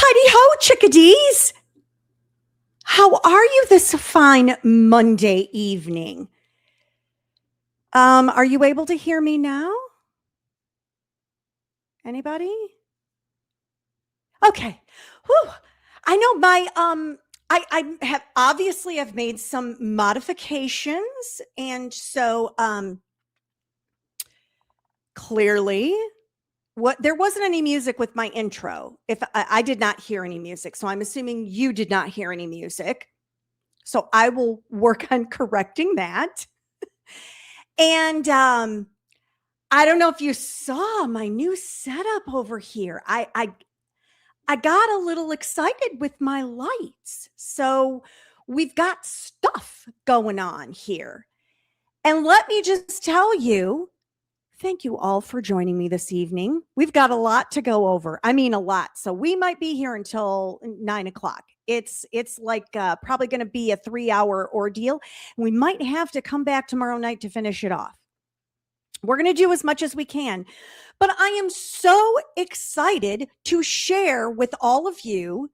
Righty ho, chickadees. How are you this fine Monday evening? Are you able to hear me now? Anybody? Okay. Whew. I know I have obviously I've made some modifications, and so clearly there wasn't any music with my intro. If I did not hear any music, so I'm assuming you did not hear any music. So I will work on correcting that. And I don't know if you saw my new setup over here. I got a little excited with my lights. So we've got stuff going on here. And let me just tell you, thank you all for joining me this evening. We've got a lot to go over. I mean, a lot. So we might be here until 9 o'clock. It's like probably going to be a 3-hour ordeal. We might have to come back tomorrow night to finish it off. We're going to do as much as we can. But I am so excited to share with all of you.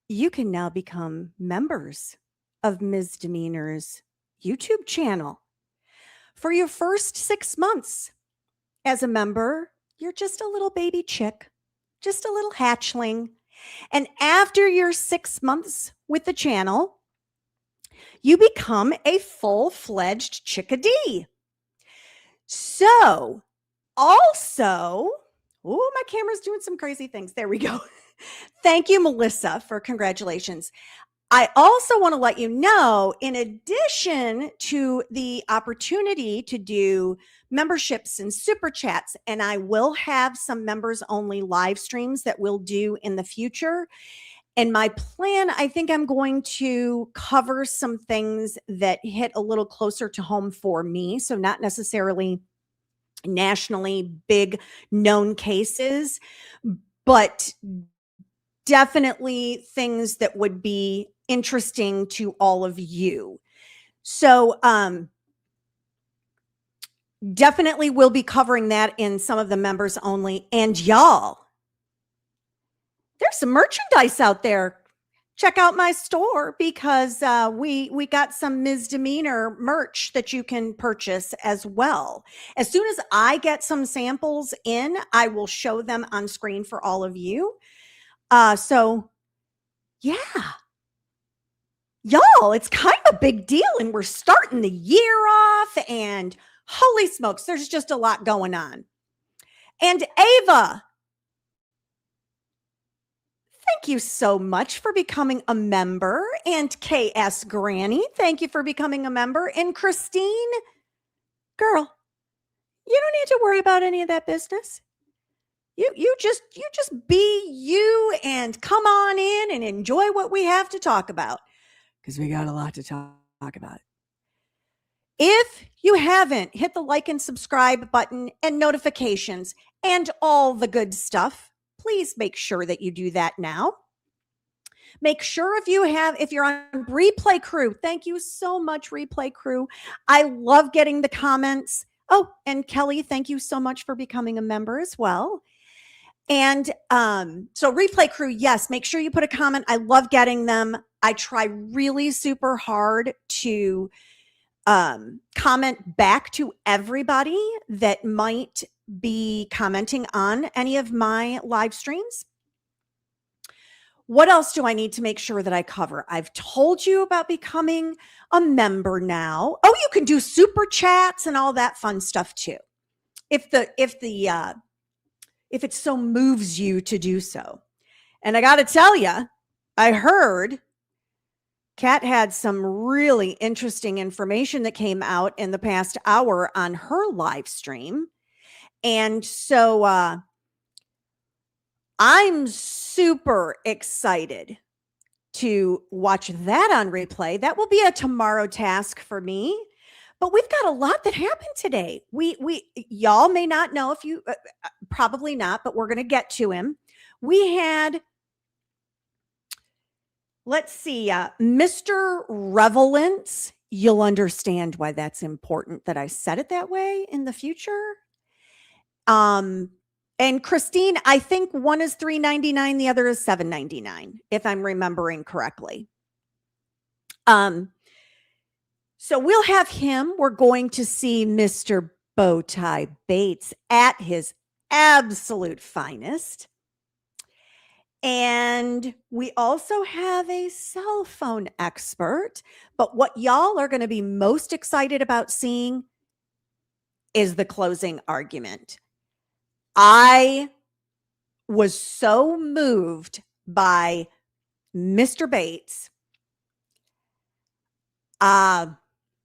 You can now become members of Ms. Demeanor's YouTube channel. For your first 6 months as a member, you're just a little baby chick, just a little hatchling. And after your 6 months with the channel, you become a full-fledged chickadee. So also, my camera's doing some crazy things. There we go. Thank you, Melissa, for congratulations. I also want to let you know, in addition to the opportunity to do memberships and super chats, and I will have some members only live streams that we'll do in the future. And my plan, I think I'm going to cover some things that hit a little closer to home for me. So not necessarily nationally big known cases, but definitely things that would be interesting to all of you. So definitely we'll be covering that in some of the members only. And y'all, there's some merchandise out there. Check out my store, because we got some Ms. Demeanor merch that you can purchase as well. As soon as I get some samples in, I will show them on screen for all of you. So yeah, y'all, it's kind of a big deal, and we're starting the year off, and holy smokes, there's just a lot going on. And Ava, thank you so much for becoming a member. And KS Granny, thank you for becoming a member. And Christine, girl, you don't need to worry about any of that business. You just be you and come on in and enjoy what we have to talk about, because we got a lot to talk about. If you haven't, hit the like and subscribe button and notifications and all the good stuff. Please make sure that you do that now. Make sure if you're on Replay Crew, thank you so much, Replay Crew. I love getting the comments. Oh, and Kelly, thank you so much for becoming a member as well. And so Replay Crew, yes, make sure you put a comment. I love getting them. I try really super hard to comment back to everybody that might be commenting on any of my live streams. What else do I need to make sure that I cover? I've told you about becoming a member now. Oh, you can do super chats and all that fun stuff too, if it so moves you to do so. And I got to tell you, I heard Kat had some really interesting information that came out in the past hour on her live stream. And so I'm super excited to watch that on replay. That will be a tomorrow task for me. But we've got a lot that happened today. Y'all may not know, if you probably not, but we're going to get to him. We had, let's see, Mr. Revelance. You'll understand why that's important that I said it that way in the future. And Christine, I think one is $3.99, the other is $7.99, if I'm remembering correctly. So we'll have him. We're going to see Mr. Bowtie Bates at his absolute finest. And we also have a cell phone expert. But what y'all are going to be most excited about seeing is the closing argument. I was so moved by Mr. Bates.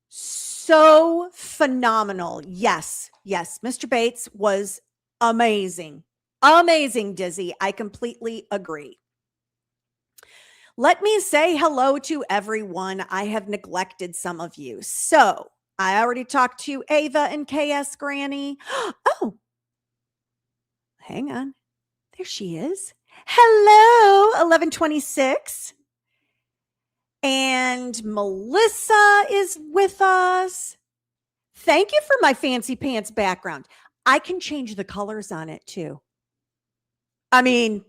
So phenomenal. Yes, Mr. Bates was amazing. Amazing, Dizzy. I completely agree. Let me say hello to everyone. I have neglected some of you. So I already talked to Ava and KS Granny. Oh, hang on. There she is. Hello, 1126. And Melissa is with us. Thank you for my fancy pants background. I can change the colors on it too. I mean,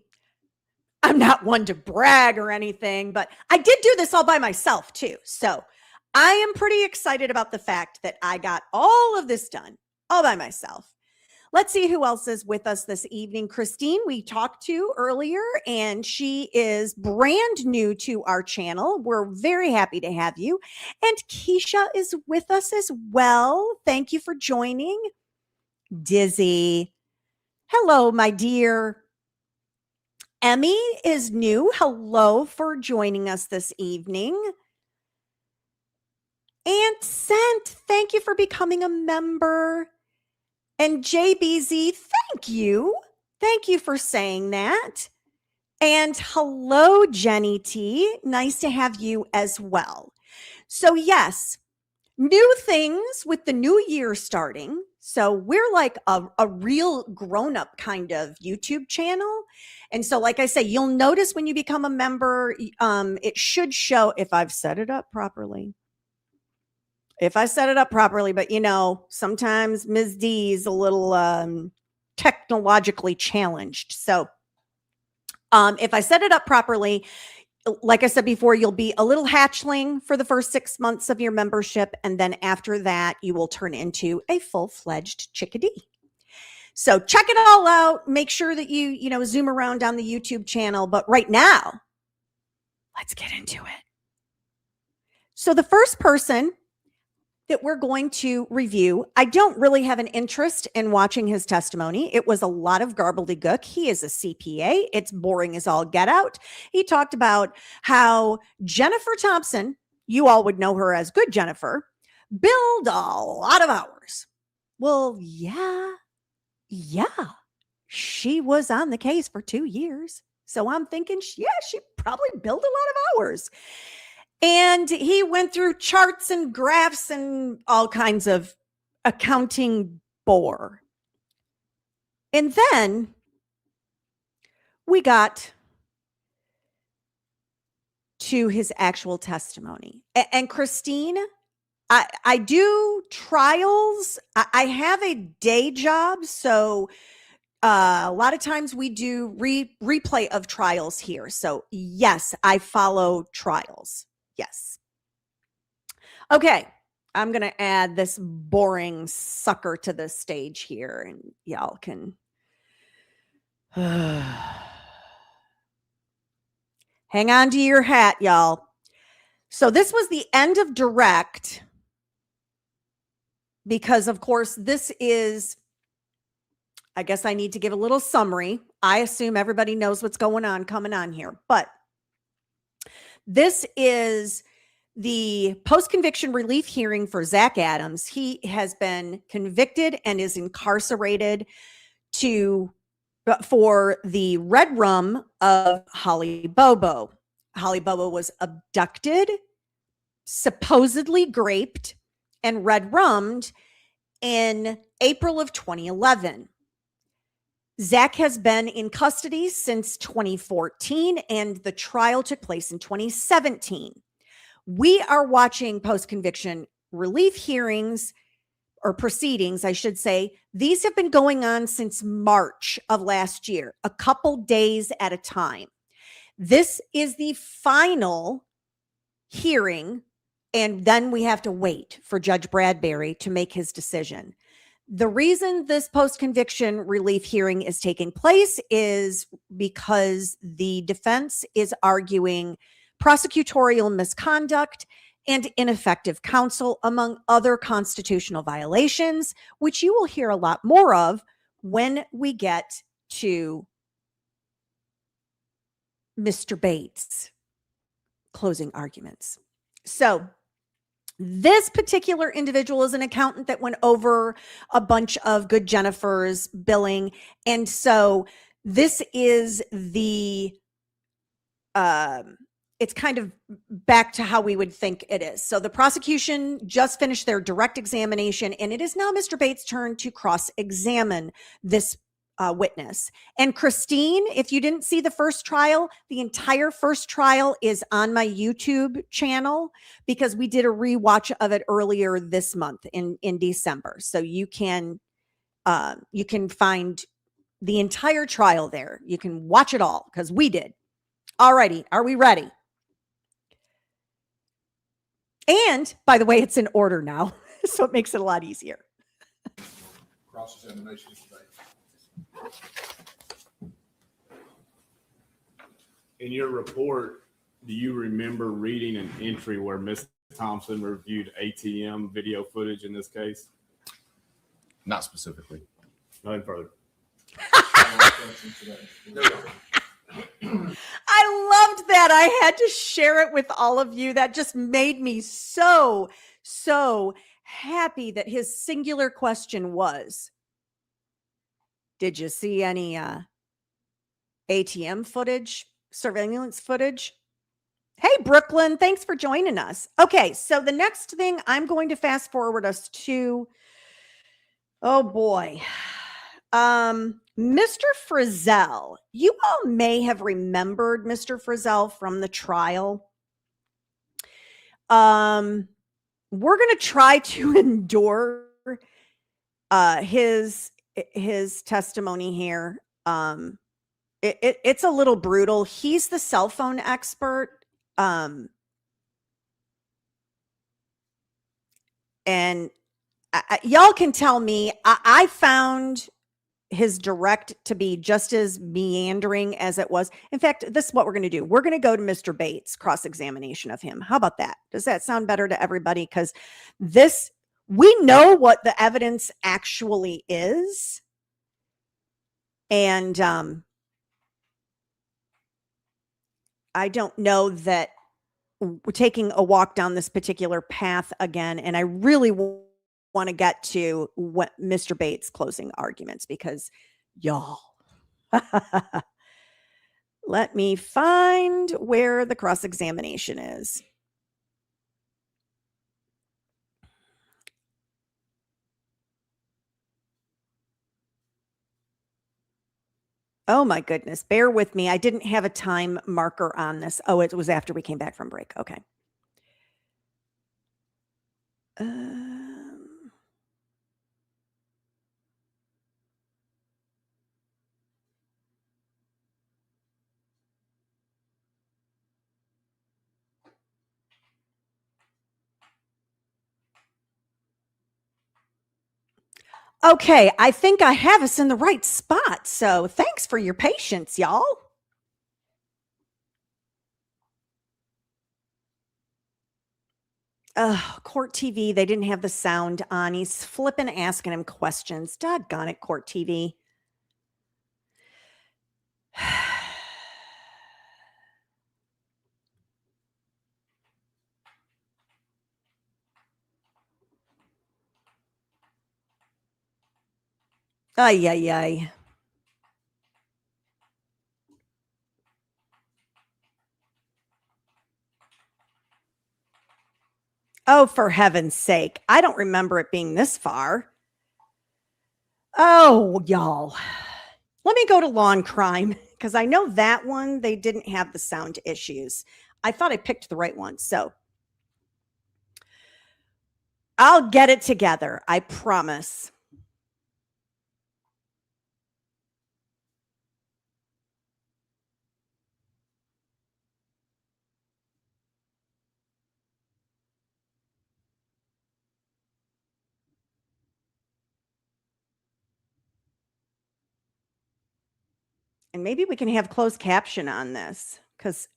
I'm not one to brag or anything, but I did do this all by myself too. So I am pretty excited about the fact that I got all of this done all by myself. Let's see who else is with us this evening. Christine, we talked to earlier, and she is brand new to our channel. We're very happy to have you. And Keisha is with us as well. Thank you for joining. Dizzy. Hello, my dear. Emmy is new. Hello for joining us this evening. Aunt Sent, thank you for becoming a member. And JBZ, thank you. Thank you for saying that. And hello, Jenny T. Nice to have you as well. So yes, new things with the new year starting. So we're like a real grown-up kind of YouTube channel. And so like I say, you'll notice when you become a member, it should show if I've set it up properly. If I set it up properly, but you know, sometimes Ms. D is a little technologically challenged. So if I set it up properly, like I said before, you'll be a little hatchling for the first 6 months of your membership. And then after that, you will turn into a full-fledged chickadee. So check it all out. Make sure that you zoom around on the YouTube channel. But right now, let's get into it. So the first person that we're going to review, I don't really have an interest in watching his testimony. It was a lot of gobbledygook. He is a CPA. It's boring as all get out. He talked about how Jennifer Thompson, you all would know her as Good Jennifer, billed a lot of hours. Well, yeah, she was on the case for 2 years. So I'm thinking, she probably billed a lot of hours. And he went through charts and graphs and all kinds of accounting bore. And then we got to his actual testimony. And Christine, I do trials. I have a day job. So a lot of times we do replay of trials here. So yes, I follow trials. Yes. Okay. I'm going to add this boring sucker to the stage here and y'all can hang on to your hat, y'all. So this was the end of direct because of course this is, I guess I need to give a little summary. I assume everybody knows what's going on coming on here, but this is the post-conviction relief hearing for Zach Adams. He has been convicted and is incarcerated for the red rum of Holly Bobo. Holly Bobo was abducted, supposedly raped, and red rummed in April of 2011. Zach has been in custody since 2014, and the trial took place in 2017. We are watching post-conviction relief hearings or proceedings, I should say, these have been going on since March of last year, a couple days at a time. This is the final hearing, and then we have to wait for Judge Bradbury to make his decision. The reason this post-conviction relief hearing is taking place is because the defense is arguing prosecutorial misconduct and ineffective counsel, among other constitutional violations, which you will hear a lot more of when we get to Mr. Bates' closing arguments. So this particular individual is an accountant that went over a bunch of Good Jennifer's billing. And so this is the, it's kind of back to how we would think it is. So the prosecution just finished their direct examination, and it is now Mr. Bates' turn to cross-examine this witness. And Christine, if you didn't see the first trial, the entire first trial is on my YouTube channel because we did a rewatch of it earlier this month in December. So you can find the entire trial there. You can watch it all because we did. Alrighty, are we ready? And by the way, it's in order now, so it makes it a lot easier. Cross-examination today. In your report, do you remember reading an entry where Ms. Thompson reviewed ATM video footage in this case? Not specifically. Nothing further. I loved that. I had to share it with all of you. That just made me so happy that his singular question was, did you see any ATM footage, surveillance footage? Hey, Brooklyn, thanks for joining us. Okay, so the next thing I'm going to fast forward us to, oh boy, Mr. Frizzell. You all may have remembered Mr. Frizzell from the trial. We're going to try to endure his testimony here. It's a little brutal. He's the cell phone expert. And y'all can tell me, I found his direct to be just as meandering as it was. In fact, this is what we're going to do. We're going to go to Mr. Bates' cross-examination of him. How about that? Does that sound better to everybody? Because we know what the evidence actually is. And I don't know that we're taking a walk down this particular path again. And I really want to get to what Mr. Bates' closing arguments, because y'all, let me find where the cross-examination is. Oh my goodness. Bear with me. I didn't have a time marker on this. Oh, it was after we came back from break. Okay. Okay, I think I have us in the right spot. So thanks for your patience, y'all. Court TV, they didn't have the sound on. He's flipping asking him questions. Doggone it, Court TV. Ay, ay, ay. Oh, for heaven's sake. I don't remember it being this far. Oh, y'all. Let me go to Law and Crime, because I know that one, they didn't have the sound issues. I thought I picked the right one. So I'll get it together. I promise. And maybe we can have closed caption on this because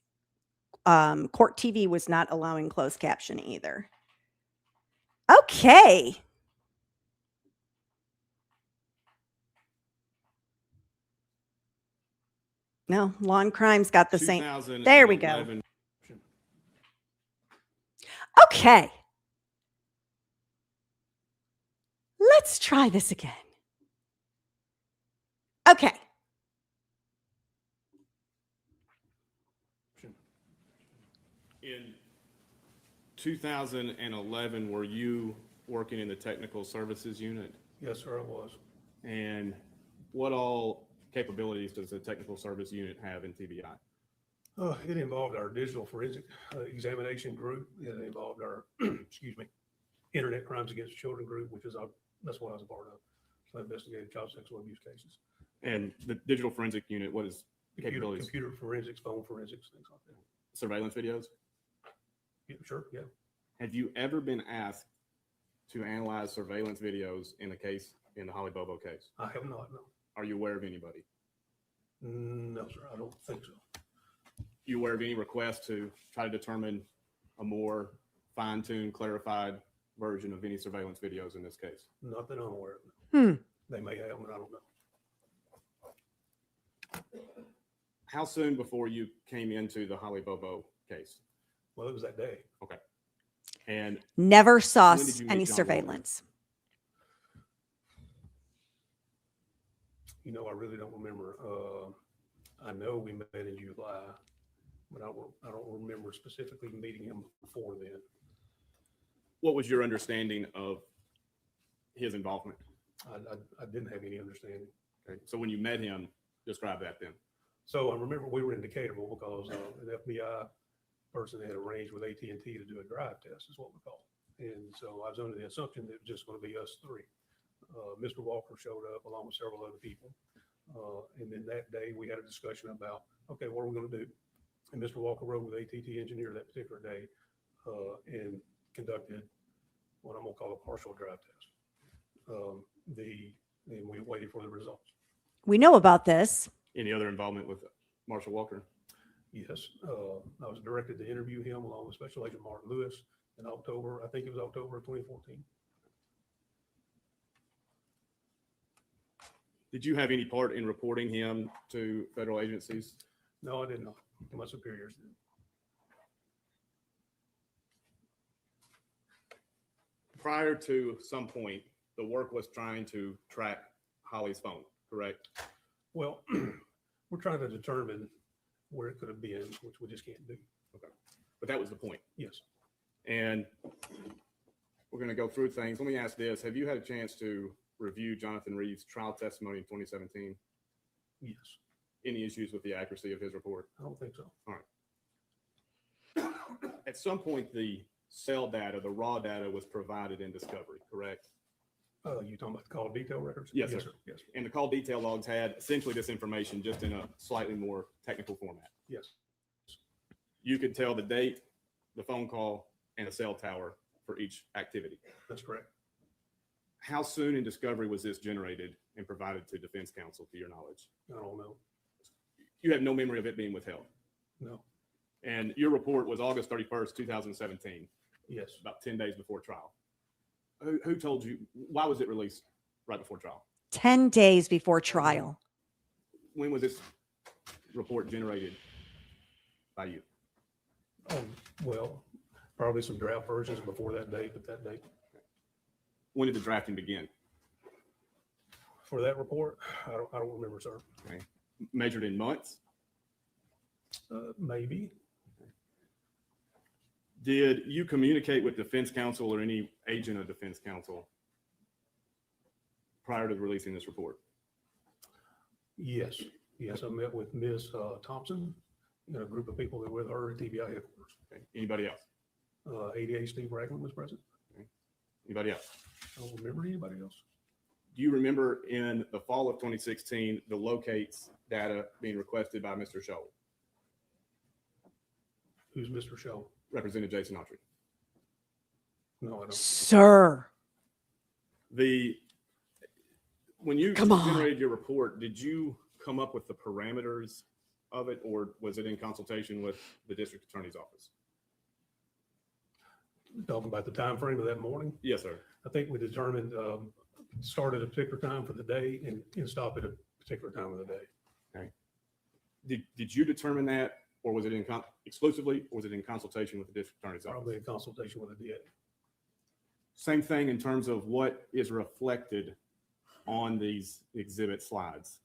Court TV was not allowing closed caption either. Okay. No, Law and Crime's got the same. There we go. 2011 Okay. Let's try this again. Okay. In 2011, were you working in the technical services unit? Yes, sir, I was. And what all capabilities does the technical service unit have in TBI? It involved our digital forensic examination group. It involved our, excuse me, internet crimes against children group, which is that's what I was a part of. So I investigated child sexual abuse cases. And the digital forensic unit, what is capabilities? Computer forensics, phone forensics, things like that. Surveillance videos? Yeah, sure, yeah. Have you ever been asked to analyze surveillance videos in the case, in the Holly Bobo case? I have not, no. Are you aware of anybody? No, sir, I don't think so. You aware of any request to try to determine a more fine-tuned, clarified version of any surveillance videos in this case? Not that I'm aware of. Hmm. They may have, but I don't know. How soon before you came into the Holly Bobo case? Well, it was that day. Okay. And Never saw When did you meet any John surveillance. You know, I really don't remember. I know we met in July, but I don't remember specifically meeting him before then. what was your understanding of his involvement? I didn't have any understanding. Okay. So when you met him, describe that then. So I remember we were in Decaturville because an FBI person had arranged with AT&T to do a drive test, is what we call it. And so I was under the assumption that it was just going to be us three. Mr. Walker showed up along with several other people. And then that day we had a discussion about, okay, what are we going to do? And Mr. Walker rode with AT&T engineer that particular day and conducted what I'm going to call a partial drive test. And we waited for the results. We know about this. Any other involvement with Marshall Walker? Yes, I was directed to interview him along with Special Agent Martin Lewis in October. I think it was October of 2014. Did you have any part in reporting him to federal agencies? No, I did not. My superiors did. Prior to some point, the work was trying to track Holly's phone, correct? Well, we're trying to determine where it could have been, which we just can't do. But that was the point. Yes. And we're going to go through things. Let me ask this. Have you had a chance to review Jonathan Reed's trial testimony in 2017? Yes. Any issues with the accuracy of his report? I don't think so. At some point, the cell data, the raw data was provided in discovery, correct? You talking about the call detail records? Yes, sir. Yes. And the call detail logs had essentially this information just in a slightly more technical format. Yes. You could tell the date, the phone call, and a cell tower for each activity. That's correct. How soon in discovery was this generated and provided to defense counsel, to your knowledge? I don't know. You have no memory of it being withheld. No. And your report was August 31st, 2017, Yes. about 10 days before trial. Who told you, why was it released right before trial? 10 days before trial. When was this report generated by you? Well, probably some draft versions before that date, but that date When did the drafting begin? for that report, I don't remember, sir. Okay. Measured in months? Maybe. Did you communicate with defense counsel or any agent of defense counsel prior to releasing this report? Yes. Yes. I met with Ms. Thompson and a group of people that were with her at TBI headquarters. Okay. Anybody else? ADA Steve Ragland was present. Anybody else? I don't remember anybody else. Do you remember in the fall of 2016, the locates data being requested by Mr. Scholl, Who's Mr. Shaw? Representative Jason Autry? No, I don't. Sir. When you Come on. generated your report, did you come up with the parameters of it, or was it in consultation with the district attorney's office? Talking about the time frame of that morning, Yes, sir. I think we determined start at a particular time for the day and stop at a particular time of the day. Did you determine that, or was it exclusively, or was it in consultation with the district attorney's office? Probably in consultation with the DA. Same thing in terms of what is reflected on these exhibit slides.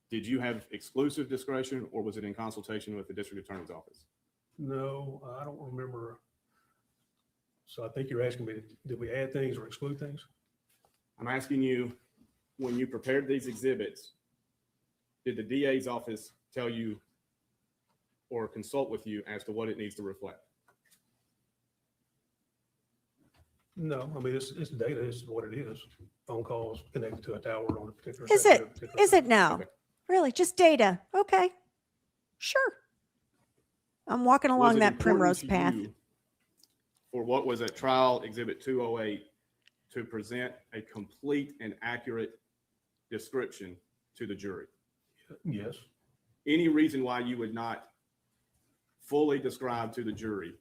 Did you have exclusive discretion, or was it in consultation with the district attorney's office? No, I don't remember. So I think you're asking me, did we add things or exclude things? I'm asking you, when you prepared these exhibits, did the DA's office tell you or consult with you as to what it needs to reflect? No, I mean, it's data, it's what it is. Phone calls connected to a tower on a particular. Is sector it? at a particular Is it time. now? Okay. Really? Just data? Okay. Sure. I'm walking Was along it that important primrose to path. you for what was at trial exhibit 208 to present a complete and accurate description to the jury? Yes, Any reason why you would not fully describe to the jury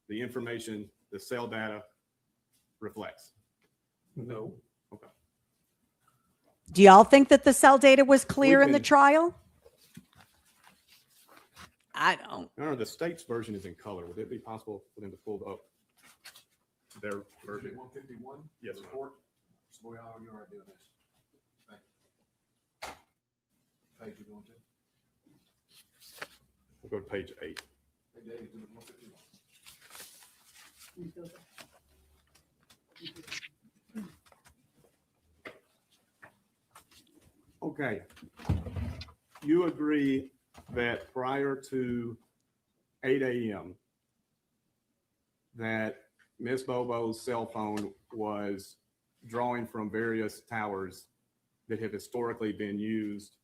the information the cell data reflects? no, Do y'all think that the cell data was clear in the can- trial? I don't. No, the state's version is in color. Would it be possible for them to pull up their version? 151? Yes, sir. Report. So we all, you are doing this. Thank you. Page you going to? We'll go to page 8. Page 8 is 151. Okay. You agree that prior to 8 a.m., that Ms. Bobo's cell phone was drawing from various towers that have historically been used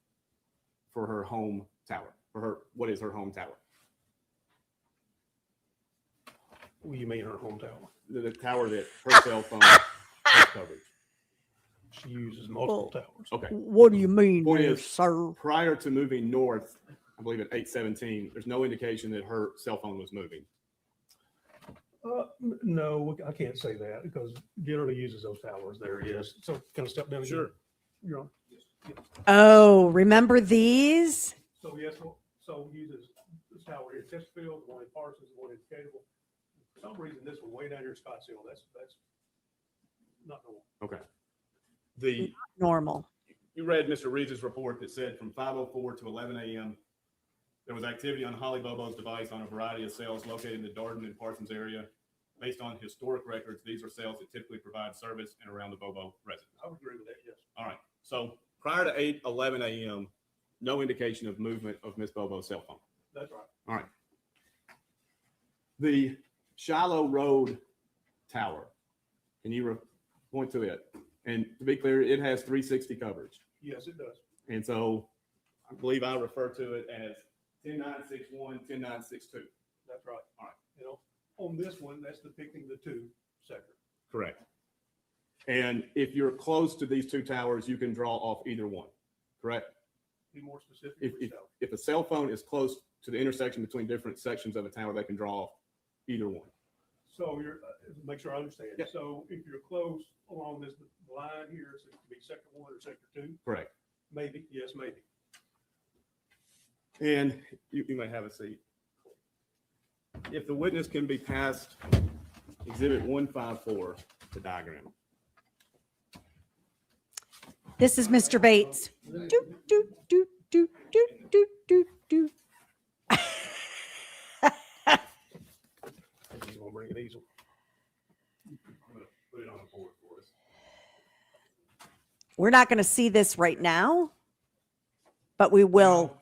for her home tower, what is her home tower? what do you mean her home tower? The tower that her cell phone has coverage. She uses multiple towers. Okay. What do you mean, Point there, is- sir? Prior to moving north, I believe at 817, there's no indication that her cell phone was moving. No, I can't say that because generally uses those towers there, yes. So can I step down? again? Sure. You're on. Oh, remember these? So yes, so uses this tower here, Chesterfield, the one in Parsons, the one in Decaturville. For some reason, this one way down here in Scottsdale, that's not normal. Okay. Normal. You read Mr. Reeves' report that said from 5:04 to 11 a.m., there was activity on Holly Bobo's device on a variety of cells located in the Darden and Parsons area. Based on historic records, these are cells that typically provide service and around the Bobo residence. I would agree with that, yes. All right. So prior to 8:11 a.m., no indication of movement of Miss Bobo's cell phone. That's right. All right. The Shiloh Road Tower, can you point to it? And to be clear, it has 360 coverage. Yes, it does. And so I believe I refer to it as 10961, 10962. That's right. All right. You know, on this one, that's depicting the two sector. Correct. And if you're close to these two towers, you can draw off either one, correct? Be more specific. If, with if, cell. if a cell phone is close to the intersection between different sections of a tower, they can draw off either one. So you're, make sure I understand. Yeah. So if you're close along this line here, so it could be sector 1 or sector 2, Correct. maybe, yes, maybe. And you may have a seat. If the witness can be passed exhibit 154, the diagram. This is Mr. Bates. Do, do, do, do, do, do, do, do. He's gonna bring an easel. I'm going to put it on the board for us. We're not going to see this right now, but we will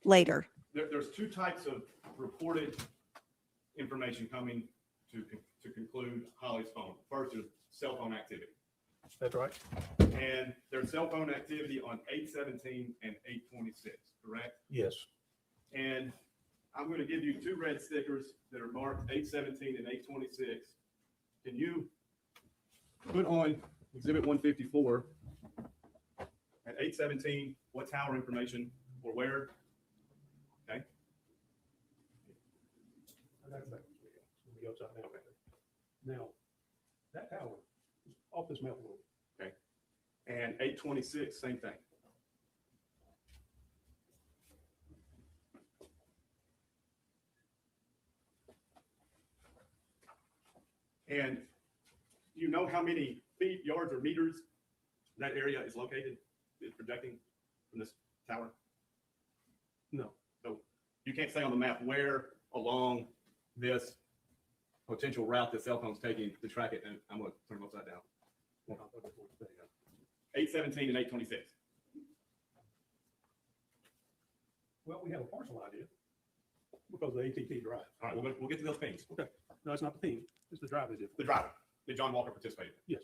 later. There's two types of reported information coming to conclude Holly's phone. First, there's cell phone activity. That's right. And there's cell phone activity on 8/17 and 8/26, correct? Yes. And I'm going to give you two red stickers that are marked 8/17 and 8/26. Can you put on exhibit 154 at 8/17, what tower information or where? Okay. It'll be upside down. Now, that tower is off this map a little. And 8/26, same thing. And you know how many feet, yards, or meters that area is located, is projecting from this tower? No. So you can't say on the map where along this potential route the cell phone's taking to track it, and I'm gonna turn them upside down. 8/17 and 8/26. Well, we have a partial idea because of the AT&T drive. All right, we'll get to those pings. No, it's not the thing. It's the drive is different. The driver, did John Walker participate? Yes.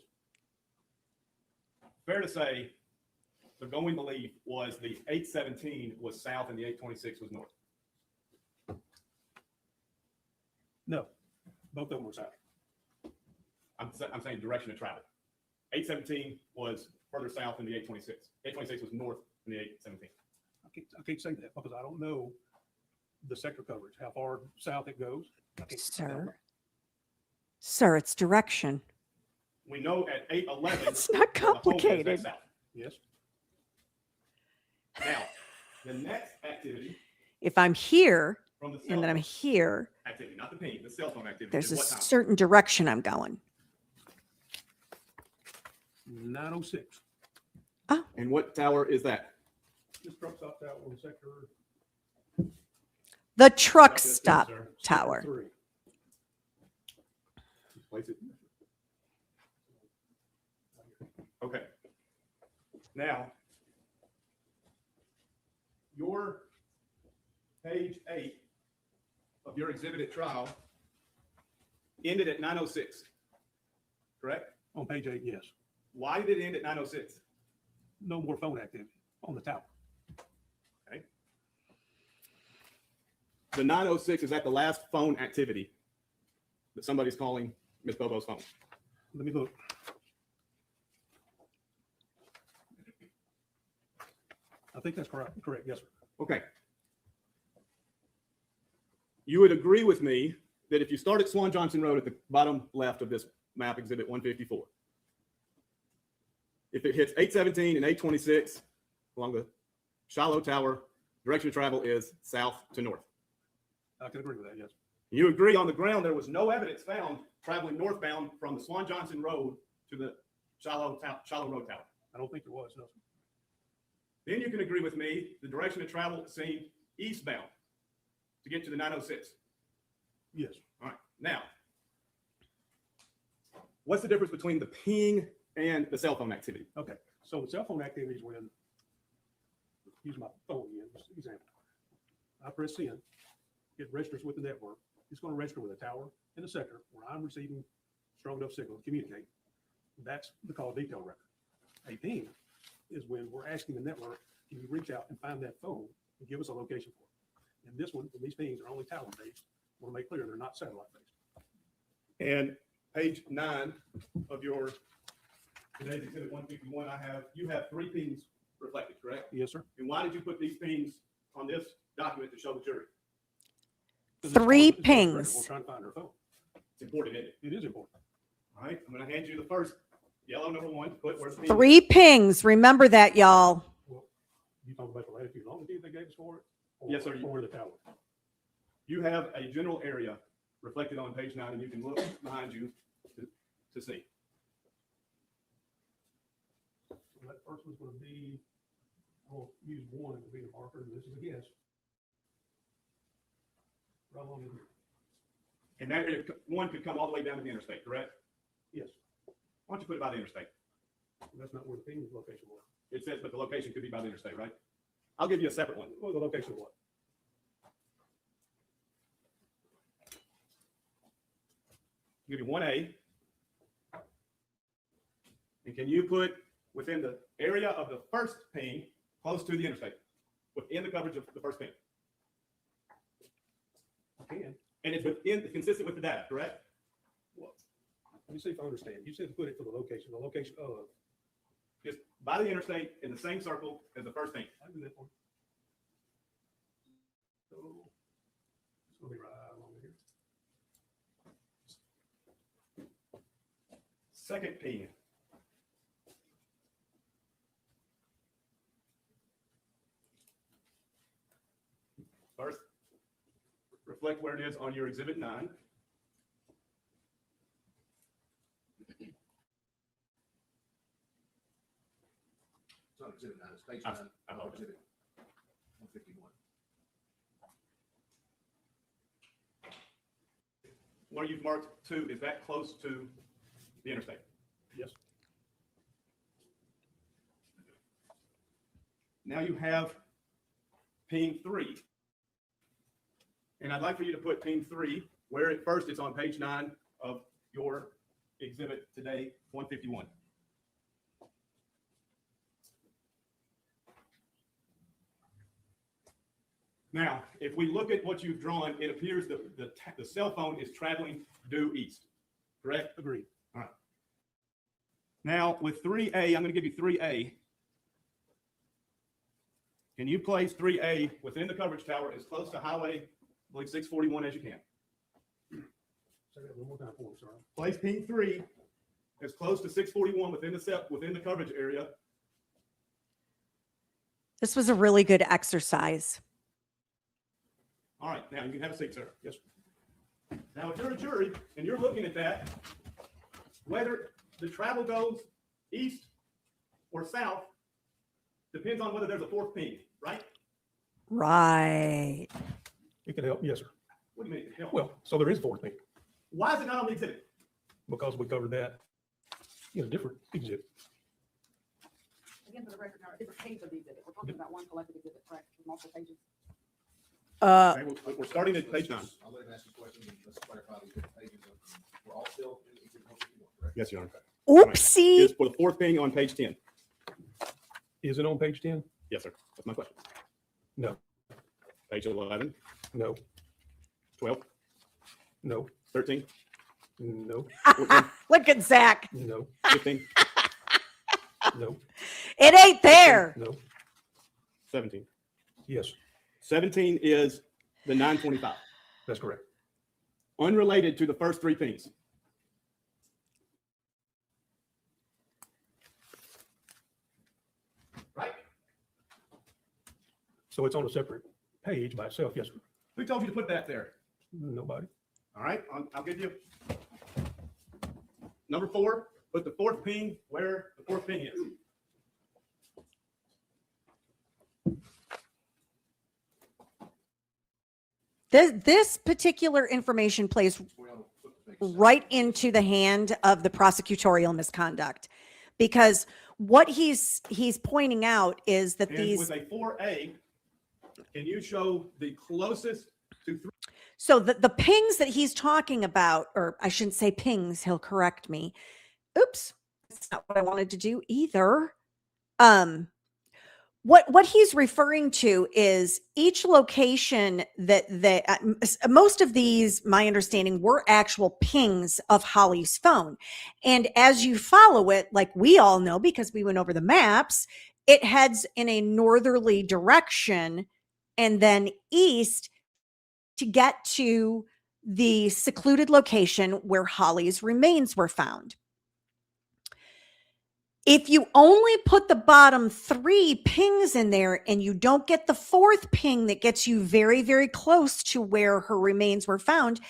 Fair to say, the going belief was the 8/17 was south and the 8/26 was north. No, both of them were south. I'm saying direction of travel. 8/17 was further south than the 8/26. 8/26 was north than the 8/17. I can't say that because I don't know the sector coverage, how far south it goes. I can't- Sir, it's direction. We know at 8/11. It's not the home is complicated. south. Yes. Now, the next activity If I'm here from the cell and then I'm phone here, activity, not the ping, the cell phone activity. there's is a what time? certain direction I'm going. 906. And what tower is that? This truck stopped out on sector. The truck Not this, stop sir. tower. 3. Place it. Okay. Now, your page 8 of your exhibit at trial ended at 9:06, correct? On page 8, yes. Why did it end at 9:06? No more phone activity on the tower. The 9:06 is at the last phone activity that somebody's calling Miss Bobo's phone. Let me look. I think that's correct. Correct. Yes, sir. Okay. You would agree with me that if you start at Swan Johnson Road at the bottom left of this map, exhibit 154, if it hits 8/17 and 8/26 along the Shiloh Tower, direction of travel is south to north. I can agree with that. Yes. You agree on the ground, there was no evidence found traveling northbound from the Swan Johnson Road to the Shiloh Road Tower. I don't think there was. No, sir. Then you can agree with me, the direction of travel seemed eastbound to get to the 9:06. Yes. All right, now, what's the difference between the ping and the cell phone activity? Okay. So the cell phone activity is when, use my phone again, just an example. I press send, it registers with the network. It's going to register with a tower in the sector where I'm receiving strong enough signal to communicate. That's the call detail record. A ping is when we're asking the network, can you reach out and find that phone and give us a location for it? And this one, these pings are only tower based. I want to make clear they're not satellite based. And page 9 of your today's exhibit 151, you have 3 pings reflected, correct? Yes, sir. And why did you put these pings on this document to show the jury? 'Cause it's 3 part of the record. pings. We're trying to find her phone. It's important, isn't it? It is important. All right, I'm going to hand you the first yellow number 1 to put where the ping is. 3 pings. Remember that, y'all. Well, you talking about the latitude and longitude they gave us for it? Or- Yes, sir. Or the tower? You have a general area reflected on page 9, and you can look behind you to see. So that first one's going to be, I'll use 1 to be the marker, and this is a guess. Right along in here. And that area, 1 could come all the way down to the interstate, correct? Yes, Why don't you put it by the interstate? that's not where the ping location was. It says, but the location could be by the interstate, right? I'll give you a separate one. What was the location of what? I'll give you 1A, And can you put within the area of the first ping, close to the interstate, within the coverage of the first ping? Can. And it's consistent with the data, correct? Let me see if I understand. You said put it for the location of. Just by the interstate in the same circle as the first ping. I do that one. So, it's gonna be right along here. Second ping. First, reflect where it is on your exhibit 9. It's not exhibit 9, it's page I- 9, I know. exhibit 151. Where you've marked 2, is that close to the interstate? Yes. Now you have ping 3. And I'd like for you to put ping 3 where at first it's on page 9 of your exhibit today, 151. Now, if we look at what you've drawn, it appears that the cell phone is traveling due east, correct? Agreed. Now, with 3A, I'm going to give you 3A. Can you place 3A within the coverage tower as close to highway, I believe 641 as you can? Say that one more time for me, sir. Place ping 3 as close to 641 within the coverage area. This was a really good exercise. All right, now you can have a seat, sir. Yes. Now, if you're a jury and you're looking at that, whether the travel goes east or south depends on whether there's a fourth ping, right? Right. It can help, yes, sir. What do you mean? Hell, Well, so there is fourth thing, why is it not on the exhibit? because we covered that in a different exhibit. Again, for the record, now, a different page of the exhibit. We're talking about one collective exhibit, correct, with multiple pages. Okay, we're starting at page 9. I'll let him ask you a question, and let's clarify these different pages. We're all still in exhibit 151, correct? Yes, Your Honor. Oopsie. It's for the fourth ping on page 10. Is it on page 10? Yes, sir. That's my question. No, Page 11, no, 12, no, 13, no, 14, Look at Zach. no, 15, no, It ain't there. no, 17. yes, 17 is the 925, that's correct. unrelated to the first 3 pings. Right? So it's on a separate page by itself, yes, sir. Who told you to put that there? Nobody. All right, I'll give you. Number 4, put the fourth ping where the fourth ping is. This particular information plays 12, flip to page 7. right into the hand of the prosecutorial misconduct, because what he's pointing out is that And these, with a 4A, can you show the closest to 3? so the pings that he's talking about, or I shouldn't say pings, he'll correct me. Oops, that's not what I wanted to do either. What he's referring to is each location that most of these, my understanding, were actual pings of Holly's phone. And as you follow it, like we all know, because we went over the maps, it heads in a northerly direction and then east to get to the secluded location where Holly's remains were found. If you only put the bottom 3 pings in there and you don't get the fourth ping that gets you very, very close to where her remains were found,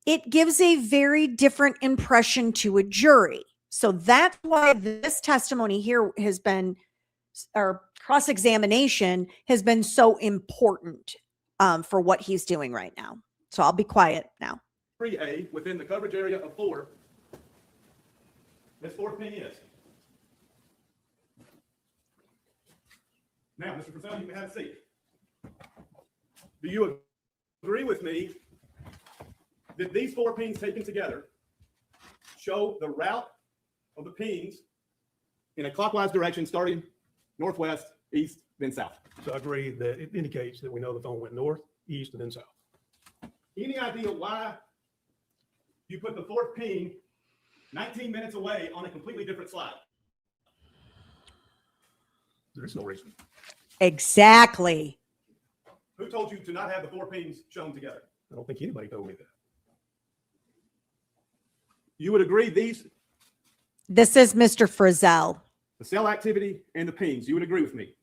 it gives a very different impression to a jury. So that's why this testimony here has been, or cross-examination has been so important for what he's doing right now. So I'll be quiet now. 3A within the coverage area of 4. This fourth ping is. Now, Mr. Purcell, you can have a seat. Do you agree with me that these 4 pings taken together show the route of the pings in a clockwise direction, starting northwest, east, then south. So I agree that it indicates that we know the phone went north, east, and then south. Any idea why you put the fourth ping 19 minutes away on a completely different slide? There is no reason. Exactly. Who told you to not have the four pings shown together? I don't think anybody told me that. You would agree these, This is Mr. Frizzell. the cell activity and the pings, you would agree with me,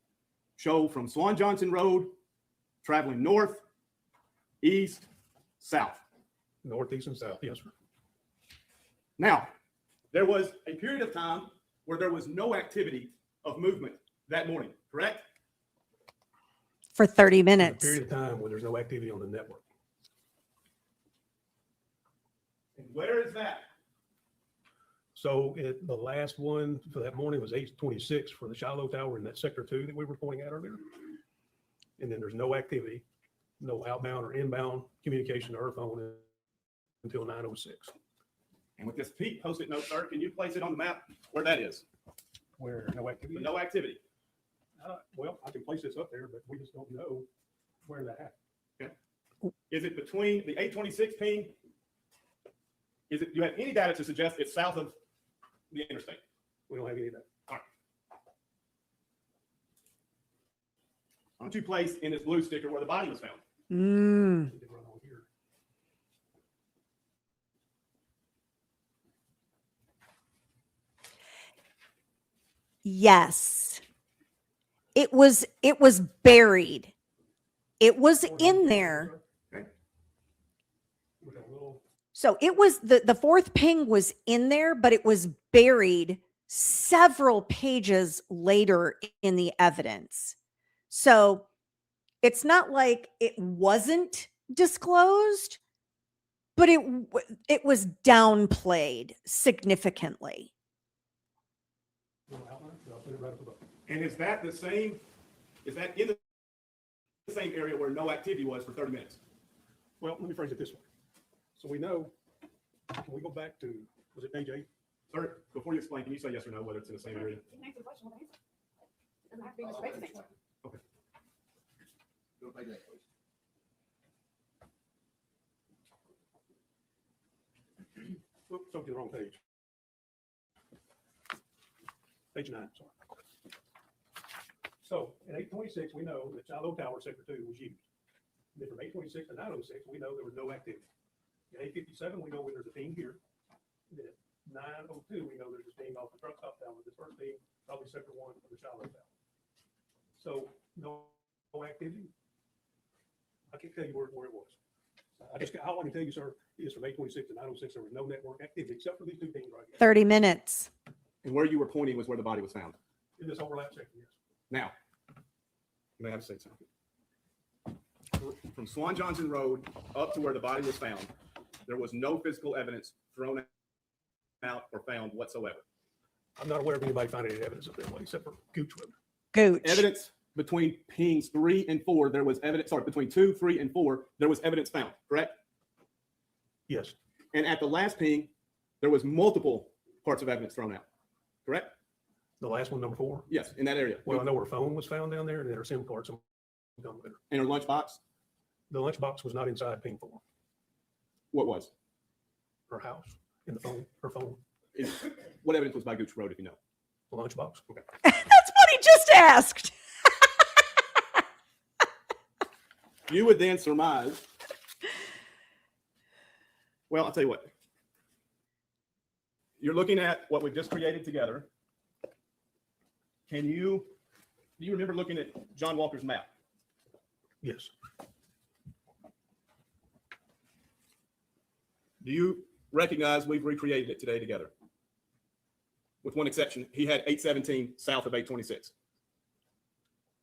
show from Swan Johnson Road, traveling north, east, south. North, east, and south. Yes, sir. Now, there was a period of time where there was no activity of movement that morning, correct? For 30 There's a minutes. period of time when there's no activity on the network. And where is that? So the last one for that morning was 8:26 for the Shiloh Tower in that sector 2 that we were pointing out earlier. And then there's no activity, no outbound or inbound communication to her phone until 9:06. And with this Pete post-it note, sir, can you place it on the map where that is? Where no activity. The no activity. Well, I can place this up there, but we just don't know where that happened. Is it between the 826 ping? Is it, do you have any data to suggest it's south of the interstate? We don't have any of that. Why don't you place in this blue sticker where the body was found? Mm. It did run on here. Yes. It was buried. It was in there. Okay. With a little, So it was the fourth ping was in there, but it was buried several pages later in the evidence. So it's not like it wasn't disclosed, but it was downplayed significantly. little outline, but I'll put it right up above. And is that the same, is that in the same area where no activity was for 30 minutes? Well, let me phrase it this way. So we know, can we go back to, was it page 8? Sir, before you explain, can you say yes or no, whether it's in the same area? You can answer the question with an answer. It doesn't have to be Mr. Bates' answer. Go pay that, please. Oops, jumped to the wrong page. Page 9, sorry. So at 8:26, we know that Shiloh Tower Sector 2 was used. And then from 8:26 to 9:06, we know there was no activity. At 8:57, we know there's a ping here. And then at 9:02, we know there's a ping off the truck stop tower. The first ping, probably Sector 1 of the Shiloh Tower. So no activity. I can't tell you where it was. All I can tell you, sir, is from 8:26 to 9:06, there was no network activity except for these two pings right here. 30 minutes. And where you were pointing was where the body was found. In this overlap section, yes. Now, you may have to say something. From Swan Johnson Road up to where the body was found, there was no physical evidence thrown out or found whatsoever. I'm not aware of anybody finding any evidence of that way except for Gooch Road. Gooch. Evidence between pings 3 and 4, there was evidence, sorry, between 2, 3, and 4, there was evidence found, correct? Yes, And at the last ping, there was multiple parts of evidence thrown out, correct? the last one, number 4. Yes, in that area. Well, I know where a phone was found down there and there are SIM cards. Down there. In her lunchbox, The lunchbox was not inside ping 4. what was? Her house, in the phone, her phone, What evidence was by Gooch Road, if you know? the lunchbox. That's what he just asked. You would then surmise. Well, I'll tell you what. You're looking at what we've just created together. Do you remember looking at John Walker's map? Yes, Do you recognize we've recreated it today together? With one exception, he had 817 south of 826.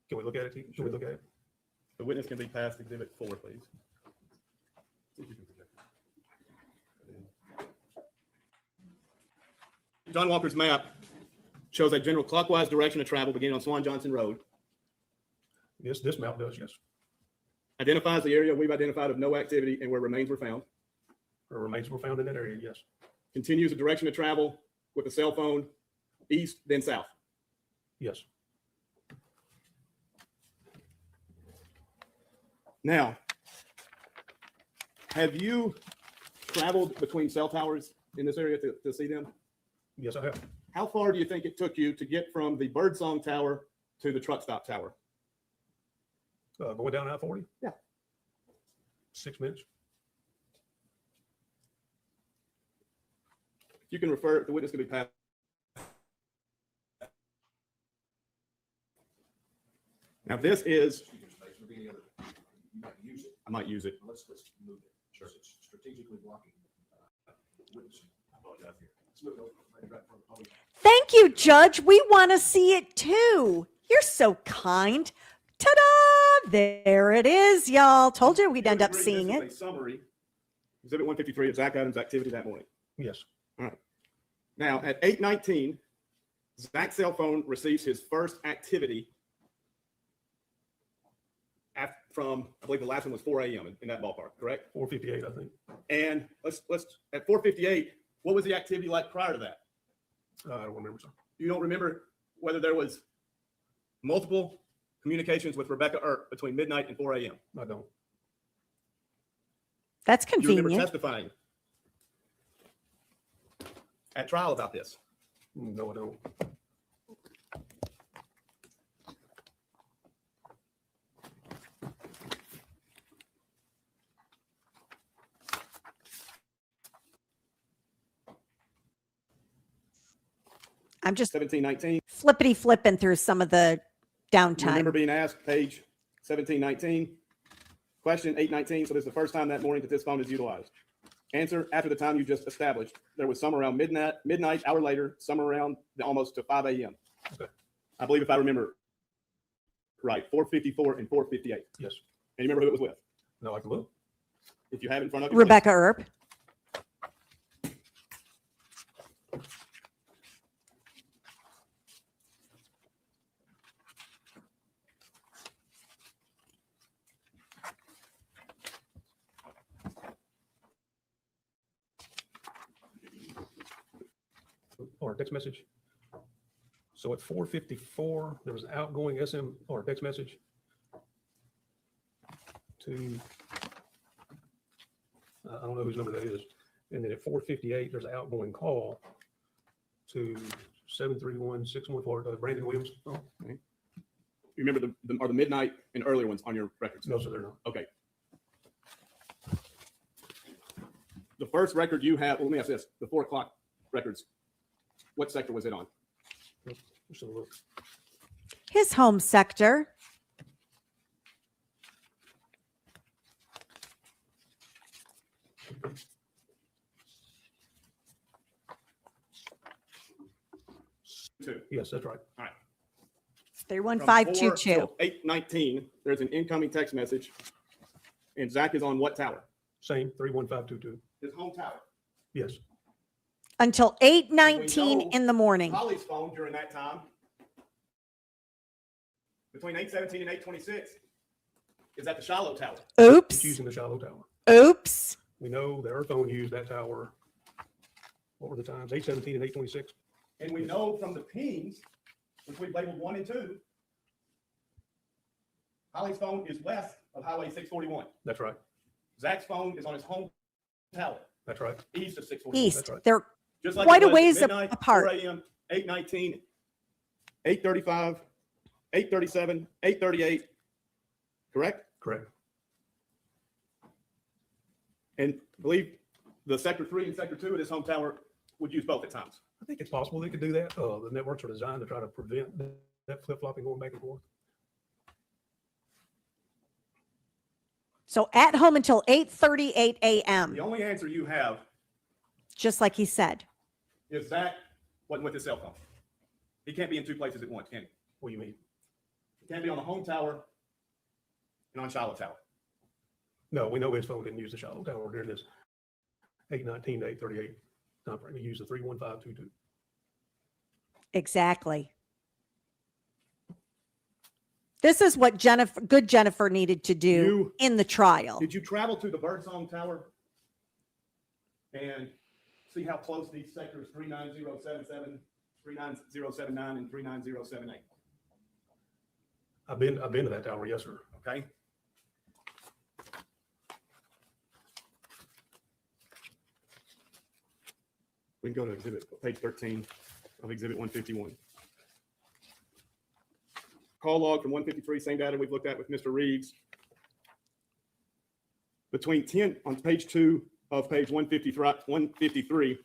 can we look at it? Can we look at it? The witness can be passed exhibit 4, please. John Walker's map shows a general clockwise direction of travel beginning on Swan Johnson Road. This map does, yes. Identifies the area we've identified of no activity and where remains were found. Her remains were found in that area, yes. Continues the direction of travel with a cell phone east, then south. Yes. Now, have you traveled between cell towers in this area to see them? Yes, I have. How far do you think it took you to get from the Birdsong Tower to the truck stop tower? Going down I-40? Yeah. 6 minutes. You can refer, the witness can be passed. Now, this is, Excuse me, Space, there'll be any other, you might use it. I might use it. Let's move it. Sure. It's strategically blocking. Witness. I apologize here. Let's move it over, right in front of the podium. Thank you, Judge. We want to see it too. You're so kind. Ta-da! There it is, y'all. Told you we'd end up This seeing is it. a summary, Exhibit 153 of Zach Adams' activity that morning. Yes. Now, at 8:19, Zach's cell phone receives his first activity from, I believe the last one was 4 a.m. in that ballpark, correct? 4:58, I think. And let's at 4:58, what was the activity like prior to that? I don't remember, sir. You don't remember whether there was multiple communications with Rebecca Earp between midnight and 4 a.m.? I don't. That's Do you remember convenient. testifying at trial about this? No, I don't. I'm just 1719. flippity flipping through some of the You downtime. remember being asked, page 1719. Question 819. So this is the first time that morning that this phone is utilized. Answer, after the time you just established, there was some around midnight, hour later, some around almost to 5 a.m. Okay. I believe if I remember right, 454 and 458. Yes. And you remember who it was with? No, I can look. If you have it in front of you. Rebecca Earp. Or text message. So at 4:54, there was an outgoing SM or text message to, I don't know whose number that is. And then at 4:58, there's an outgoing call to 731-614, Brandon Williams. Oh, You remember the midnight and earlier ones on your records? no, sir, they're not. Okay. The first record you have, well, let me ask this, the 4 o'clock records, what sector was it on? Just a look. His home sector. Two. Yes, that's right. From 31522. 4 till 8:19, there's an incoming text message. And Zach is on what tower? Same, 31522. His home tower. Yes. Until 8:19 We know- in the morning. Holly's phone during that time, between 8:17 and 8:26, is at the Shiloh Tower. It's Oops. using the Shiloh Tower. Oops. We know that her phone used that tower. What were the times? 8:17 and 8:26. And we know from the pings, which we've labeled 1 and 2, Holly's phone is west of Highway 641. That's right. Zach's phone is on his home tower, That's right. east of 641. East. That's right. They're Just like quite it a was ways midnight, apart. 4 a.m., 8:19, 8:35, 8:37, 8:38, correct? Correct. And I believe the Sector 3 and Sector 2 of this home tower would use both at times. I think it's possible they could do that. The networks are designed to try to prevent that flip-flopping going back and forth. so at home until 8:38 The a.m. only answer you have Just like he said. is Zach wasn't with his cell phone. He can't be in 2 places at once, can he? What do you mean? He can't be on the home tower and on Shiloh Tower. No, we know his phone didn't use the Shiloh Tower during this 8:19 to 8:38 timeframe. He used the 31522. Exactly. This is what Jennifer needed to do You- in the trial. Did you travel to the Birdsong Tower and see how close these sectors 39077, 39079 and 39078. I've been to that tower, yes, sir. Okay? We can go to exhibit, page 13 of exhibit 151. Call log from 153, same data we've looked at with Mr. Reeves. Between 10, on page 2 of page 153,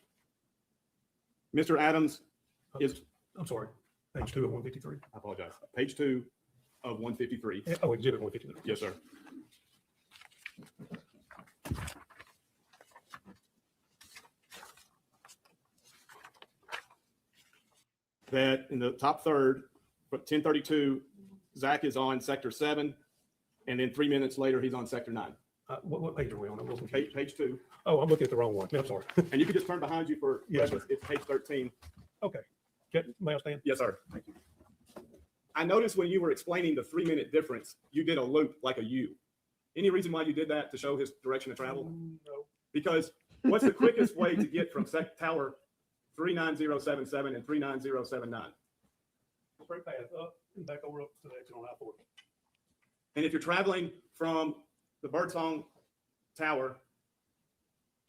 Mr. Adams is, I'm sorry, page 2 of 153. I apologize, page 2 of 153. Oh, exhibit 153. Yes, sir. That in the top third, but 1032, Zach is on sector 7, and then 3 minutes later, he's on sector 9. What page are we on? I'm looking. Page 2. Oh, I'm looking at the wrong one. I'm sorry. And you can just turn behind you for Yes, reference. It's page 13. Okay. May I stand? Yes, sir. Thank you. I noticed when you were explaining the 3-minute difference, you did a loop like a U. Any reason why you did that to show his direction of travel? No. Because what's the quickest way to get from tower 39077 and 39079? Straight path up and back over up to the exit on I-40. And if you're traveling from the Birdsong Tower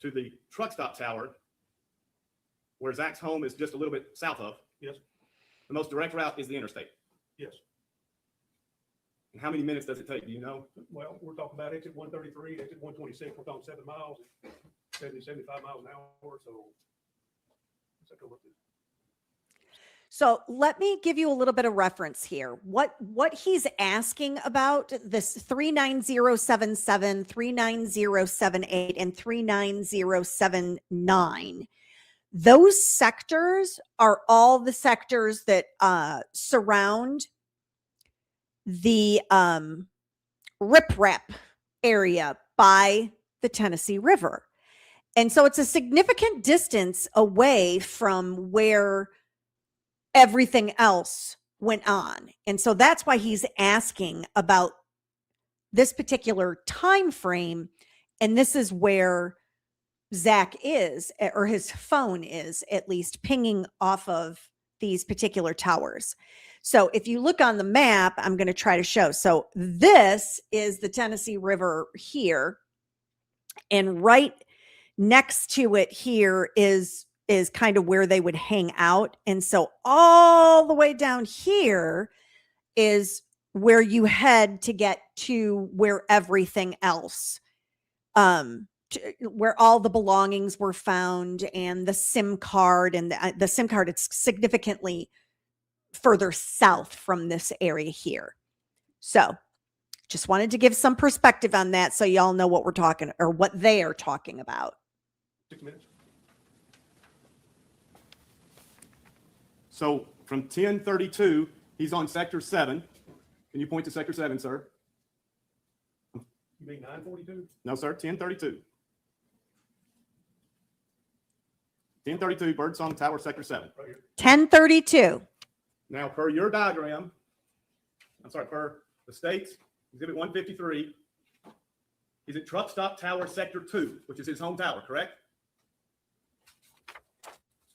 to the truck stop tower, where Zach's home is just a little bit south of, Yes. the most direct route is the interstate. Yes. And how many minutes does it take? Do you know? Well, we're talking about exit 133, exit 126. We're talking 7 miles, 75 miles an hour. So what's that come up to? So let me give you a little bit of reference here. What he's asking about, this 39077, 39078, and 39079, those sectors are all the sectors that surround the riprap area by the Tennessee River. And so it's a significant distance away from where everything else went on. And so that's why he's asking about this particular time frame. And this is where Zach is, or his phone is at least, pinging off of these particular towers. So if you look on the map, I'm going to try to show. So this is the Tennessee River here. And right next to it here is kind of where they would hang out. And so all the way down here is where you head to get to where everything else, where all the belongings were found, and the SIM card, and the SIM card, it's significantly further south from this area here. So just wanted to give some perspective on that, so y'all know what we're talking, or what they are talking about. 6 minutes. So from 1032, he's on sector 7. Can you point to sector 7, sir? You mean 942? No, sir. 1032. 1032, Birdsong Tower, sector 7. Right here. 1032. Now, per your diagram, per the state's exhibit 153, he's at Truck Stop Tower, sector 2, which is his home tower, correct?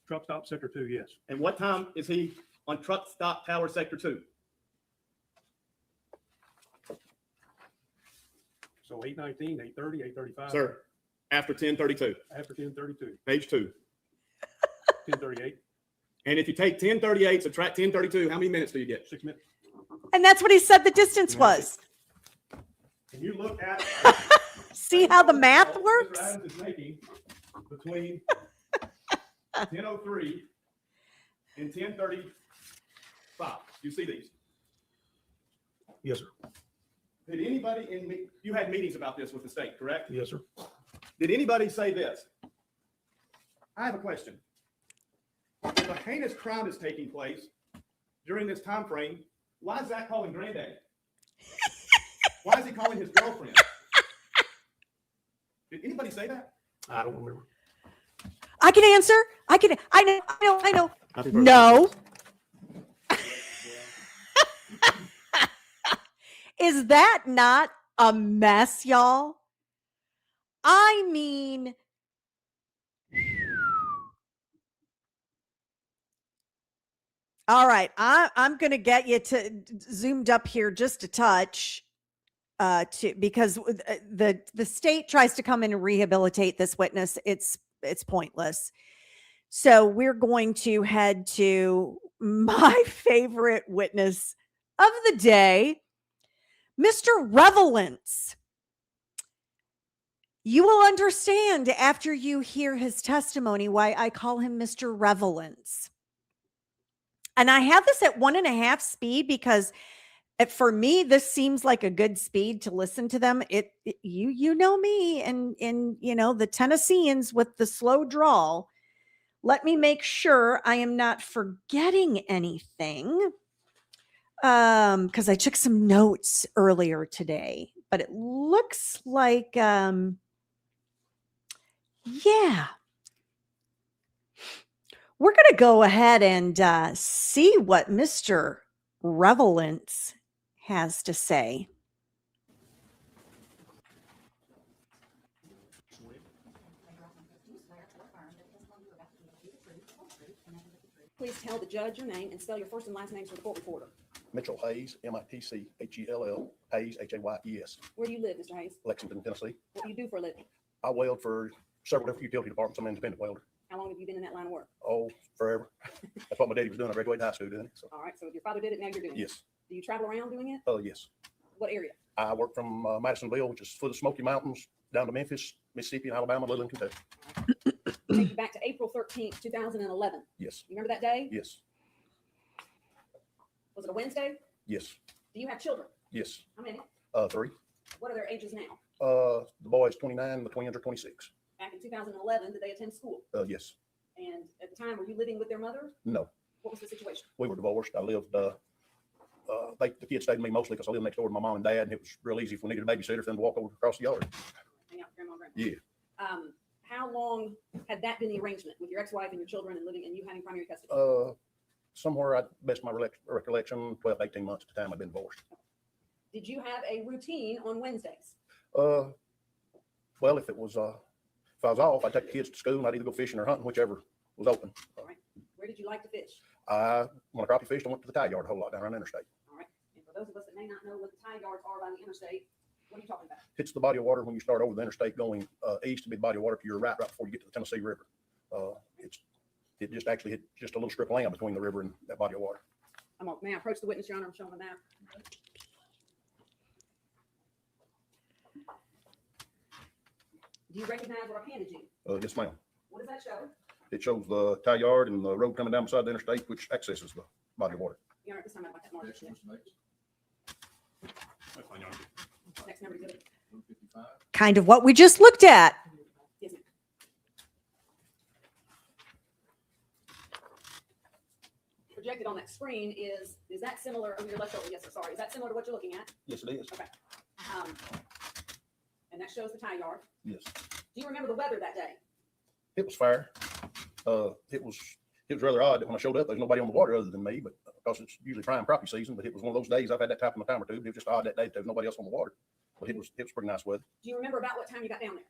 Truck stop sector 2, yes. And what time is he on Truck Stop Tower, sector 2? So 8:19, 8:30, 8:35. Sir, after 1032, After 10:32, page 2. 10:38, And if you take 1038, subtract 1032, how many minutes do you get? 6 minutes. And that's what he said the distance was. Can you look at See how the math Mr. works? Adams is making between 1003 and 1035. You see these? Yes, sir. Did anybody you had meetings about this with the state, correct? Yes, sir. Did anybody say this? I have a question. If a heinous crime is taking place during this time frame, why is Zach calling granddaddy? Why is he calling his girlfriend? Did anybody say that? I don't remember. I can answer. I know. No. Is that not a mess, y'all? I mean, All right. I'm going to get you to zoomed up here just a touch because the state tries to come in and rehabilitate this witness. It's pointless. So we're going to head to my favorite witness of the day, Mr. Revelance. You will understand after you hear his testimony why I call him Mr. Revelance. And I have this at 1.5 speed because for me, this seems like a good speed to listen to them. You know me and you know the Tennesseans with the slow drawl. Let me make sure I am not forgetting anything. Because I took some notes earlier today, but it looks like yeah. We're going to go ahead and see what Mr. Revelance has to say. Please tell the judge your name and spell your first and last names for the court reporter. Mitchell Hayes, Mitchell, Hayes, Hayes. Where do you live, Mr. Hayes? Lexington, Tennessee. What do you do for a living? I weld for several different utility departments. I'm an independent welder. How long have you been in that line of work? Oh, forever. That's what my daddy was doing. I graduated high school doing it. So, All right, so if your father did it, now you're doing it. yes. Do you travel around doing it? Yes. What area? I work from Madisonville, which is foot of the Smoky Mountains, down to Memphis, Mississippi, and Alabama, little in Kentucky. Take you back to April 13th, 2011. Yes. You remember that day? Yes. Was it a Wednesday? Yes. Do you have children? Yes. How many? 3. What are their ages now? The boy's 29, the twins are 26. Back in 2011, did they attend school? Yes. And at the time, were you living with their mother? No. What was the situation? We were divorced. I lived, the kids stayed with me mostly because I lived next door to my mom and dad, and it was real easy if we needed a babysitter for them to walk over across the yard. Hang out with grandma and grandpa? Yeah. How long had that been the arrangement with your ex-wife and your children and living and you having primary custody? Somewhere, at best of my recollection, 12, 18 months at the time I'd been divorced. Did you have a routine on Wednesdays? Well, if it was, if I was off, I'd take the kids to school and I'd either go fishing or hunting, whichever was open. Where did you like to fish? When I crappie fished, I went to the tie yard a whole lot down around the interstate. All right. And for those of us that may not know what the tie yards are by the interstate, what are you talking about? It's the body of water when you start over the interstate going east to be the body of water to your right before you get to the Tennessee River. It just actually hit just a little strip of land between the river and that body of water. May I approach the witness, Your Honor? I'm showing the map. Do you recognize what I handed you? Yes, ma'am. What does that show? It shows the tie yard and the road coming down beside the interstate, which accesses the body of water. Your Honor, this time I'd like that marker. That's fine, Your Honor. Next number exhibit. Kind of what we just looked at. Yes, ma'am. Projected on that screen is that similar, oh, your left shoulder, yes, sir, sorry. Is that similar to what you're looking at? Yes, it is. Okay. And that shows the tie yard. Yes. Do you remember the weather that day? It was fair. It was rather odd that when I showed up, there's nobody on the water other than me, but because it's usually prime crappie season, but it was one of those days I've had that type in my time or two. It was just odd that day that there was nobody else on the water, but it was pretty nice weather. Do you remember about what time you got down there?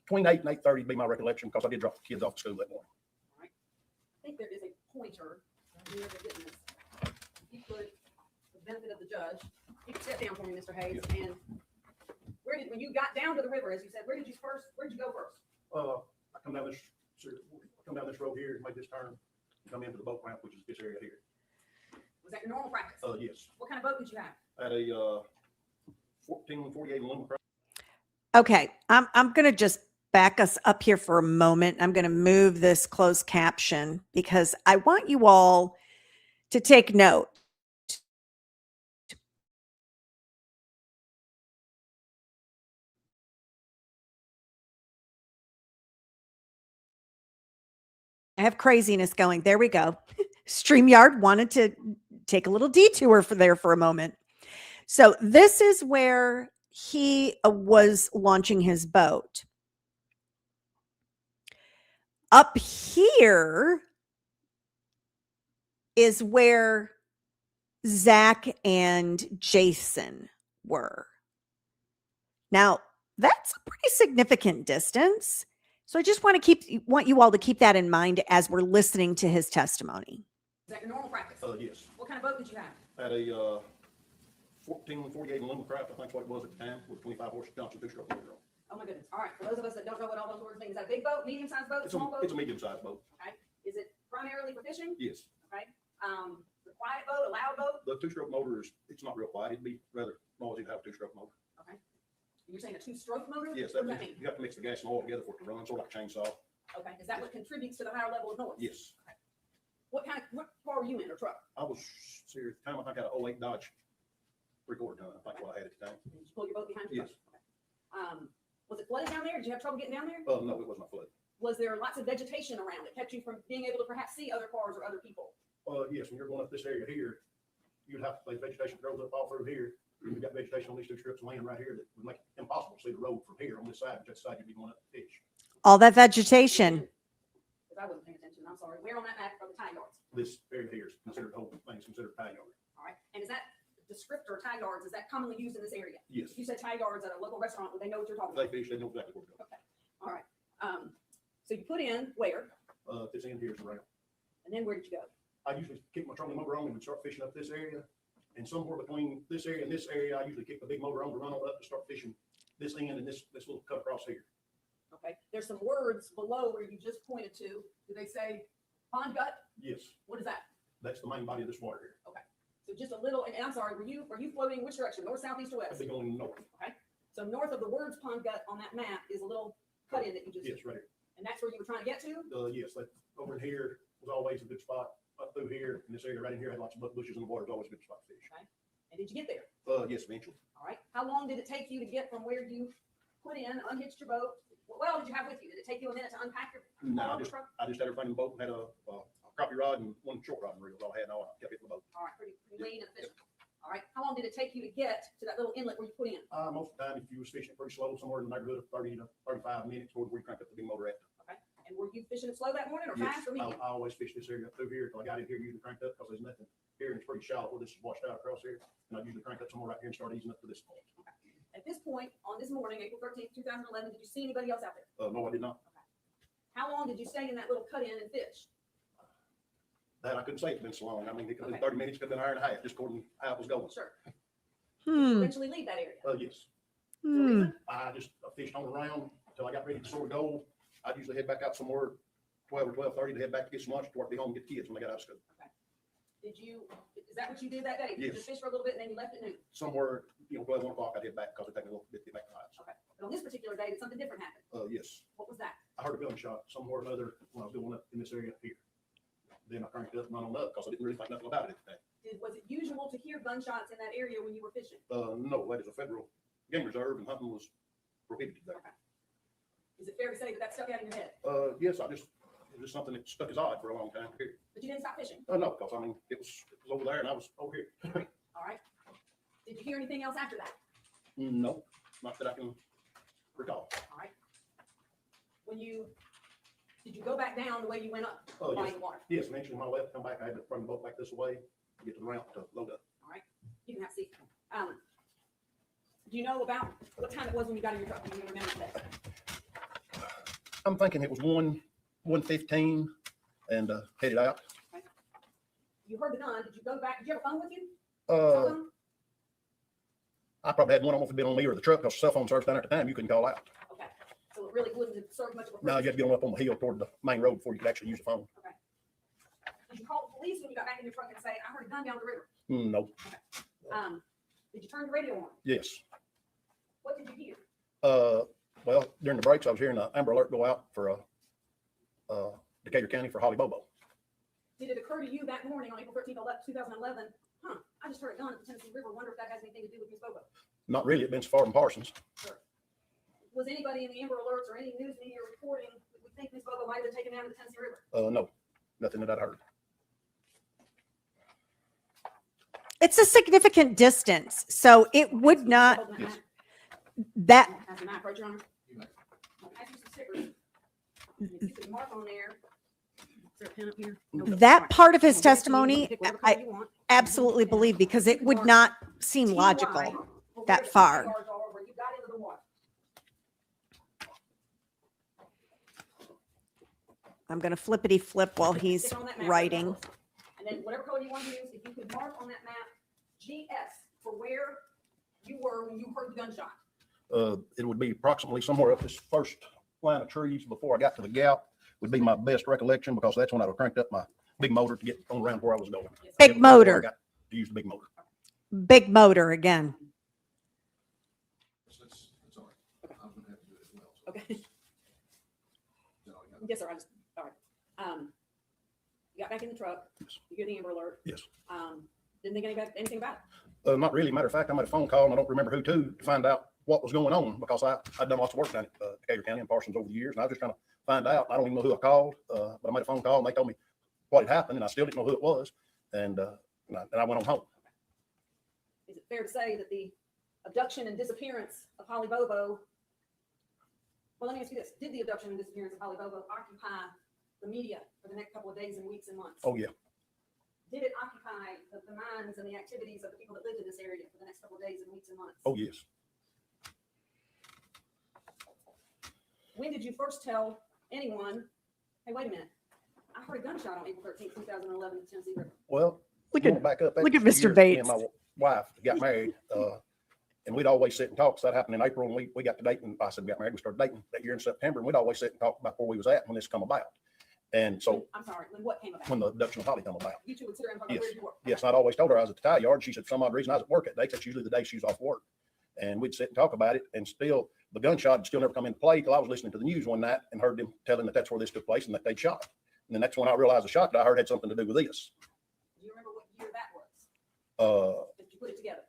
Between 8 and 8:30 would be my recollection because I did drop the kids off to school that morning. I think there is a pointer near the witness. If you could, for the benefit of the judge, you could step down for me, Mr. Hayes, and when you got down to the river, as you said, where'd you go first? I come down this road here, make this turn, and come into the boat ramp, which is this area here. Was that your normal practice? Yes. What kind of boat did you have? I had a 1448 aluminum. Okay, I'm going to just back us up here for a moment. I'm going to move this closed caption because I want you all to take note. I have craziness going. There we go. StreamYard wanted to take a little detour for a moment. So this is where he was launching his boat. Up here is where Zach and Jason were. Now, that's a pretty significant distance. So I just want you all to keep that in mind as we're listening to his testimony. Is that your normal practice? Yes. What kind of boat did you have? Had a, 1448 aluminum craft, I think's what it was at the time, with 25 horse Johnson two-stroke motor on. Oh my goodness. All right. For those of us that don't know what all those words mean, is that a big boat, medium-sized boat, It's a, small boat? it's a medium-sized boat. Is it primarily for fishing? Yes. A quiet boat, a loud boat? The two-stroke motor is, it's not real quiet. It'd be rather noisy to have a two-stroke motor. You're saying a two-stroke motor? Yes, What that, does that mean? you have to mix the gas and oil together for it to run, sort of like a chainsaw. Okay. Is that what contributes to the higher level of noise? Yes. What car were you in or truck? I was, see, at the time, I think I had a 08 Dodge three-quarter ton, I think what I had at the time. Did you pull your boat behind you? Yes. Was it flooded down there? Did you have trouble getting down there? No, it was not flooded. Was there lots of vegetation around that kept you from being able to perhaps see other cars or other people? Yes, when you're going up this area here, you'd have to, like, vegetation grows up all through here. We've got vegetation on these two strips of land right here that would make it impossible to see the road from here on this side, which that side you'd be going up to fish. All that vegetation. Because I wasn't paying attention, I'm sorry. Where on that map are the tie yards? This area here is considered, the whole thing is considered tie yard. All right, and is that descriptor, tie yards, is that commonly used in this area? Yes. If you said tie yards at a local restaurant, would they know what you're talking They about? fish, they know exactly where to go. All right, so you put in where, This end here is around. and then where did you go? I usually kick my trolling motor on and would start fishing up this area. And somewhere between this area and this area, I usually kick the big motor on to run on up to start fishing this end and this little cut across here. Okay, there's some words below where you just pointed to. Do they say pond gut? Yes, What is that? that's the main body of this water here. So just a little, and I'm sorry, were you floating which direction, north, south, east, or I'd west? be going north. So north of the words pond gut on that map is a little cut in that you just, Yes, right here. and that's where you were trying to get to? Yes, that over in here was always a good spot. Up through here, and this area right in here had lots of bushes in the water. It was always a good spot to fish. And did you get there? Yes, eventually. All right. How long did it take you to get from where you put in, unhitched your boat? What all did you have with you? Did it take you a minute to unpack your No, car I on the just truck? had everything in the boat and had a crappie rod and one short rod and reel. All I had, and all I kept it in the boat. All right, pretty lean and efficient. All right. How long did it take you to get to that little inlet where you put in? Most of the time, if you was fishing pretty slow, somewhere in the neighborhood of 30 to 35 minutes, towards where you crank up the big motor at. And were you fishing it slow that morning or Yes, fast or I medium? always fish this area up through here until I got in here, usually cranked up because there's nothing here and it's pretty shallow where this is washed out across here. And I usually crank up somewhere right here and start easing up to this point. At this point, on this morning, April 13th, 2011, did you see anybody else out there? No, I did not. How long did you stay in that little cut in and fish? That I couldn't say it's been so long. I mean, it could have been Okay. 30 minutes, could have been an hour and a half, just according to how it was going. Sure. Did you Hmm. eventually leave that area? Yes. Is there a Hmm. reason? I just fished on around until I got ready to sort of go. I'd usually head back out somewhere 12 or 12:30 to head back to get some lunch to work, be home and get the kids when they got out of school. Is that what you did that day? Did you Yes. just fish for a little bit and then you left at noon? Somewhere, 12, 1 o'clock, I'd head back because it'd take me a little bit to get back to the house. But on this particular day, did something different happen? Yes. What was that? I heard a gunshot somewhere or another when I was going up in this area up here. Then I cranked up and run on up because I didn't really think nothing about it at the time. Was it usual to hear gunshots in that area when you were fishing? No, that is a federal game reserve and hunting was prohibited there. Is it fair to say that that stuck out in your head? Yes, it was just something that stuck as odd for a long time here. But you didn't stop fishing? No, because I mean, it was over there and I was over here. All right. Did you hear anything else after that? No, not that I can recall. All right. Did you go back down the way you went up? Oh, yes. Buying water? Yes, eventually when I left, come back, I had to bring the boat back this way, to get to the ramp to load up. You can have a seat. Do you know about what time it was when you got in your truck? Do you remember that? I'm thinking it was 1:15 and headed out. You heard the gun. Did you go back? Did you have a phone with you? Uh, Cell phone? I probably had one. I don't know if it'd been on me or the truck because cell phone service down at the time, you couldn't call out. Okay. So it really wouldn't have served much of a Now purpose. you had to get on up on the hill toward the main road before you could actually use the phone. Did you call the police when you got back in your truck and say, I heard a gun down the river? No, Did you turn the radio on? yes. What did you hear? Well, during the breaks, I was hearing an Amber Alert go out for Decatur County for Holly Bobo. Did it occur to you that morning on April 13th, 2011, I just heard a gun at the Tennessee River. Wonder if that has anything to do with Miss Bobo? Not really. It'd been so far from Parsons. Was anybody in the Amber Alerts or any news media reporting that we think Miss Bobo might have been taken down to the Tennessee River? No, nothing that I'd heard. It's a significant distance, so it would not, Holding yes. that, map. Pass the map, right, Your Honor? I'll pass you some stickers. If you could mark on there. Is there a pen up here? No. that part of his I'll give it to you. You testimony, pick whatever I color you want. absolutely believe, because it would not seem logical TY, or that where the far. yards are where you got into the water. I'm going to flippity flip while he's Stick on that map, writing. close. And And then whatever code you want to use, if you could mark on that map GS for where you were when you heard the gunshot. It would be approximately somewhere up this first line of trees before I got to the gap would be my best recollection, because that's when I cranked up my big motor to get on around where I was going. Big It was before I motor. got to use the big motor. Big motor again. Okay. Yes, sir. All right. You got back in the truck. Yes. You get the Amber Alert. Yes. Didn't think anything about it. Not really. Matter of fact, I made a phone call and I don't remember who to find out what was going on, because I'd done lots of work down at Decatur County and Parsons over the years, and I was just trying to find out. I don't even know who I called, but I made a phone call and they told me what had happened, and I still didn't know who it was. And I went on home. Is it fair to say that the abduction and disappearance of Holly Bobo, well, let me ask you this, did the abduction and disappearance of Holly Bobo occupy the media for the next couple of days and weeks and months? Oh, yeah. Did it occupy the minds and the activities of the people that lived in this area for the next couple of days and weeks and months? Oh, yes. When did you first tell anyone, hey, wait a minute, I heard a gunshot on April 13th, 2011 in Tennessee River? Well, Look going at back up. look at that's the Mr. year me and Bates. my wife got married, and we'd always sit and talk. So that happened in April, and we got to dating. I said we got married. We started dating that year in September, and we'd always sit and talk about where we was at when this come about. And so I'm sorry, when what came about? when the abduction of Holly come about, You two would sit there and talk Yes. about where you were. yes, I'd always told her I was at the tie yard. She said for some odd reason I was at work that day. That's usually the day she's off work. And we'd sit and talk about it, and still the gunshot had still never come into play till I was listening to the news one night and heard them telling that that's where this took place and that they'd shot. And then that's when I realized the shot that I heard had something to do with this. Do you remember what year that was? That you put it together?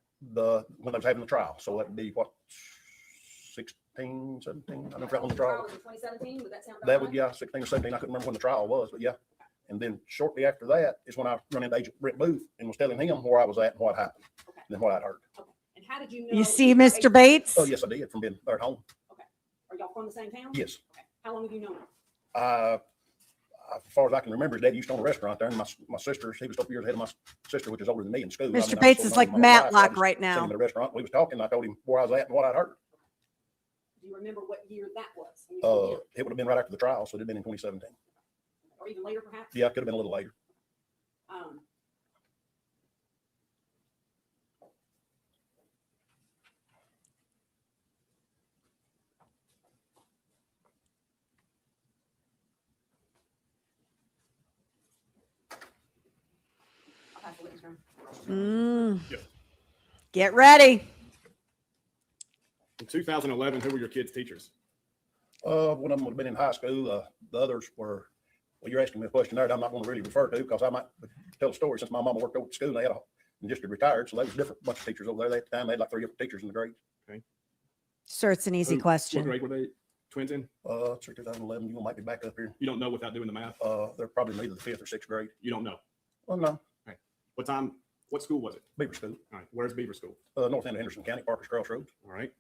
When I was having the trial. So that'd be what, 16, 17? I don't know when the trial. was in 2017, would that sound about That would, right? yeah, 16 or 17. I couldn't remember when the trial was, but yeah. And then shortly after that is when I run into Agent Brent Booth and was telling him where I was at and what happened, Okay. and then what I'd heard. Okay. And how did you know? You see, that Mr. Bates? Oh, yes, I did, from being there at home. Are y'all from the same town? Yes. Okay. How long have you known him? As far as I can remember, his dad used to own a restaurant there, and my sister, he was a couple years ahead of my sister, which is older than me in school. I mean, I Mr. was Bates so is young like in my life, I Matlock just right seen him now. at a restaurant. We was talking, and I told him where I was at and what I'd heard. Do you remember what year that was? when you told him? It would have been right after the trial, so it'd have been in 2017. Or even later, perhaps? Yeah, it could have been a little later. Um, I'll pass the witness room. Mm. Get ready. In 2011, who were your kids' teachers? One of them would have been in high school. The others were, well, you're asking me a question there that I'm not going to really refer to, because I might tell a story. Since my mama worked over at school, and they had and just retired, so there was a different bunch of teachers over there. At the time, they had like 3 different teachers in the grade. Sir, it's an easy What question. grade were they twins in? It's 2011. You might be back up here. You don't know without doing the math? They're probably in either the 5th or 6th grade. You don't know. Well, no, What school was it? Beaver School, All right, where's Beaver School? north end of Henderson County, Parker's Crossroads. All right.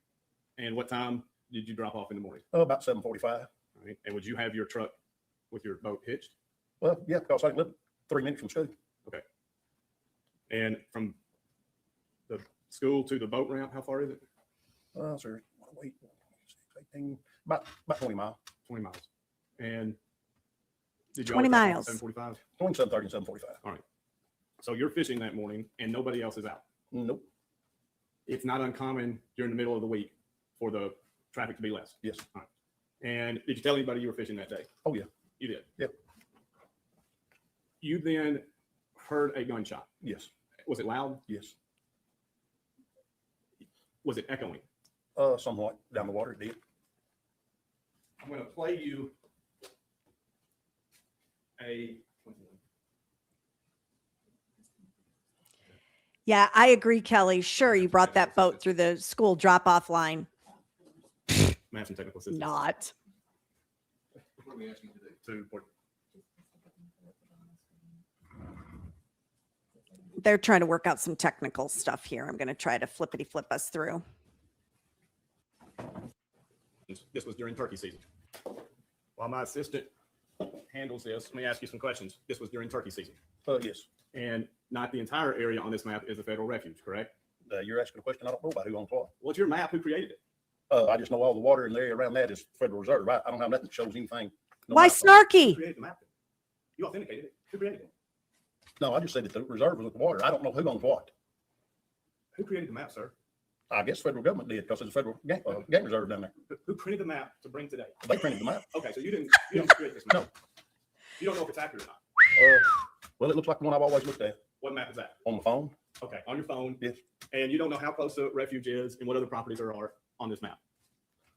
And what time did you drop off in the morning? About 7:45. All right. And would you have your truck with your boat hitched? Well, yeah, because I live 3 minutes from school. And from the school to the boat ramp, how far is it? Sir, wait, 18, about 20 miles, 20 miles. And did you 20 always drop off at miles. 7:45? 27:30 and 7:45. So you're fishing that morning and nobody else is out. Nope. It's not uncommon during the middle of the week for the traffic to be less. Yes. All right. And did you tell anybody you were fishing that day? Oh, yeah. You did? Yep. You then heard a gunshot. Yes. Was it loud? Yes. Was it echoing? Somewhat down the water, it did. I'm going to play you a. Yeah, I agree, Kelly. Sure, you brought that boat through the school drop-off line. May have some technical assistance. Not. What are we asking you to do? They're trying to work out some technical stuff here. I'm going to try to flippity-flip us through. This was during turkey season. While my assistant handles this, let me ask you some questions. This was during turkey season. Yes. And not the entire area on this map is a federal refuge, correct? You're asking a question I don't know about who owns what. Well, it's your map. Who created it? I just know all the water in the area around that is Federal Reserve. I don't have nothing that shows anything. no Why map on it. Who snarky? created the map? You authenticated it. Who created it? No, I just said that the reserve was with the water. I don't know who owns what. Who created the map, sir? I guess federal government did because there's a federal game reserve down there. Who printed the map to bring today? They printed the map. Okay, so you didn't create this map? No. You don't know if it's accurate or not? Well, it looks like the one I've always looked at What map is that? on the phone. Okay, on your phone? Yes. And you don't know how close the refuge is and what other properties there are on this map?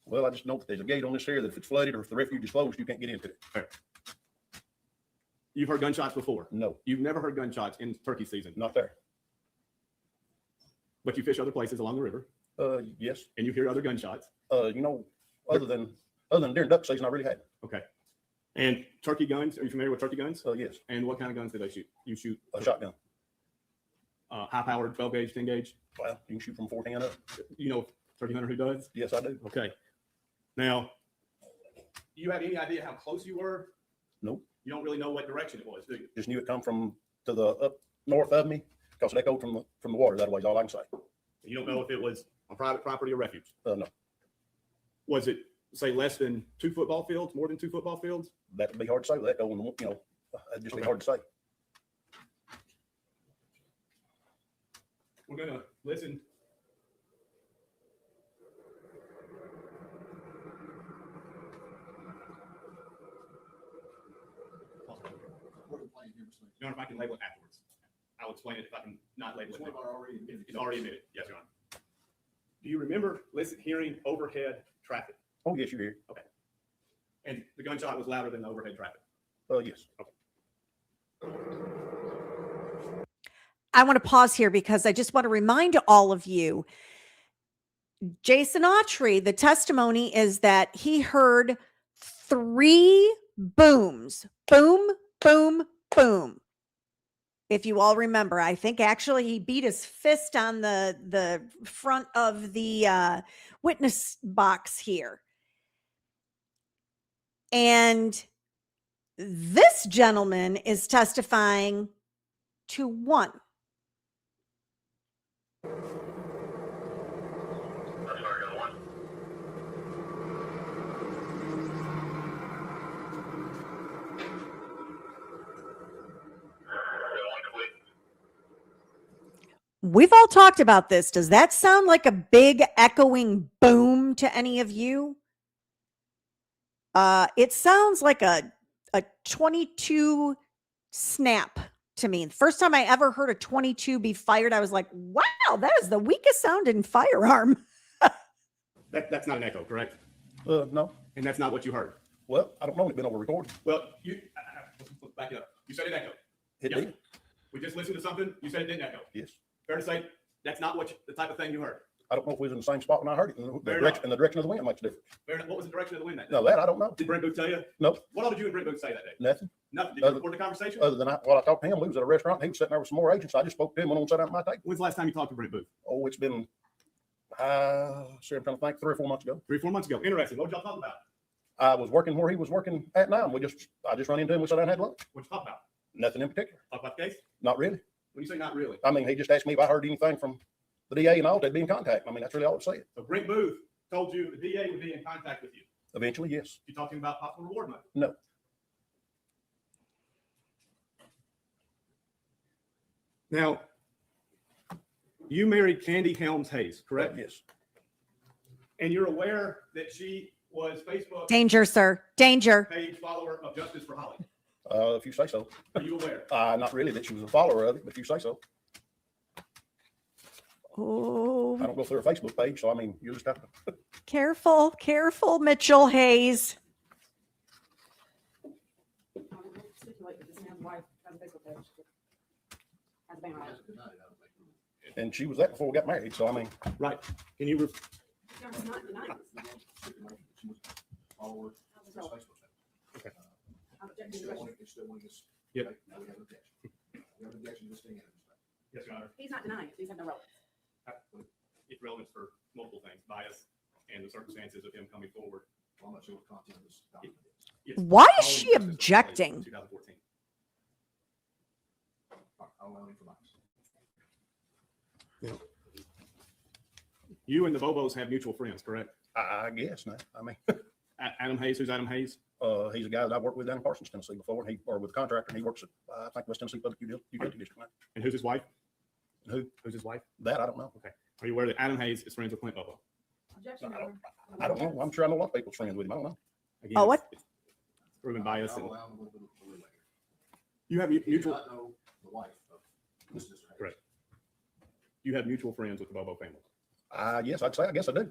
Well, I just know that there's a gate on this here that if it's flooded or if the refuge is closed, you can't get into it. You've heard gunshots before. No, You've never heard gunshots in turkey season, not there. but you fish other places along the river Yes. and you hear other gunshots. You know, other than during duck season, I really had. Okay. And turkey guns, are you familiar with turkey guns? Yes, And what kind of guns do they shoot? You shoot a shotgun. high powered 12 gauge, 10 gauge? Well, you can shoot from 14 up. You know, turkey hunter who does? Yes, I do. Okay. Now, you have any idea how close you were? Nope. You don't really know what direction it was, do you? Just knew it come from to the up north of me because it echoed from the water. That way, all I can say. You don't know if it was on private property or refuge. No, Was it, say, less than 2 football fields, more than 2 football fields? that would be hard to say. That echo, that'd just be Okay. hard to say. We're gonna listen. Your Honor, if I can label it afterwards, I'll explain it if I can not label it. It's already admitted. Yes, Your Honor. Do you remember hearing overhead traffic? Oh, yes, you're here. And the gunshot was louder than the overhead traffic. Yes. I want to pause here because I just want to remind all of you, Jason Autry, the testimony is that he heard 3 booms, boom, boom, boom. If you all remember, I think actually he beat his fist on the front of the witness box here. And this gentleman is testifying to 1. We've all talked about this. Does that sound like a big echoing boom to any of you? It sounds like a 22 snap to me. The first time I ever heard a 22 be fired, I was like, wow, that is the weakest sounding firearm. That's not an echo, correct? No. And that's not what you heard. Well, I don't know. It's been over recorded. Well, back it up. You said it echoed. It Yeah. did. We just listened to something. You said it didn't echo. Yes. Fair to say that's not the type of thing you heard. I don't know if we was in the same spot when I heard it. Fair enough. The direction of the wind makes a difference. What was the direction of the wind that day? No, that I don't know. Did Brent Booth tell you? No, What all did you and Brent Booth say that day? nothing. Nothing. Did you record the conversation? Other than what I talked to him, we was at a restaurant. And he was sitting there with some more agents. I just spoke to him, went on sat down at my table. When's the last time you talked to Brent Booth? Oh, it's been, I'm trying to think, 3 or 4 months ago. 3 or 4 months ago. Interesting. What did y'all talk about? I was working where he was working at now. And I just run into him. We sat down and had lunch. What you talk about? Nothing in particular. Talk about the case? Not really. When you say not really. I mean, he just asked me if I heard anything from the DA and all. They'd be in contact. I mean, that's really all it said. So Brent Booth told you the DA would be in contact with you. Eventually, yes. You talking about possible reward money? No. Now, you married Candy Helms Hayes, correct? Yes. And you're aware that she was Facebook Danger, sir. Danger. page follower of Justice for Holly. If you say so. Are you aware? Not really that she was a follower of it, but if you say so. Oh, I don't go through her Facebook page, so I mean, you just have to. careful, careful, Mitchell Hayes. Stipulate that this man's wife has a Facebook page. Has a banner on it. And she was that before we got married, so I mean, Right. Can you, There's not denying this. So, I'm objecting to the question. Yep. yes, Your Honor, He's not denying it. These have no relevance. it's relevant for multiple things, bias and the circumstances of him coming forward. Yes. Why is Following she Justice for Holly in objecting? 2014. You and the Bobos have mutual friends, correct? I guess not. I mean, Adam Hayes, who's Adam Hayes? He's a guy that I worked with down in Parsons, Tennessee before, or with a contractor, and he works at, I think, West Tennessee Public Utility District now. And who's his wife? Who? Who's his wife? That, I don't know. Are you aware that Adam Hayes is friends with Clint Bobo? Objection, Your Honor. I don't know. I'm sure I know a lot of people's friends with him. I don't know. Again, Oh, what? it's proven bias. And Allow a little bit of later. you have You do mutual, not know the wife of Mr. Hayes. Correct. you have mutual friends with the Bobo family. Yes, I guess I do.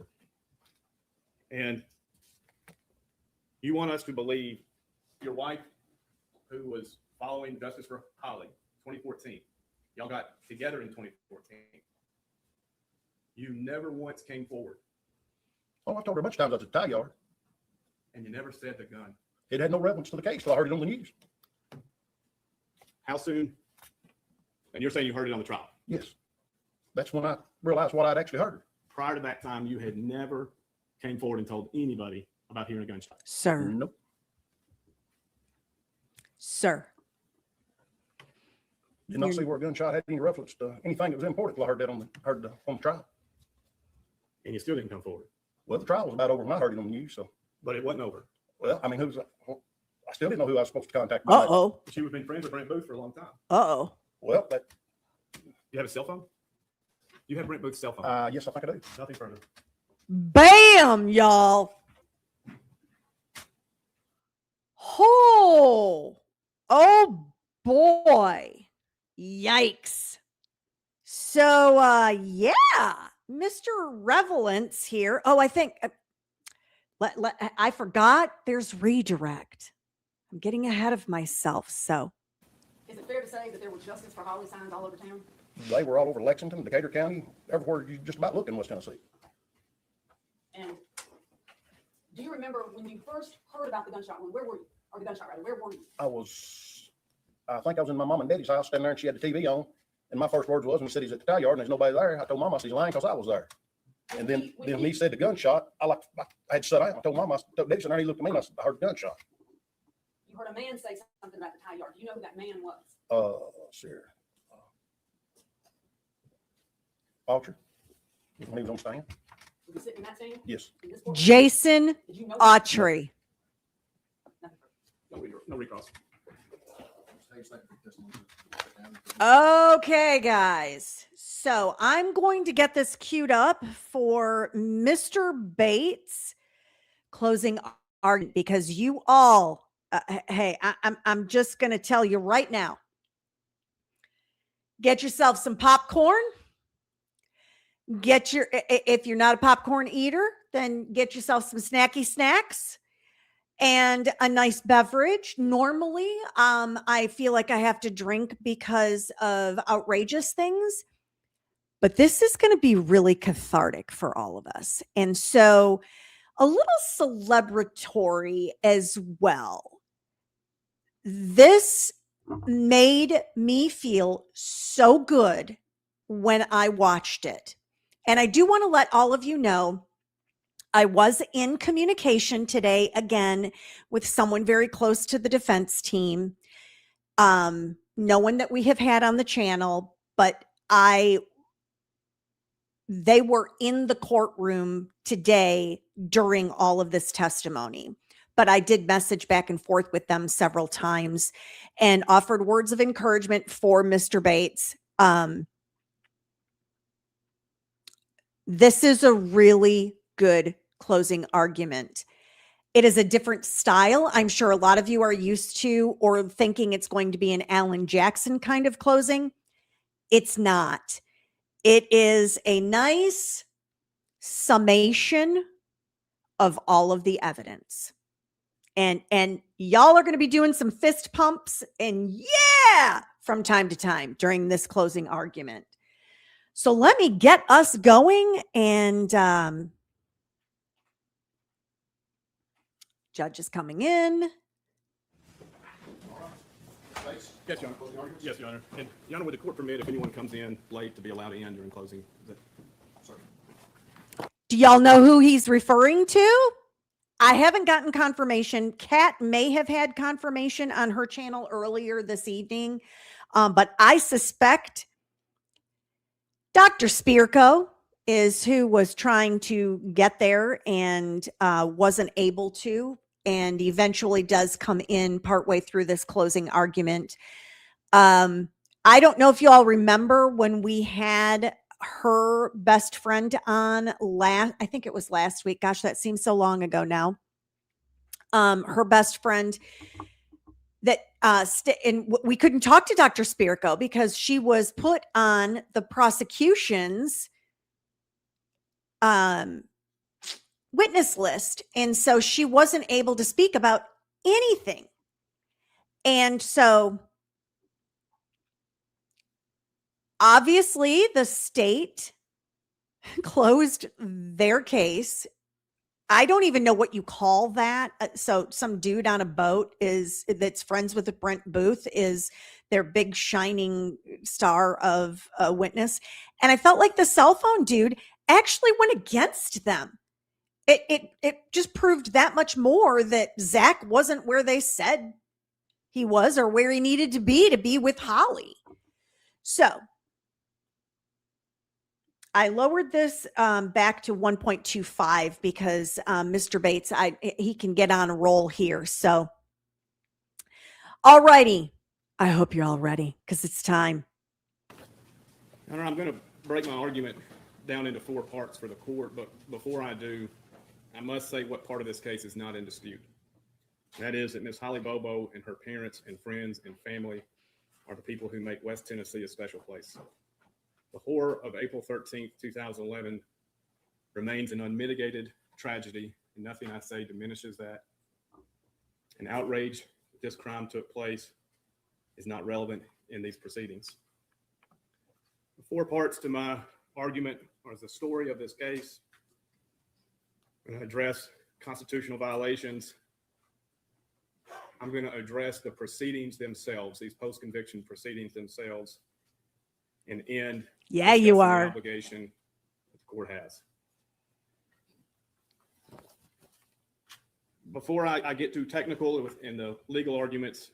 And you want us to believe your wife, who was following Justice for Holly, 2014, y'all got together in 2014. You never once came forward, Oh, I've told her a bunch of times I was at the tie yard. and you never said the gun. It had no relevance to the case till I heard it on the news. How soon? And you're saying you heard it on the trial. Yes. That's when I realized what I'd actually heard. Prior to that time, you had never came forward and told anybody about hearing a gunshot. Sir, Nope. sir. Did not You're- see where a gunshot had any reference to anything that was important till I heard that on the trial. And you still didn't come forward. Well, the trial was about over when I heard it on the news. So, But it wasn't over. well, I mean, I still didn't know who I was supposed to contact. Uh-oh. But you've been friends with Brent Booth for a long time. Uh-oh. Well, that, You have a cell phone? You have Brent Booth's cell phone. yes, I think I do. Nothing further. Bam, y'all. Oh boy. Yikes. So, yeah, Mr. Revelance here. Oh, I think, I forgot there's redirect. I'm getting ahead of myself. So, Is it fair to say that there were Justice for Holly signs all over town? They were all over Lexington, Decatur County, everywhere you just about look in West Tennessee. And do you remember when you first heard about the gunshot wound? Where were you? Or the gunshot rather, where were you? I think I was in my mom and daddy's house standing there and she had the TV on. And my first words was, when he said he's at the tie yard and there's nobody there, I told Mama he's lying because I was there. And then when he said the gunshot, I had to sit down. I told Mama, I told Daddy, and he looked at me and I said, I heard the gunshot. You heard a man say something about the tie yard. Do you know who that man was? Sure. Alter. When he was on stand? Was he sitting in that stand? Yes. In this court? Jason Did you know? Autry. Nothing further. No recross. Stage that testimony. Okay, guys. So I'm going to get this queued up for Mr. Bates closing argument because you all, hey, I'm just going to tell you right now. Get yourself some popcorn. If you're not a popcorn eater, then get yourself some snacky snacks and a nice beverage. Normally, I feel like I have to drink because of outrageous things, but this is going to be really cathartic for all of us. And so a little celebratory as well. This made me feel so good when I watched it. And I do want to let all of you know, I was in communication today again with someone very close to the defense team. No one that we have had on the channel, but they were in the courtroom today during all of this testimony. But I did message back and forth with them several times and offered words of encouragement for Mr. Bates. This is a really good closing argument. It is a different style. I'm sure a lot of you are used to or thinking it's going to be an Alan Jackson kind of closing. It's not. It is a nice summation of all of the evidence. And y'all are going to be doing some fist pumps and yeah, from time to time during this closing argument. So let me get us going and judge is coming in. Yes, Your Honor. Yes, Your Honor. And Your Honor, would the court permit if anyone comes in late to be allowed in during closing? Do y'all know who he's referring to? I haven't gotten confirmation. Kat may have had confirmation on her channel earlier this evening, but I suspect Dr. Spirko is who was trying to get there and wasn't able to. and eventually does come in partway through this closing argument. I don't know if you all remember when we had her best friend on I think it was last week. Gosh, that seems so long ago now. Her best friend that and we couldn't talk to Dr. Spirko because she was put on the prosecution's witness list, and so she wasn't able to speak about anything. And so obviously the state closed their case. I don't even know what you call that. So some dude on a boat that's friends with Brent Booth is their big shining star of a witness. And I felt like the cell phone dude actually went against them. It just proved that much more that Zach wasn't where they said he was or where he needed to be with Holly. So I lowered this back to 1.25 because Mr. Bates, he can get on a roll here. So, all righty. I hope you're all ready because it's time. Your Honor, I'm going to break my argument down into 4 parts for the court, but before I do, I must say what part of this case is not in dispute. That is that Ms. Holly Bobo and her parents and friends and family are the people who make West Tennessee a special place. The horror of April 13th, 2011 remains an unmitigated tragedy, and nothing I say diminishes that. An outrage that this crime took place is not relevant in these proceedings. The 4 parts to my argument are the story of this case. I'm going to address constitutional violations. I'm going to address the proceedings themselves, these post-conviction proceedings themselves, and end Yeah, you discussing the are. obligation that the court has. Before I get too technical in the legal arguments,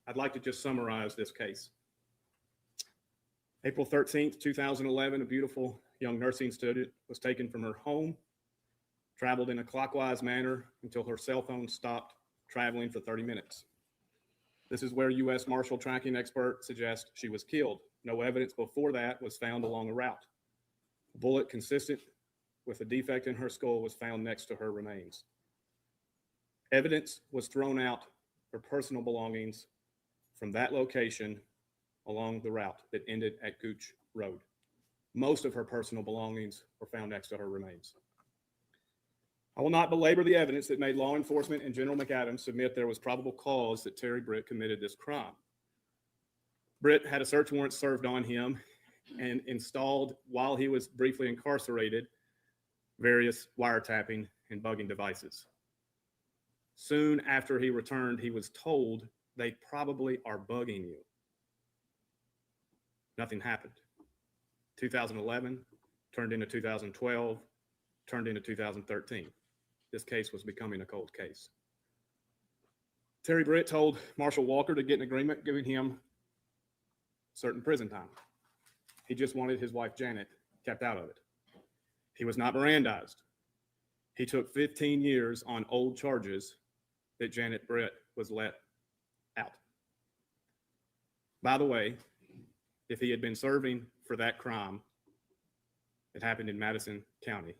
I'd like to just summarize this case. April 13th, 2011, a beautiful young nursing student was taken from her home, traveled in a clockwise manner until her cell phone stopped traveling for 30 minutes. This is where U.S. Marshal tracking expert suggests she was killed. No evidence before that was found along the route. A bullet consistent with a defect in her skull was found next to her remains. Evidence was thrown out for personal belongings from that location along the route that ended at Gooch Road. Most of her personal belongings were found next to her remains. I will not belabor the evidence that made law enforcement and General McAdams submit there was probable cause that Terry Britt committed this crime. Britt had a search warrant served on him and installed, while he was briefly incarcerated, various wiretapping and bugging devices. Soon after he returned, he was told they probably are bugging you. Nothing happened. 2011 turned into 2012, turned into 2013. This case was becoming a cold case. Terry Britt told Marshal Walker to get an agreement giving him certain prison time. He just wanted his wife Janet kept out of it. He was not Mirandized. He took 15 years on old charges that Janet Britt was let out. By the way, if he had been serving for that crime that happened in Madison County,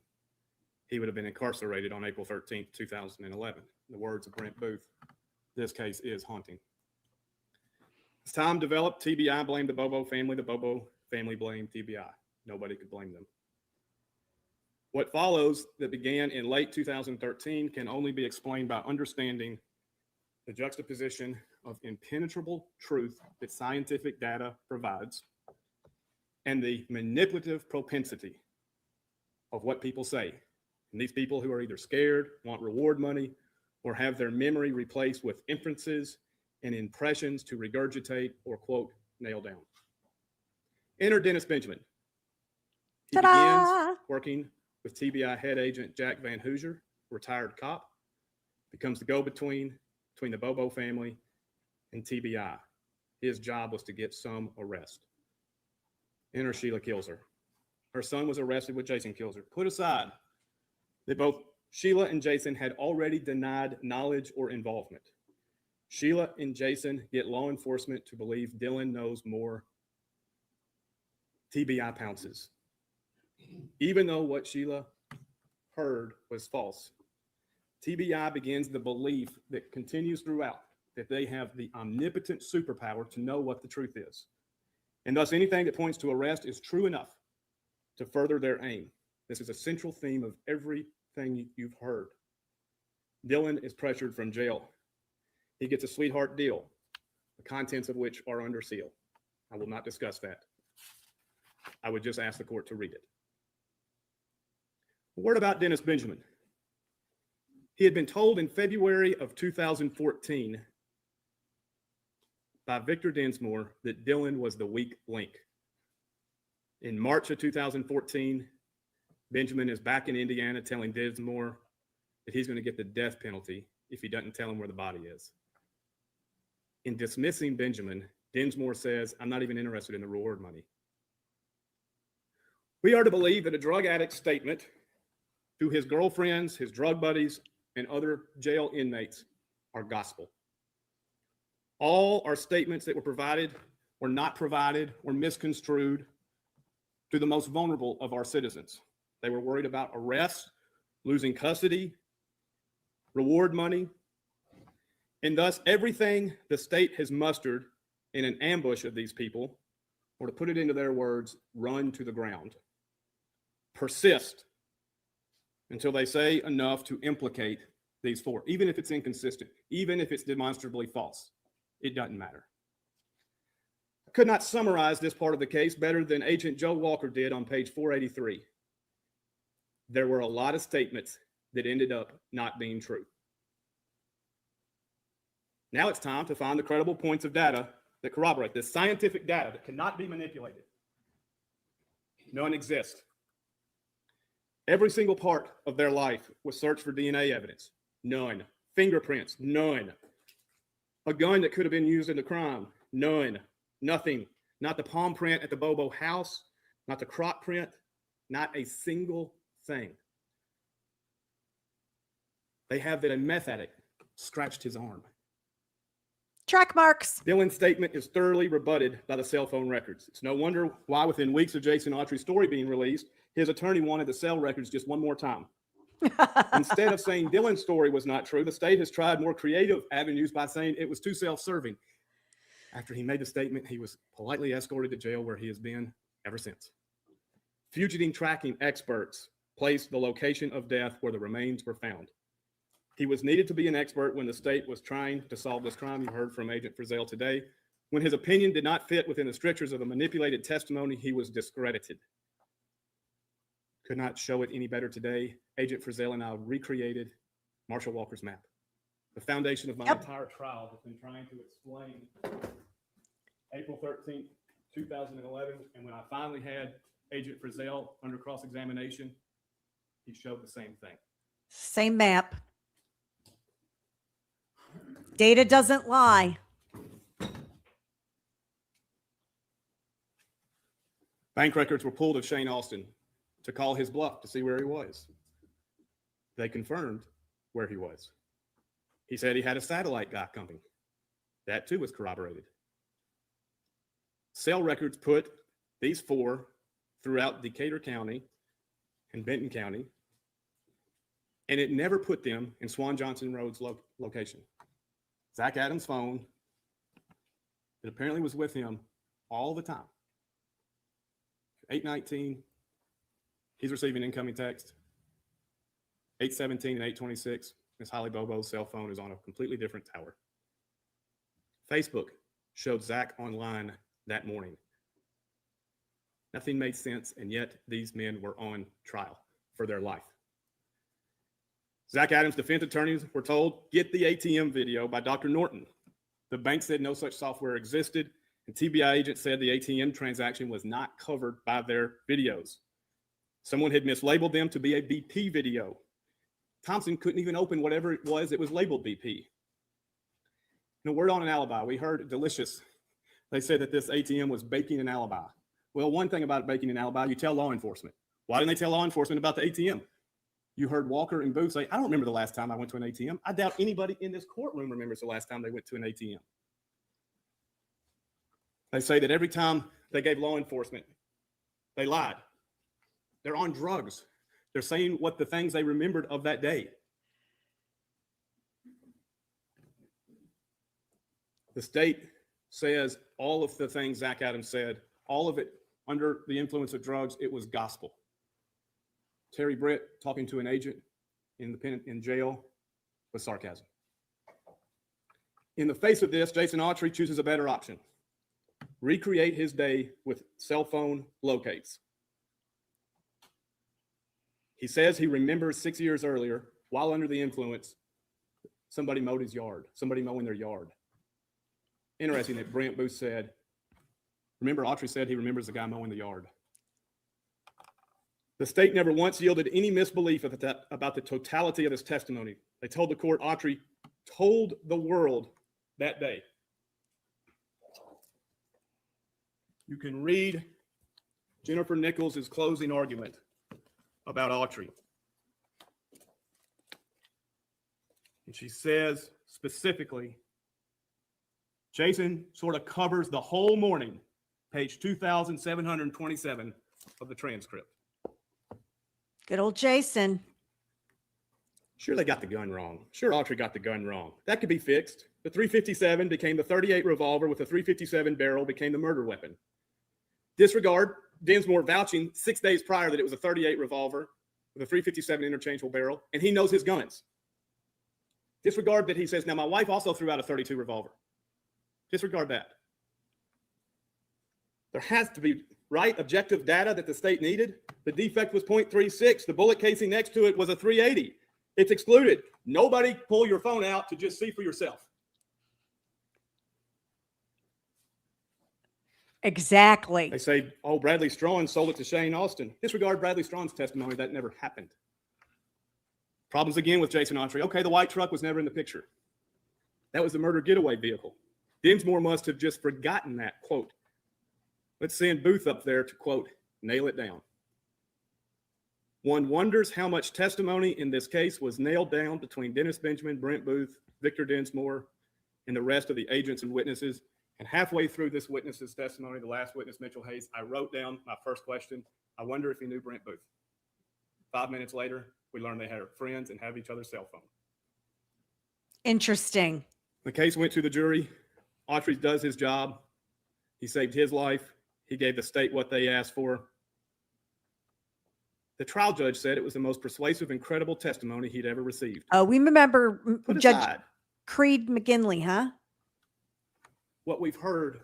he would have been incarcerated on April 13th, 2011. In the words of Brent Booth, this case is haunting. As time developed, TBI blamed the Bobo family. The Bobo family blamed TBI. Nobody could blame them. What follows that began in late 2013 can only be explained by understanding the juxtaposition of impenetrable truth that scientific data provides and the manipulative propensity of what people say. And these people who are either scared, want reward money, or have their memory replaced with inferences and impressions to regurgitate or, quote, nail down. Enter Dennis Benjamin. He begins working with TBI head agent Jack Van Hoosier, retired cop, becomes the go-between between the Bobo family and TBI. His job was to get some arrest. Enter Sheila Kilzer. Her son was arrested with Jason Kilzer. Put aside that both Sheila and Jason had already denied knowledge or involvement. Sheila and Jason get law enforcement to believe Dylan knows more. TBI pounces. Even though what Sheila heard was false, TBI begins the belief that continues throughout that they have the omnipotent superpower to know what the truth is. And thus anything that points to arrest is true enough to further their aim. This is a central theme of everything you've heard. Dylan is pressured from jail. He gets a sweetheart deal, the contents of which are under seal. I will not discuss that. I would just ask the court to read it. A word about Dennis Benjamin. He had been told in February of 2014 by Victor Densmore that Dylan was the weak link. In March of 2014, Benjamin is back in Indiana telling Densmore that he's going to get the death penalty if he doesn't tell him where the body is. In dismissing Benjamin, Densmore says, "I'm not even interested in the reward money." We are to believe that a drug addict's statement to his girlfriends, his drug buddies, and other jail inmates are gospel. All our statements that were provided or not provided or misconstrued to the most vulnerable of our citizens. They were worried about arrest, losing custody, reward money, and thus everything the state has mustered in an ambush of these people, or to put it into their words, run to the ground. Persist until they say enough to implicate these four, even if it's inconsistent, even if it's demonstrably false. It doesn't matter. I could not summarize this part of the case better than Agent Joe Walker did on page 483. There were a lot of statements that ended up not being true. Now it's time to find the credible points of data that corroborate this scientific data that cannot be manipulated. None exist. Every single part of their life was searched for DNA evidence. None. Fingerprints. None. A gun that could have been used in the crime. None. Nothing. Not the palm print at the Bobo house. Not the crop print. Not a single thing. They have that a meth addict scratched his arm. Track marks. Dylan's statement is thoroughly rebutted by the cell phone records. It's no wonder why within weeks of Jason Autry's story being released, his attorney wanted the cell records just one more time. Instead of saying Dylan's story was not true, the state has tried more creative avenues by saying it was too self-serving. After he made the statement, he was politely escorted to jail where he has been ever since. Fugitive tracking experts placed the location of death where the remains were found. He was needed to be an expert when the state was trying to solve this crime. You heard from Agent Frizzell today. When his opinion did not fit within the strictures of the manipulated testimony, he was discredited. Could not show it any better today. Agent Frizzell and I recreated Marshall Walker's map. The foundation of my entire trial has been trying to explain April 13th, 2011. And when I finally had Agent Frizzell under cross-examination, he showed the same thing. Same map. Data doesn't lie. Bank records were pulled of Shane Austin to call his bluff to see where he was. They confirmed where he was. He said he had a satellite guy coming. That too was corroborated. Cell records put these four throughout Decatur County and Benton County, and it never put them in Swan Johnson Road's location. Zach Adams' phone, that apparently was with him all the time. 8:19, he's receiving incoming text. 8:17 and 8:26, Miss Holly Bobo's cell phone is on a completely different tower. Facebook showed Zach online that morning. Nothing made sense, and yet these men were on trial for their life. Zach Adams' defense attorneys were told, get the ATM video by Dr. Norton. The bank said no such software existed, and TBI agent said the ATM transaction was not covered by their videos. Someone had mislabeled them to be a BP video. Thompson couldn't even open whatever it was that was labeled BP. And a word on an alibi. We heard Delicious. They said that this ATM was baking an alibi. Well, one thing about baking an alibi, you tell law enforcement. Why didn't they tell law enforcement about the ATM? You heard Walker and Booth say, I don't remember the last time I went to an ATM. I doubt anybody in this courtroom remembers the last time they went to an ATM. They say that every time they gave law enforcement, they lied. They're on drugs. They're saying what the things they remembered of that day. The state says all of the things Zach Adams said, all of it under the influence of drugs, it was gospel. Terry Britt talking to an agent in jail was sarcasm. In the face of this, Jason Autry chooses a better option. Recreate his day with cell phone locates. He says he remembers 6 years earlier, while under the influence, somebody mowed his yard, somebody mowing their yard. Interesting that Brent Booth said, remember Autry said he remembers the guy mowing the yard. The state never once yielded any misbelief about the totality of his testimony. They told the court Autry told the world that day. You can read Jennifer Nichols' closing argument about Autry. And she says specifically, Jason sort of covers the whole morning, page 2,727 of the transcript. Good old Jason. Sure, they got the gun wrong. Sure, Autry got the gun wrong. That could be fixed. The .357 became the .38 revolver with the .357 barrel became the murder weapon. Disregard Dinsmore vouching 6 days prior that it was a .38 revolver with a .357 interchangeable barrel, and he knows his guns. Disregard that he says, now my wife also threw out a .32 revolver. Disregard that. There has to be right objective data that the state needed. The defect was .36. The bullet casing next to it was a .380. It's excluded. Nobody pull your phone out to just see for yourself. Exactly. They say, oh, Bradley Strachan sold it to Shane Austin. Disregard Bradley Strachan's testimony. That never happened. Problems again with Jason Autry. Okay, the white truck was never in the picture. That was the murder getaway vehicle. Dinsmore must have just forgotten that, quote. Let's send Booth up there to, quote, nail it down. One wonders how much testimony in this case was nailed down between Dennis Benjamin, Brent Booth, Victor Dinsmore, and the rest of the agents and witnesses. And halfway through this witness's testimony, the last witness, Mitchell Hayes, I wrote down my first question. I wonder if he knew Brent Booth. 5 minutes later, we learned they had friends and have each other's cell phone. Interesting. The case went to the jury. Autry does his job. He saved his life. He gave the state what they asked for. The trial judge said it was the most persuasive and credible testimony he'd ever received. Oh, we remember Put Judge aside Creed McGinley, huh? what we've heard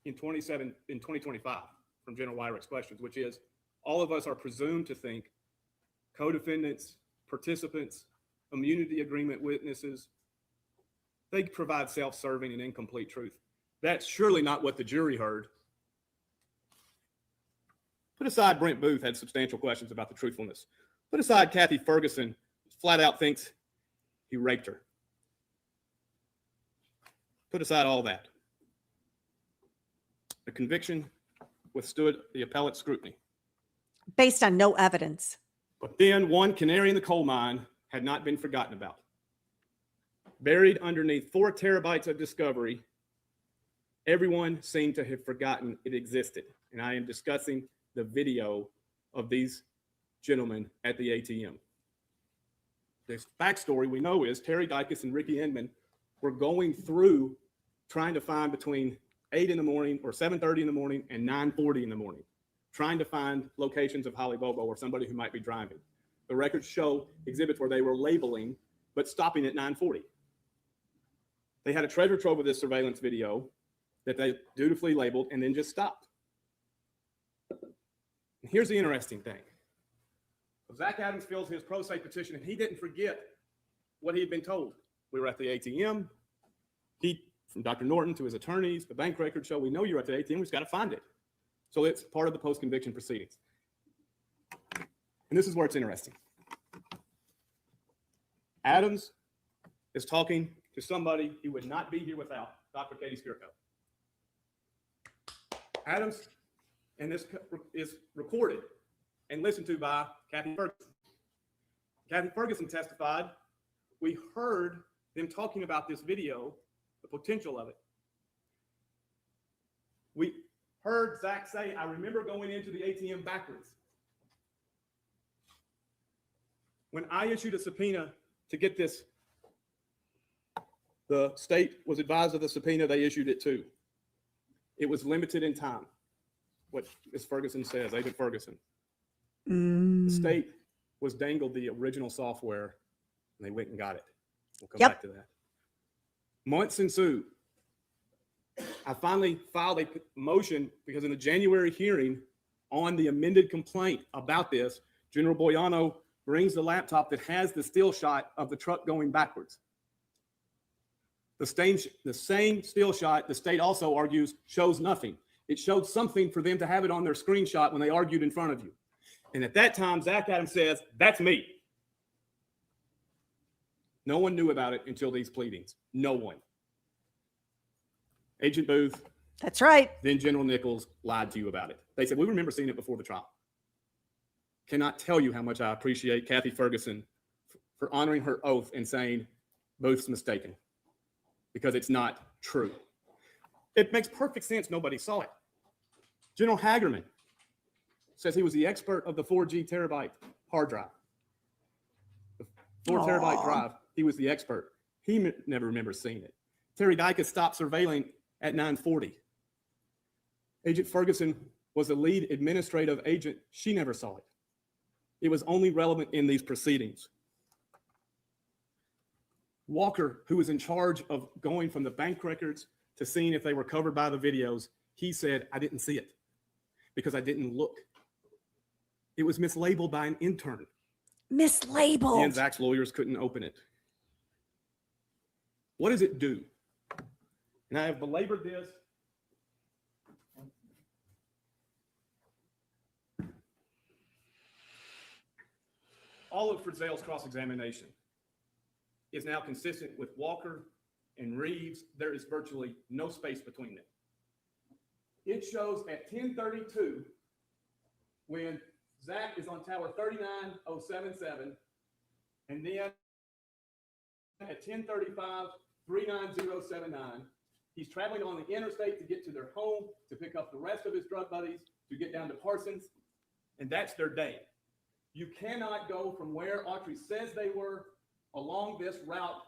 in 2025 from General Wyrick's questions, which is all of us are presumed to think co-defendants, participants, immunity agreement witnesses, they provide self-serving and incomplete truth. That's surely not what the jury heard. Put aside Brent Booth had substantial questions about the truthfulness. Put aside Kathy Ferguson flat out thinks he raped her. Put aside all that. The conviction withstood the appellate's scrutiny. Based on no evidence. But then one canary in the coal mine had not been forgotten about. Buried underneath 4 terabytes of discovery, everyone seemed to have forgotten it existed. And I am discussing the video of these gentlemen at the ATM. The backstory we know is Terry Dykes and Ricky Inman were going through trying to find between 8 in the morning or 7:30 in the morning and 9:40 in the morning, trying to find locations of Holly Bobo or somebody who might be driving. The records show exhibits where they were labeling, but stopping at 9:40. They had a treasure trove of this surveillance video that they dutifully labeled and then just stopped. And here's the interesting thing. Zach Adams fills his pro se petition and he didn't forget what he had been told. We were at the ATM. From Dr. Norton to his attorneys, the bank records show we know you're at the ATM, we just got to find it. So it's part of the post-conviction proceedings. And this is where it's interesting. Adams is talking to somebody he would not be here without, Dr. Katie Skirko. Adams, and this is recorded and listened to by Kathy Ferguson. Kathy Ferguson testified. We heard them talking about this video, the potential of it. We heard Zach say, I remember going into the ATM backwards. When I issued a subpoena to get this, the state was advised of the subpoena, they issued it too. It was limited in time, what Ms. Ferguson says, Agent Ferguson. The state was dangled the original software and they went and got it. We'll come Yep. back to that. Months ensued. I finally filed a motion because in the January hearing on the amended complaint about this, General Boyano brings the laptop that has the still shot of the truck going backwards. The same still shot, the state also argues, shows nothing. It showed something for them to have it on their screenshot when they argued in front of you. And at that time, Zach Adams says, that's me. No one knew about it until these pleadings. No one. Agent Booth, That's right. then General Nichols lied to you about it. They said, we remember seeing it before the trial. Cannot tell you how much I appreciate Kathy Ferguson for honoring her oath and saying Booth's mistaken because it's not true. It makes perfect sense nobody saw it. General Hagerman says he was the expert of the 4G terabyte hard drive. The 4 terabyte Aw. drive, he was the expert. He never remembers seeing it. Terry Dyke stopped surveilling at 9:40. Agent Ferguson was the lead administrative agent. She never saw it. It was only relevant in these proceedings. Walker, who was in charge of going from the bank records to seeing if they were covered by the videos, he said, I didn't see it because I didn't look. It was mislabeled by an intern. He and Mislabeled. Zach's lawyers couldn't open it. What does it do? And I have belabored this. All of Frizzell's cross-examination is now consistent with Walker and Reeves. There is virtually no space between them. It shows at 10:32 when Zach is on tower 39077, and then at 10:35, 39079, he's traveling on the interstate to get to their home, to pick up the rest of his drug buddies, to get down to Parsons, and that's their day. You cannot go from where Autry says they were along this route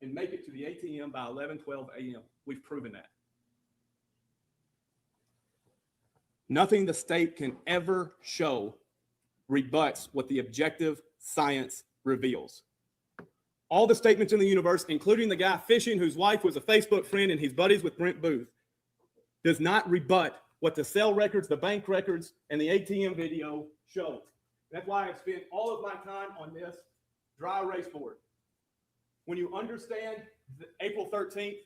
and make it to the ATM by 11:12 a.m. We've proven that. Nothing the state can ever show rebuts what the objective science reveals. All the statements in the universe, including the guy fishing whose wife was a Facebook friend and he's buddies with Brent Booth, does not rebut what the cell records, the bank records, and the ATM video show. That's why I've spent all of my time on this dry erase board. When you understand April 13th,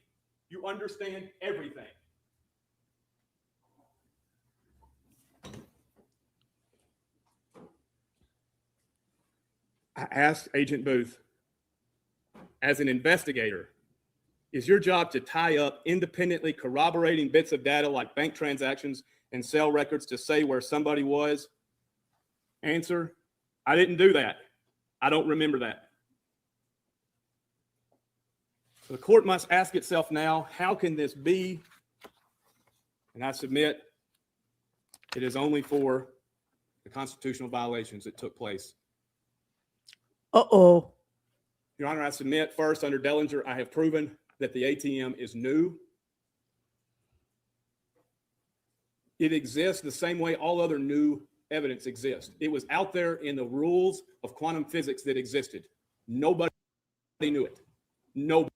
you understand everything. I asked Agent Booth, as an investigator, is your job to tie up independently corroborating bits of data like bank transactions and cell records to say where somebody was? Answer, I didn't do that. I don't remember that. So the court must ask itself now, how can this be? And I submit it is only for the constitutional violations that took place. Uh-oh. Your Honor, I submit first under Dellinger, I have proven that the ATM is new. It exists the same way all other new evidence exists. It was out there in the rules of quantum physics that existed. Nobody knew it. Nobody.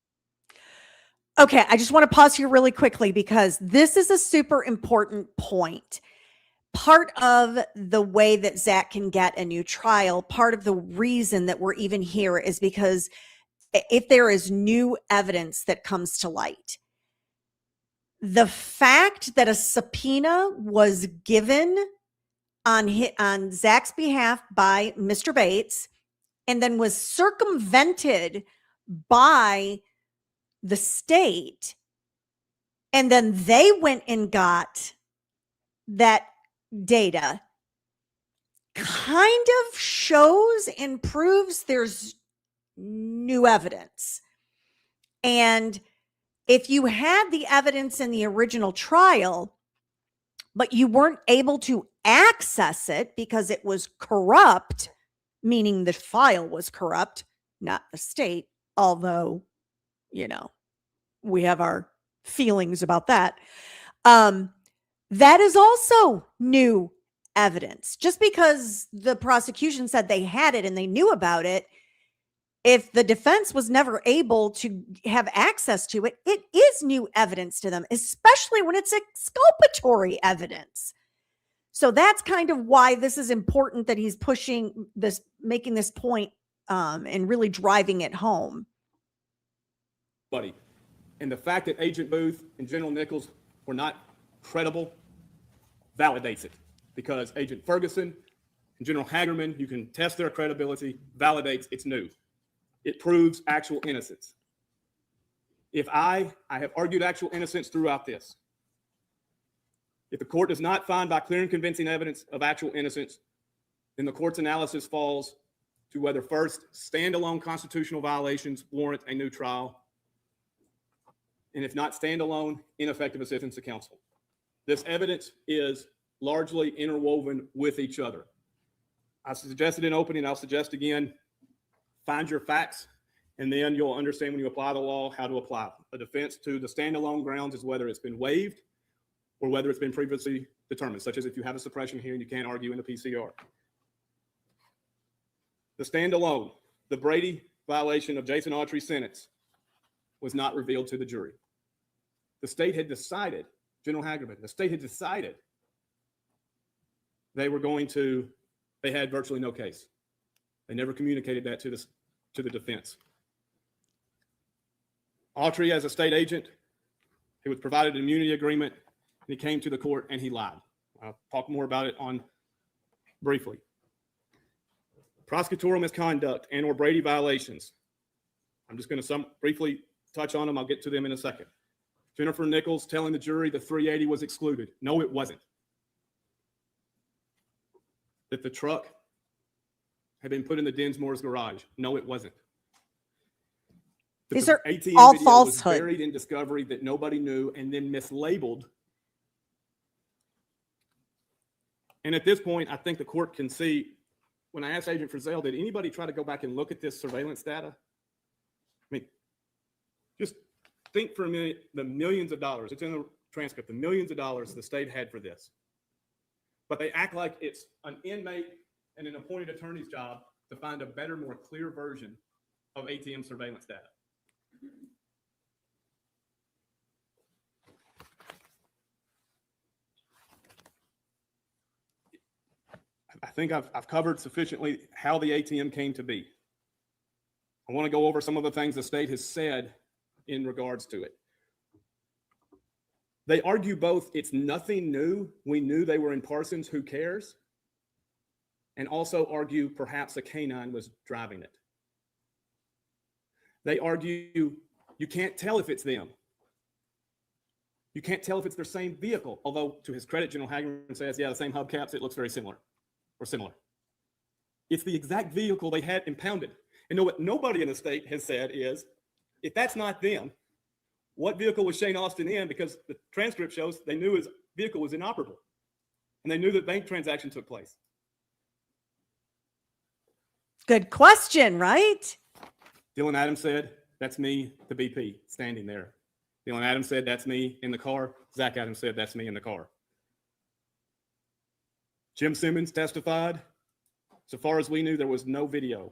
Okay, I just want to pause here really quickly because this is a super important point. Part of the way that Zach can get a new trial, part of the reason that we're even here is because if there is new evidence that comes to light, the fact that a subpoena was given on Zach's behalf by Mr. Bates and then was circumvented by the state, and then they went and got that data kind of shows and proves there's new evidence. And if you had the evidence in the original trial, but you weren't able to access it because it was corrupt, meaning the file was corrupt, not the state, although, you know, we have our feelings about that. That is also new evidence. Just because the prosecution said they had it and they knew about it, if the defense was never able to have access to it, it is new evidence to them, especially when it's exculpatory evidence. So that's kind of why this is important that he's pushing this, making this point, and really driving it home. Buddy. And the fact that Agent Booth and General Nichols were not credible validates it, because Agent Ferguson and General Hagerman, you can test their credibility, validates it's new. It proves actual innocence. If I have argued actual innocence throughout this. If the court does not find by clear and convincing evidence of actual innocence, then the court's analysis falls to whether first, standalone constitutional violations warrant a new trial, and if not standalone, ineffective assistance to counsel. This evidence is largely interwoven with each other. I suggested in opening, I'll suggest again, find your facts, and then you'll understand when you apply the law how to apply them. A defense to the standalone grounds is whether it's been waived or whether it's been previously determined, such as if you have a suppression hearing, you can't argue in the PCR. The standalone, the Brady violation of Jason Autry's sentence was not revealed to the jury. The state had decided, General Hagerman, the state had decided they had virtually no case. They never communicated that to the defense. Autry, as a state agent, he was provided an immunity agreement, and he came to the court and he lied. I'll talk more about it briefly. Prosecutorial misconduct and or Brady violations. I'm just going to briefly touch on them. I'll get to them in a second. Jennifer Nichols telling the jury the 380 was excluded. No, it wasn't. That the truck had been put in the Dinsmore's garage. No, it wasn't. These are ATM all video falsehood. was buried in discovery that nobody knew and then mislabeled. And at this point, I think the court can see, when I asked Agent Frizzell, did anybody try to go back and look at this surveillance data? I mean, just think for a minute, the millions of dollars, it's in the transcript, the millions of dollars the state had for this. But they act like it's an inmate and an appointed attorney's job to find a better, more clear version of ATM surveillance data. I think I've covered sufficiently how the ATM came to be. I want to go over some of the things the state has said in regards to it. They argue both it's nothing new. We knew they were in Parsons, who cares? And also argue perhaps a canine was driving it. They argue you can't tell if it's them. You can't tell if it's their same vehicle. Although, to his credit, General Hagerman says, yeah, the same hubcaps, it looks very similar or similar. It's the exact vehicle they had impounded. And what nobody in the state has said is, if that's not them, what vehicle was Shane Austin in? Because the transcript shows they knew his vehicle was inoperable. And they knew that bank transaction took place. Good question, right? Dylan Adams said, that's me, the BP, standing there. Dylan Adams said, that's me in the car. Zach Adams said, that's me in the car. Jim Simmons testified. So far as we knew, there was no video.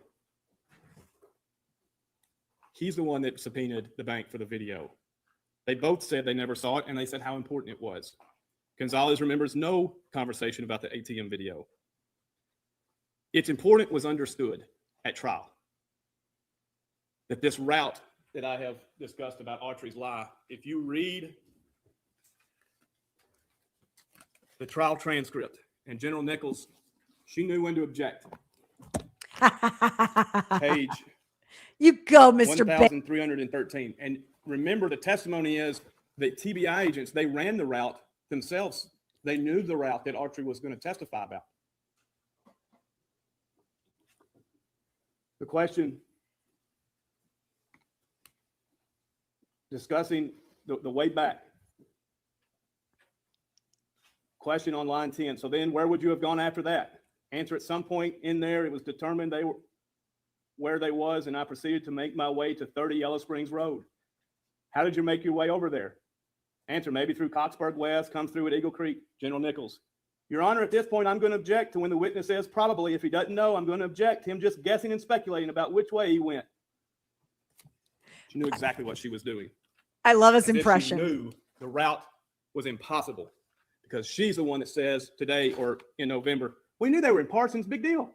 He's the one that subpoenaed the bank for the video. They both said they never saw it, and they said how important it was. Gonzalez remembers no conversation about the ATM video. Its importance was understood at trial. That this route that I have discussed about Autry's lie, if you read the trial transcript, and General Nichols, she knew when to object. Page You go, Mr. Baker. 1,313. And remember, the testimony is that TBI agents, they ran the route themselves. They knew the route that Autry was going to testify about. The question discussing the way back. Question on line 10. So then where would you have gone after that? Answer: at some point in there, it was determined they were where they was, and I proceeded to make my way to 30 Yellow Springs Road. How did you make your way over there? Answer: maybe through Coxburg West, come through at Eagle Creek. General Nichols: Your Honor, at this point, I'm going to object to when the witness says probably. If he doesn't know, I'm going to object him just guessing and speculating about which way he went. She knew exactly what she was doing. I love his As if impression. She knew the route was impossible because she's the one that says today or in November, we knew they were in Parsons, big deal.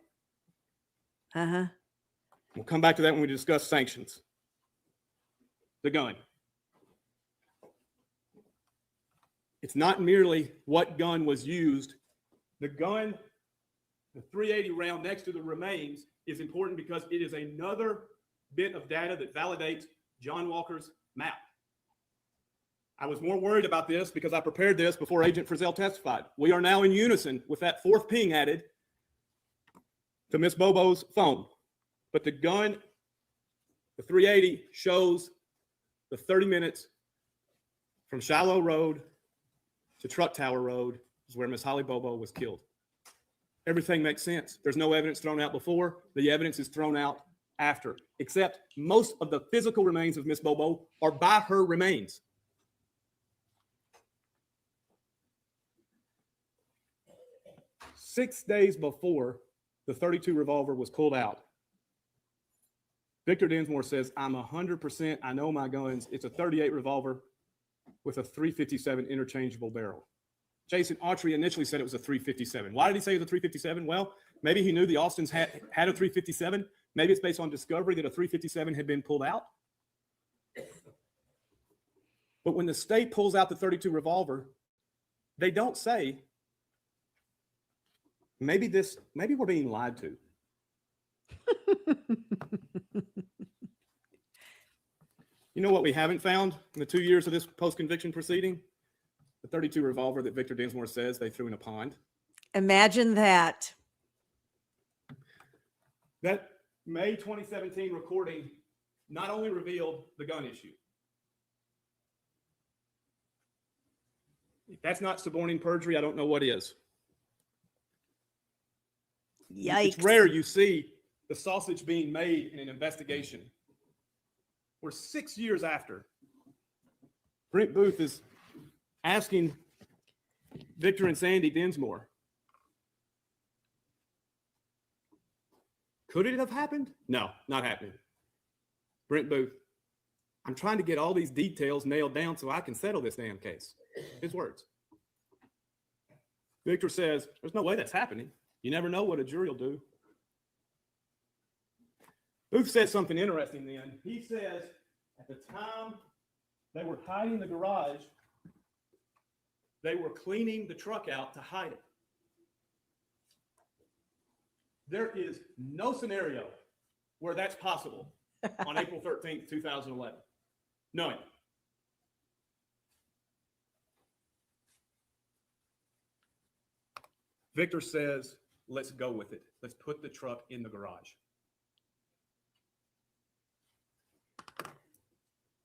Uh-huh. We'll come back to that when we discuss sanctions. The gun. It's not merely what gun was used. The gun, the .380 round next to the remains, is important because it is another bit of data that validates John Walker's map. I was more worried about this because I prepared this before Agent Frizzell testified. We are now in unison with that fourth ping added to Miss Bobo's phone. But the gun, the .380, shows the 30 minutes from Shiloh Road to Truck Tower Road is where Miss Holly Bobo was killed. Everything makes sense. There's no evidence thrown out before. The evidence is thrown out after, except most of the physical remains of Miss Bobo are by her remains. Six days before the .32 revolver was pulled out, Victor Dinsmore says, I'm 100%, I know my guns. It's a .38 revolver with a .357 interchangeable barrel. Jason Autry initially said it was a .357. Why did he say it was a .357? Well, maybe he knew the Austins had a .357. Maybe it's based on discovery that a .357 had been pulled out. But when the state pulls out the .32 revolver, they don't say, maybe we're being lied to. You know what we haven't found in the 2 years of this post-conviction proceeding? The .32 revolver that Victor Dinsmore says they threw in a pond. Imagine that. That May 2017 recording not only revealed the gun issue. If that's not suborning perjury, I don't know what is. Yikes. It's rare you see the sausage being made in an investigation. We're 6 years after. Brent Booth is asking Victor and Sandy Dinsmore, could it have happened? No, not happening. Brent Booth, I'm trying to get all these details nailed down so I can settle this damn case. His words. Victor says, there's no way that's happening. You never know what a jury will do. Booth says something interesting then. He says at the time they were hiding the garage, they were cleaning the truck out to hide it. There is no scenario where that's possible on April 13th, 2011. None. Victor says, let's go with it. Let's put the truck in the garage.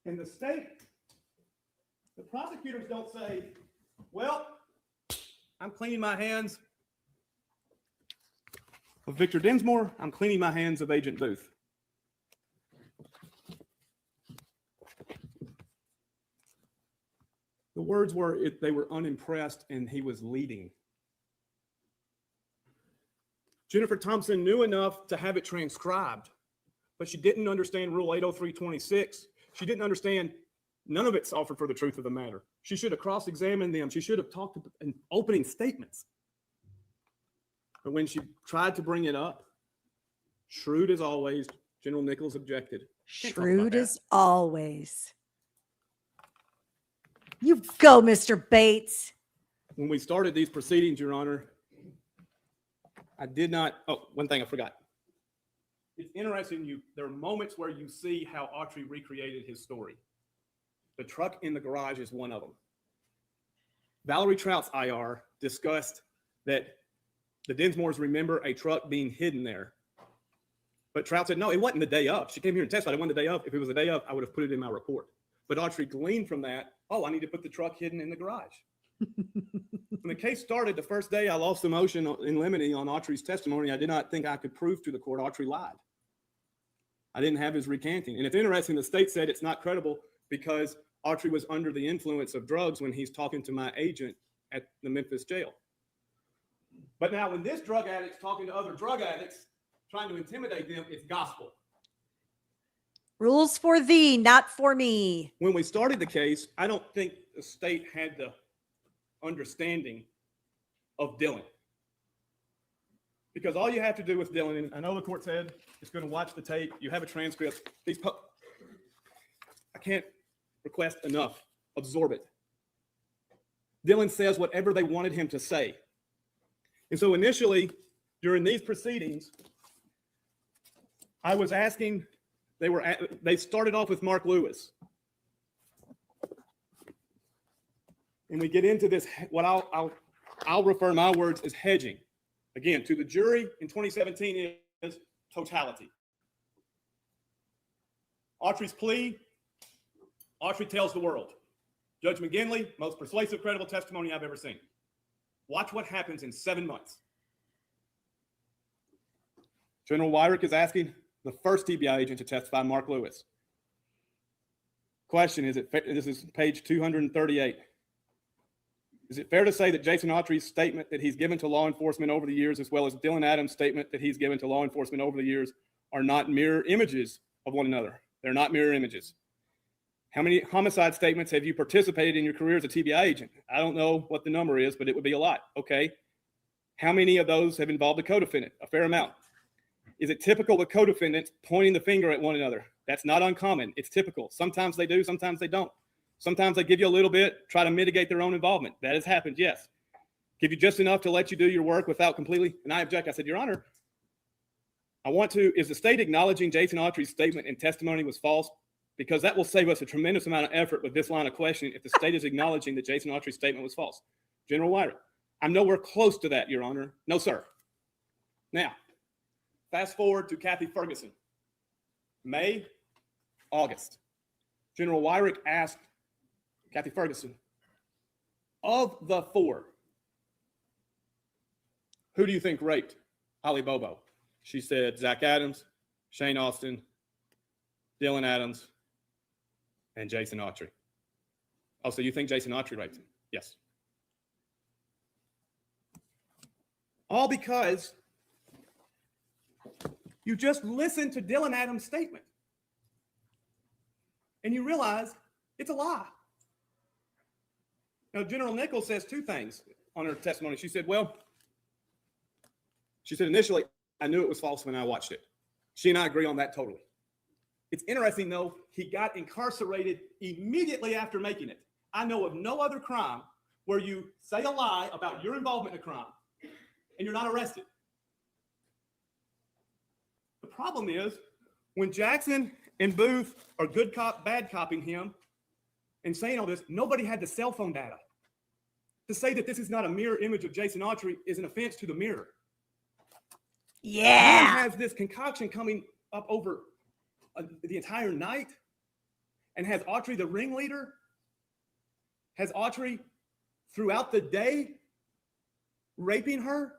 In the state, the prosecutors don't say, well, I'm cleaning my hands of Victor Dinsmore. I'm cleaning my hands of Agent Booth. The words were, they were unimpressed and he was leading. Jennifer Thompson knew enough to have it transcribed, but she didn't understand Rule 803.26. She didn't understand none of it's offered for the truth of the matter. She should have cross-examined them. She should have talked in opening statements. But when she tried to bring it up, shrewd as always, General Nichols objected. Can't talk about Shrewd that. as always. You go, Mr. Bates. When we started these proceedings, Your Honor, I did not, one thing I forgot. It's interesting, there are moments where you see how Autry recreated his story. The truck in the garage is one of them. Valerie Trout's IR discussed that the Dinsmores remember a truck being hidden there. But Trout said, no, it wasn't the day of. She came here and testified. It wasn't the day of. If it was the day of, I would have put it in my report. But Autry gleaned from that, oh, I need to put the truck hidden in the garage. When the case started, the first day I lost the motion in limine on Autry's testimony, I did not think I could prove to the court Autry lied. I didn't have his recanting. And it's interesting, the state said it's not credible because Autry was under the influence of drugs when he's talking to my agent at the Memphis jail. But now when this drug addict's talking to other drug addicts, trying to intimidate them, it's gospel. Rules for thee, not for me. When we started the case, I don't think the state had the understanding of Dylan. Because all you have to do with Dylan, and I know the court said it's going to watch the tape, you have a transcript. I can't request enough. Absorb it. Dylan says whatever they wanted him to say. And so initially, during these proceedings, I was asking, they started off with Mark Lewis. And we get into this, what I'll refer my words as hedging. Again, to the jury in 2017 is totality. Autry's plea, Autry tells the world. Judge McGinley, most persuasive, credible testimony I've ever seen. Watch what happens in 7 months. General Wyrick is asking the first TBI agent to testify, Mark Lewis. Question, this is page 238. Is it fair to say that Jason Autry's statement that he's given to law enforcement over the years, as well as Dylan Adams' statement that he's given to law enforcement over the years, are not mirror images of one another? They're not mirror images. How many homicide statements have you participated in your career as a TBI agent? I don't know what the number is, but it would be a lot. Okay. How many of those have involved a co-defendant? A fair amount. Is it typical with co-defendants pointing the finger at one another? That's not uncommon. It's typical. Sometimes they do, sometimes they don't. Sometimes they give you a little bit, try to mitigate their own involvement. That has happened, yes. Give you just enough to let you do your work without completely. And I object. I said, Your Honor, is the state acknowledging Jason Autry's statement and testimony was false? Because that will save us a tremendous amount of effort with this line of questioning if the state is acknowledging that Jason Autry's statement was false. General Wyrick, I'm nowhere close to that, Your Honor. No, sir. Now, fast forward to Kathy Ferguson. May, August. General Wyrick asked Kathy Ferguson, of the four, who do you think raped Holly Bobo? She said Zach Adams, Shane Austin, Dylan Adams, and Jason Autry. Oh, so you think Jason Autry raped him? Yes. All because you just listened to Dylan Adams' statement and you realize it's a lie. Now, General Nichols says two things on her testimony. She said, initially, I knew it was false when I watched it. She and I agree on that totally. It's interesting, though, he got incarcerated immediately after making it. I know of no other crime where you say a lie about your involvement in a crime and you're not arrested. The problem is when Jackson and Booth are good cop, bad copping him and saying all this, nobody had the cell phone data. To say that this is not a mirror image of Jason Autry is an offense to the mirror. Yeah. Dylan has this concoction coming up over the entire night and has Autry the ringleader, has Autry throughout the day raping her,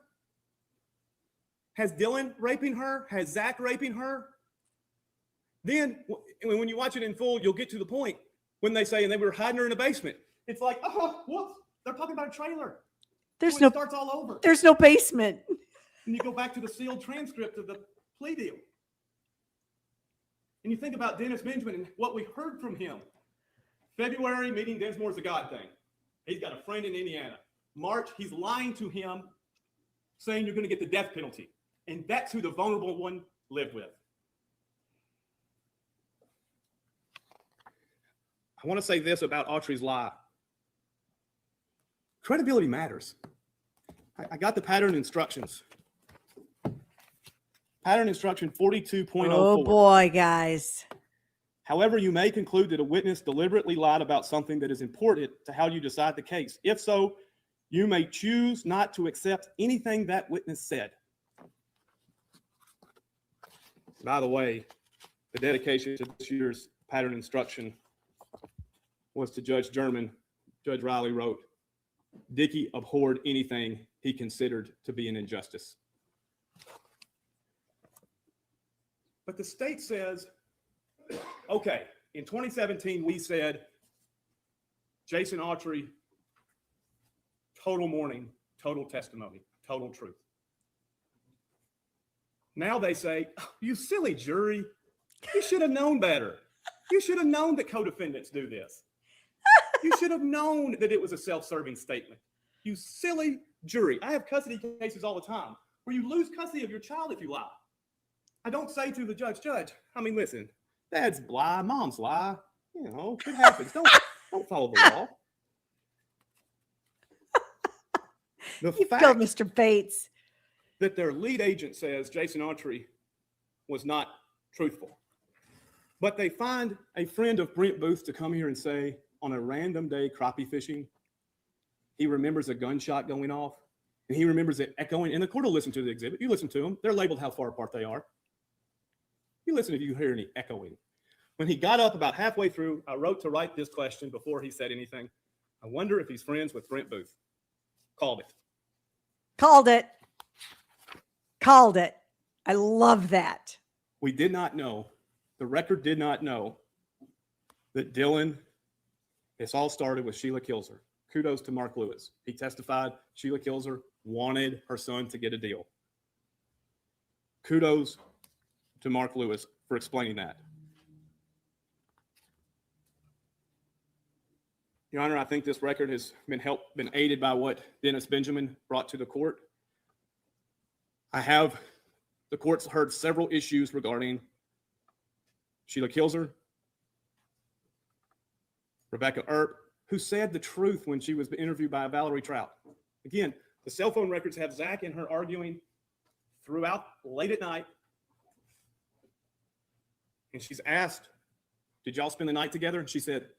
has Dylan raping her, has Zach raping her. Then when you watch it in full, you'll get to the point when they say, and they were hiding her in a basement. It's like, oh, whoops, they're talking about a trailer. There's So no it starts all over. there's no basement. And you go back to the sealed transcript of the plea deal. And you think about Dennis Benjamin and what we heard from him. February, meeting Densmore's a God thing. He's got a friend in Indiana. March, he's lying to him, saying you're going to get the death penalty. And that's who the vulnerable one lived with. I want to say this about Autry's lie. Credibility matters. I got the pattern instructions. Pattern instruction 42.04. Oh boy, guys. However, you may conclude that a witness deliberately lied about something that is important to how you decide the case. If so, you may choose not to accept anything that witness said. By the way, the dedication to this year's pattern instruction was to Judge German. Judge Riley wrote, Dickey abhorred anything he considered to be an injustice. But the state says, okay, in 2017, we said Jason Autry, total mourning, total testimony, total truth. Now they say, oh, you silly jury, you should have known better. You should have known that co-defendants do this. You should have known that it was a self-serving statement. You silly jury. I have custody cases all the time where you lose custody of your child if you lie. I don't say to the judge, I mean, listen, dad's lie, mom's lie. You know, it happens. Don't follow the law. The You go, fact Mr. Bates. that their lead agent says Jason Autry was not truthful. But they find a friend of Brent Booth to come here and say, on a random day crappie fishing, he remembers a gunshot going off, and he remembers it echoing. And the court will listen to the exhibit. You listen to them. They're labeled how far apart they are. You listen if you hear any echoing. When he got up about halfway through, I wrote to write this question before he said anything. I wonder if he's friends with Brent Booth. Called it. Called it. Called it. I love that. We did not know, the record did not know that Dylan, this all started with Sheila Kilzer. Kudos to Mark Lewis. He testified Sheila Kilzer wanted her son to get a deal. Kudos to Mark Lewis for explaining that. Your Honor, I think this record has been aided by what Dennis Benjamin brought to the court. The court's heard several issues regarding Sheila Kilzer, Rebecca Earp, who said the truth when she was interviewed by Valerie Trout. Again, the cell phone records have Zach and her arguing throughout late at night. And she's asked, did y'all spend the night together? And she said,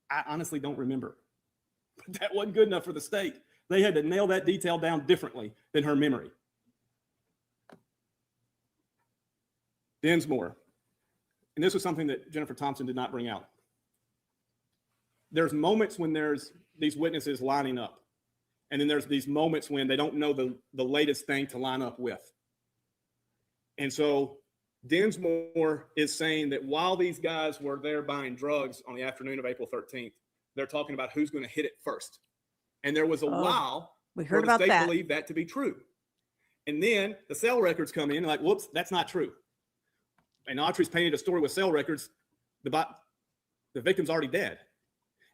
I honestly don't remember. But that wasn't good enough for the state. They had to nail that detail down differently than her memory. Dinsmore, and this was something that Jennifer Thompson did not bring out. There's moments when there's these witnesses lining up, and then there's these moments when they don't know the latest thing to line up with. And so Dinsmore is saying that while these guys were there buying drugs on the afternoon of April 13th, they're talking about who's going to hit it first. And there was a while We where heard the about state that. believed that to be true. And then the cell records come in and like, whoops, that's not true. And Autry's painted a story with cell records. The victim's already dead.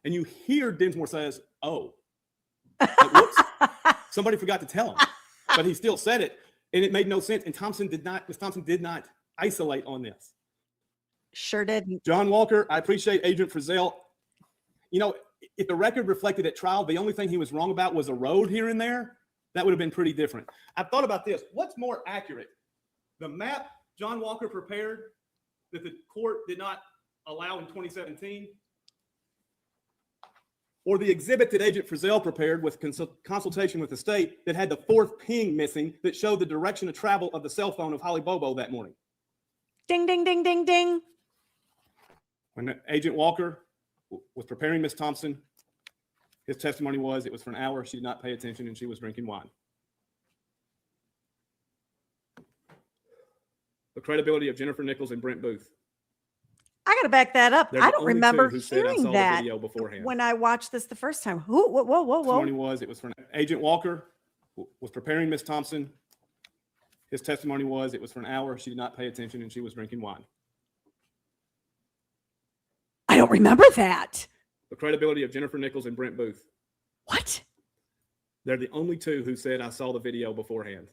And you hear Dinsmore says, oh, like, whoops, somebody forgot to tell him. But he still said it. And it made no sense. And Ms. Thompson did not isolate on this. Sure did. John Walker, I appreciate Agent Frizzell. You know, if the record reflected at trial, the only thing he was wrong about was a road here and there, that would have been pretty different. I've thought about this. What's more accurate? The map John Walker prepared that the court did not allow in 2017, or the exhibit that Agent Frizzell prepared with consultation with the state that had the fourth ping missing that showed the direction of travel of the cell phone of Holly Bobo that morning. Ding, ding, ding, ding, ding. When Agent Walker was preparing Ms. Thompson, his testimony was it was for an hour, she did not pay attention, and she was drinking wine. The credibility of Jennifer Nichols and Brent Booth. I got to back that up. They're I the don't only remember two who said I hearing saw the that video beforehand. when I watched this the first time. Whoa, whoa, whoa, whoa, Testimony whoa. was it was for Agent Walker was preparing Ms. Thompson. His testimony was it was for an hour, she did not pay attention, and she was drinking wine. I don't remember that. The credibility of Jennifer Nichols and Brent Booth. What? They're the only two who said I saw the video beforehand.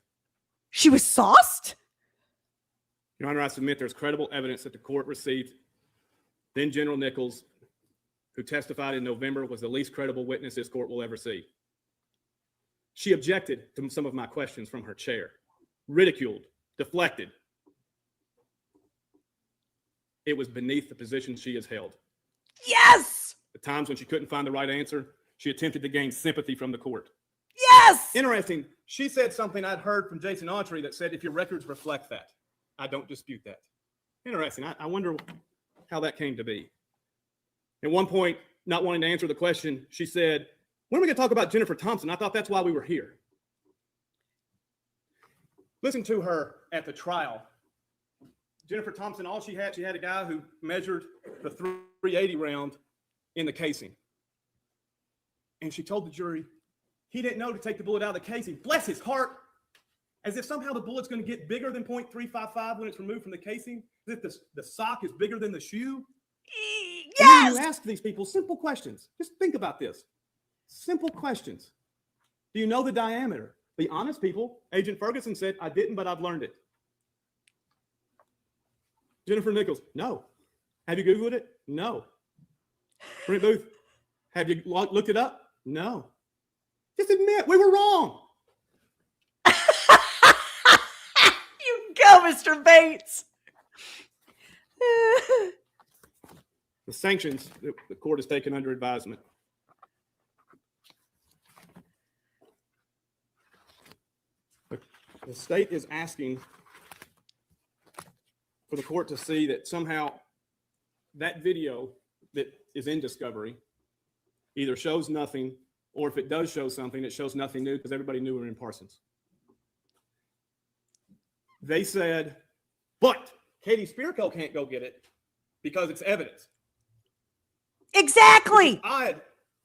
She was sauced? Your Honor, I submit there's credible evidence that the court received. Then General Nichols, who testified in November, was the least credible witness this court will ever see. She objected to some of my questions from her chair, ridiculed, deflected. It was beneath the position she has held. Yes. The times when she couldn't find the right answer, she attempted to gain sympathy from the court. Yes. Interesting. She said something I'd heard from Jason Autry that said, if your records reflect that, I don't dispute that. Interesting. I wonder how that came to be. At one point, not wanting to answer the question, she said, when are we going to talk about Jennifer Thompson? I thought that's why we were here. Listen to her at the trial. Jennifer Thompson, all she had a guy who measured the 380 round in the casing. And she told the jury, he didn't know to take the bullet out of the casing. Bless his heart. As if somehow the bullet's going to get bigger than .355 when it's removed from the casing. As if the sock is bigger than the shoe. And then Yes. you ask these people simple questions. Just think about this. Simple questions. Do you know the diameter? Be honest, people. Agent Ferguson said, I didn't, but I've learned it. Jennifer Nichols, no. Have you Googled it? No. Brent Booth, have you looked it up? No. Just admit we were wrong. You go, Mr. Bates. The sanctions the court has taken under advisement. The state is asking for the court to see that somehow that video that is in discovery either shows nothing, or if it does show something, it shows nothing new because everybody knew we were in Parsons. They said, but Katie Spirko can't go get it because it's evidence. Exactly. Odd.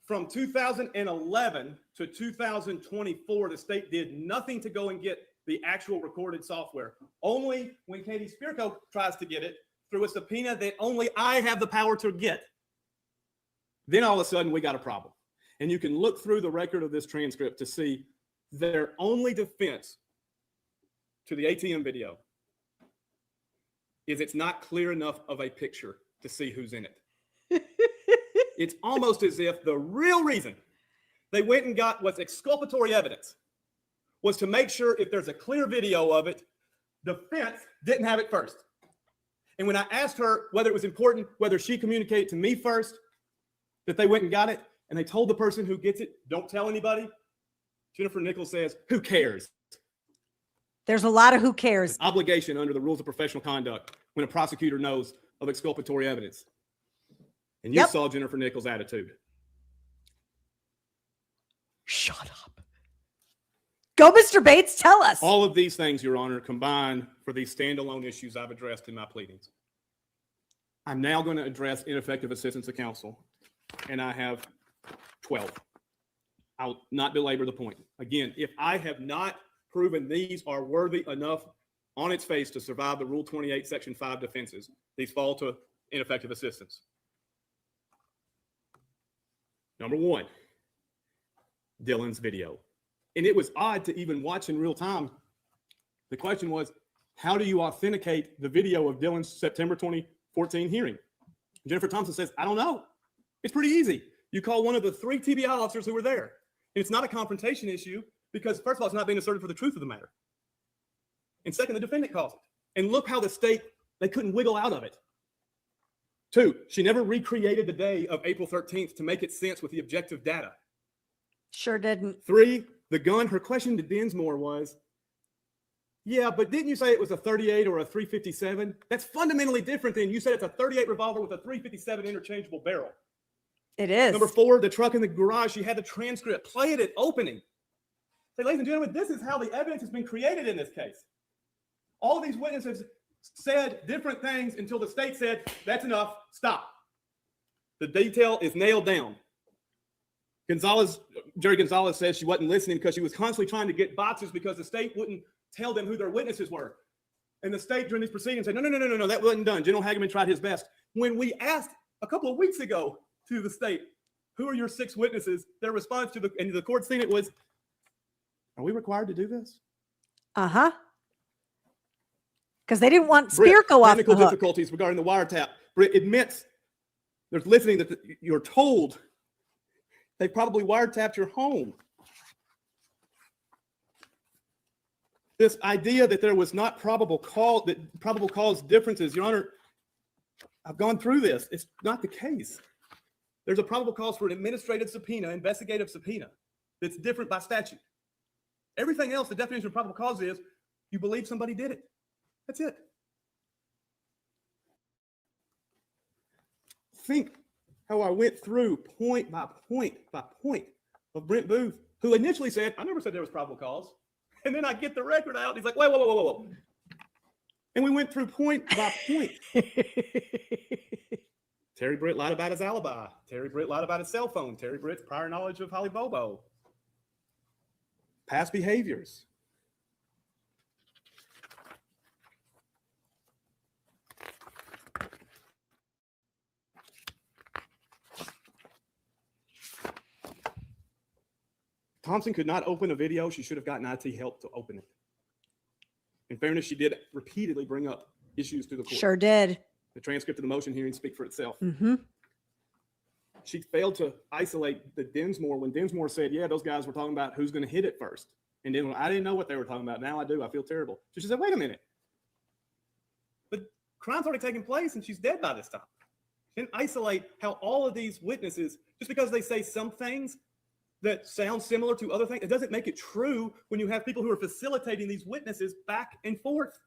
From 2011 to 2024, the state did nothing to go and get the actual recorded software. Only when Katie Spirko tries to get it through a subpoena that only I have the power to get. Then all of a sudden we got a problem. And you can look through the record of this transcript to see their only defense to the ATM video is it's not clear enough of a picture to see who's in it. It's almost as if the real reason they went and got what's exculpatory evidence was to make sure if there's a clear video of it, defense didn't have it first. And when I asked her whether it was important, whether she communicated to me first, that they went and got it, and they told the person who gets it, don't tell anybody, Jennifer Nichols says, who cares? There's a lot of who cares. Obligation under the rules of professional conduct when a prosecutor knows of exculpatory evidence. And you Yep. saw Jennifer Nichols' attitude. Shut up. Go, Mr. Bates. Tell us. All of these things, Your Honor, combine for these standalone issues I've addressed in my pleadings. I'm now going to address ineffective assistance of counsel, and I have 12. I'll not belabor the point. Again, if I have not proven these are worthy enough on its face to survive the Rule 28, Section 5 defenses, these fall to ineffective assistance. Number one, Dylan's video. And it was odd to even watch in real time. The question was, how do you authenticate the video of Dylan's September 2014 hearing? Jennifer Thompson says, I don't know. It's pretty easy. You call one of the 3 TBI officers who were there. And it's not a confrontation issue because, first of all, it's not being asserted for the truth of the matter. And second, the defendant calls it. And look how the state, they couldn't wiggle out of it. 2, she never recreated the day of April 13th to make it sense with the objective data. Sure didn't. 3, the gun, her question to Dinsmore was, yeah, but didn't you say it was a 38 or a 357? That's fundamentally different than you said it's a 38 revolver with a 357 interchangeable barrel. It is. Number 4, the truck in the garage, she had the transcript. Play it at opening. Say, ladies and gentlemen, this is how the evidence has been created in this case. All of these witnesses said different things until the state said, that's enough, stop. The detail is nailed down. Jerry Gonzalez says she wasn't listening because she was constantly trying to get boxes because the state wouldn't tell them who their witnesses were. And the state during these proceedings said, no, that wasn't done. General Hagerman tried his best. When we asked a couple of weeks ago to the state, who are your 6 witnesses? Their response to the court seen it was, are we required to do this? Uh-huh. Because they didn't want Britt, Spirko off the technical hook. difficulties regarding the wiretap. Britt admits there's listening that you're told they probably wiretapped your home. This idea that there was not probable cause differences, Your Honor, I've gone through this. It's not the case. There's a probable cause for an administrative subpoena, investigative subpoena, that's different by statute. Everything else, the definition of probable cause is you believe somebody did it. That's it. think how I went through point by point by point of Brent Booth, who initially said, I never said there was probable cause. And then I get the record out. And he's like, wait, whoa, whoa, whoa, whoa. And we went through point by point. Terry Britt lied about his alibi. Terry Britt lied about his cell phone. Terry Britt's prior knowledge of Holly Bobo. Past behaviors. Thompson could not open a video. She should have gotten IT help to open it. In fairness, she did repeatedly bring up issues to the court. Sure did. The transcript of the motion hearing speak for itself. Mm-hmm. She failed to isolate the Dinsmore when Dinsmore said, yeah, those guys were talking about who's going to hit it first. And then when I didn't know what they were talking about. Now I do. I feel terrible. So she said, wait a minute. But crime's already taken place and she's dead by this time. She didn't isolate how all of these witnesses, just because they say some things that sound similar to other things, it doesn't make it true when you have people who are facilitating these witnesses back and forth.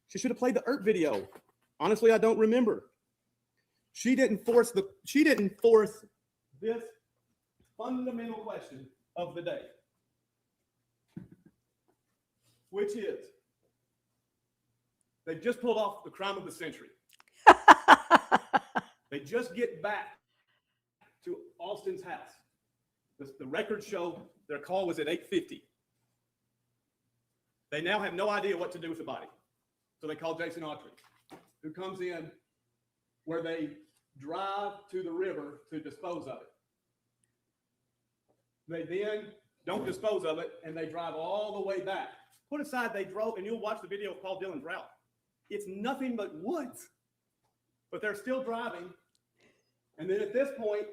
She should have played the ERT video. Honestly, I don't remember. She didn't force this fundamental question of the day, which is, they just pulled off the crime of the century. They just get back to Austin's house. The records show their call was at 8:50. They now have no idea what to do with the body. So they call Jason Autry, who comes in where they drive to the river to dispose of it. They then don't dispose of it, and they drive all the way back. Put aside, they drove, and you'll watch the video of Paul Dillon's route. It's nothing but woods, but they're still driving. And then at this point,